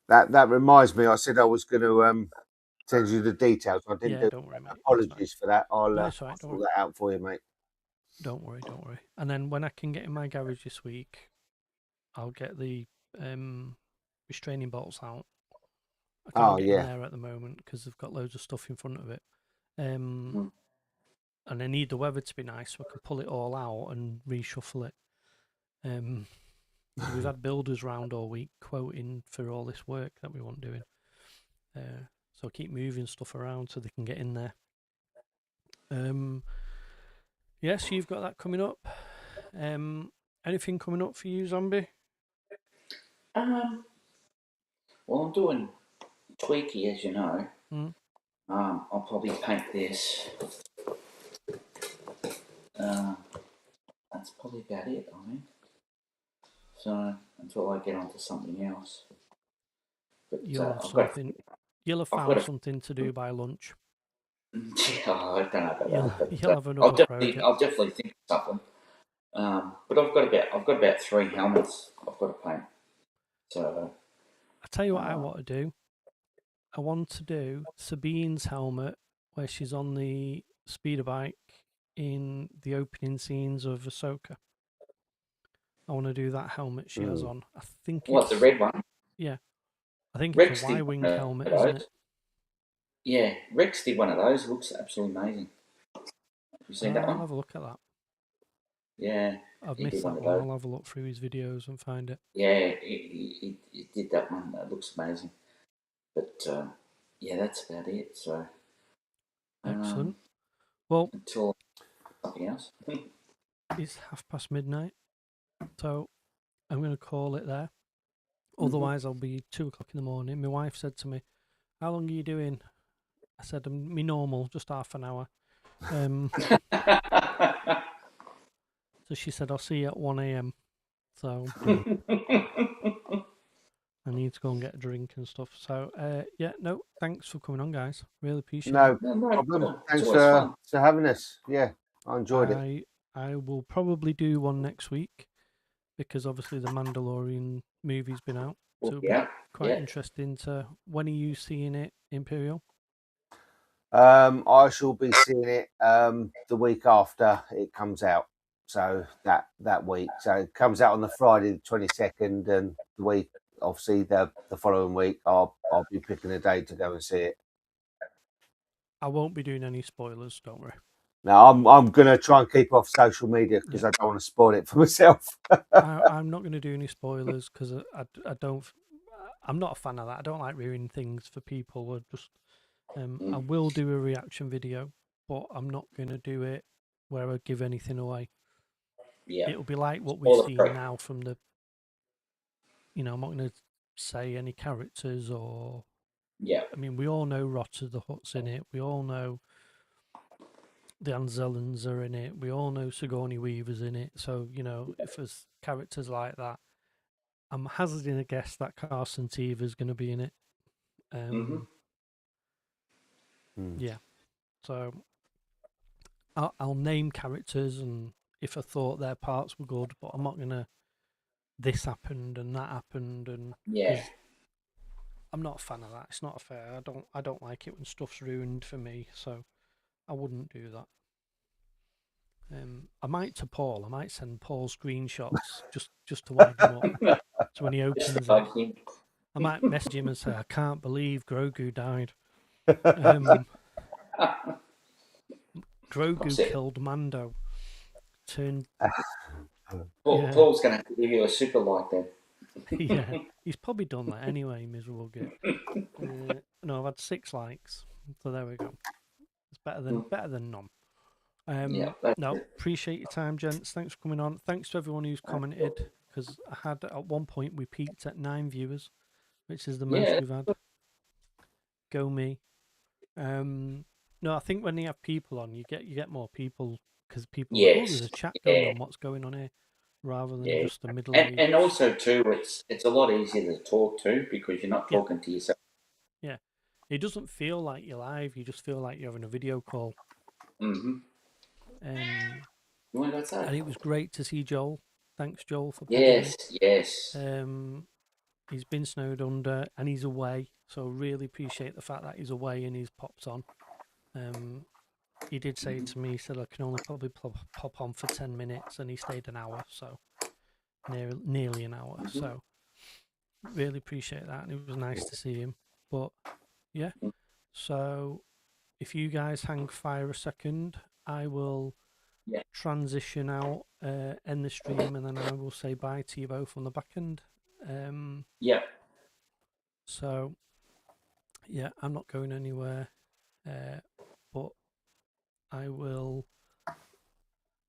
That reminds me. I said I was going to send you the details. I didn't do. Don't worry, mate. Apologies for that. I'll sort that out for you, mate. Don't worry. And then when I can get in my garage this week, I'll get the restraining bolts out. I can't get in there at the moment because I've got loads of stuff in front of it. And I need the weather to be nice so I can pull it all out and reshuffle it. We've had builders round all week quoting for all this work that we want doing. So I keep moving stuff around so they can get in there. Yes, you've got that coming up. Anything coming up for you, Zombie? Well, I'm doing Tweaky, as you know. I'll probably paint this. That's probably about it, I think. So until I get onto something else. But you'll have something. You'll have found something to do by lunch. Yeah, I don't know about that. You'll have another project. I'll definitely think of something. But I've got about 3 helmets I've got to paint. So I tell you what I want to do. I want to do Sabine's helmet where she's on the speeder bike in the opening scenes of Ahsoka. I want to do that helmet she has on. I think the red one? Yeah. I think it's a Y-wing helmet, isn't it? Yeah, Rex did one of those. It looks absolutely amazing. Have you seen that one? I'll have a look at that. Yeah. I've missed that one. I'll have a look through his videos and find it. Yeah, he did that one. That looks amazing. But, yeah, that's about it. So excellent. Well, until something else. It's midnight, so I'm going to call it there. Otherwise, I'll be 2 o'clock in the morning. My wife said to me, "How long are you doing?" I said, "Me normal, just half an hour." So she said, "I'll see you at 1 a.m." So I need to go and get a drink and stuff. So thanks for coming on, guys. Really appreciate it. No problem. Thanks for having us. Yeah. I enjoyed it. I will probably do one next week because obviously the Mandalorian movie's been out, so it'll be quite interesting to. When are you seeing it, Imperial? I shall be seeing it the week after it comes out. So that week. So it comes out on the Friday the 22nd, and the week obviously the following week I'll be picking a date to go and see it. I won't be doing any spoilers, don't worry. Now I'm gonna try and keep off social media because I don't want to spoil it for myself. I'm not going to do any spoilers because I don't. I'm not a fan of that. I don't like ruining things for people. I will do a reaction video, but I'm not going to do it where I give anything away. Yeah, it'll be like what we've seen now from the. I'm not going to say any characters or. Yeah. I mean, we all know Rotter the Hutt's in it. We all know the Anzellans are in it. We all know Sigourney Weaver's in it. So, if there's characters like that, I'm hazarding a guess that Carson Teever's going to be in it. Yeah. So I'll name characters, and if I thought their parts were good, but I'm not going to this happened and that happened, and because I'm not a fan of that. It's not fair. I don't like it when stuff's ruined for me, so I wouldn't do that. I might to Paul. I might send Paul screenshots just to wind him up. So when he opens it, I might message him and say, "I can't believe Grogu died." Grogu killed Mando. Paul's going to have to give you a super like then. Yeah, he's probably done that anyway. Miserable git. No, I've had 6 likes, so there we go. It's better than none. No, appreciate your time, gents. Thanks for coming on. Thanks to everyone who's commented, because I had at one point we peaked at 9 viewers, which is the most we've had. Go me. No, I think when you have people on, you get more people because people are like, oh, there's a chat going on. What's going on here? Rather than just a middle age. And also too, it's a lot easier to talk to because you're not talking to yourself. Yeah, it doesn't feel like you're live. You just feel like you're having a video call. And it was great to see Joel. Thanks, Joel, for popping in. Yes. He's been snowed under and he's away, so really appreciate the fact that he's away and he's popped on. He did say to me, he said I can only probably pop on for 10 minutes, and he stayed an hour, so nearly an hour. So really appreciate that, and it was nice to see him. But yeah, so if you guys hang fire a second, I will transition out, end the stream, and then I will say bye to you both on the back end. So yeah, I'm not going anywhere, but I will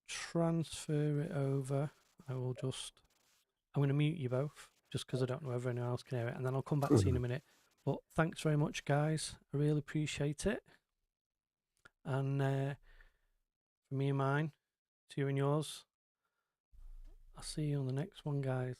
transfer it over. I'm going to mute you both just because I don't know if anyone else can hear it, and then I'll come back to you in a minute. But thanks very much, guys. I really appreciate it. And for me and mine, to you and yours, I'll see you on the next one, guys.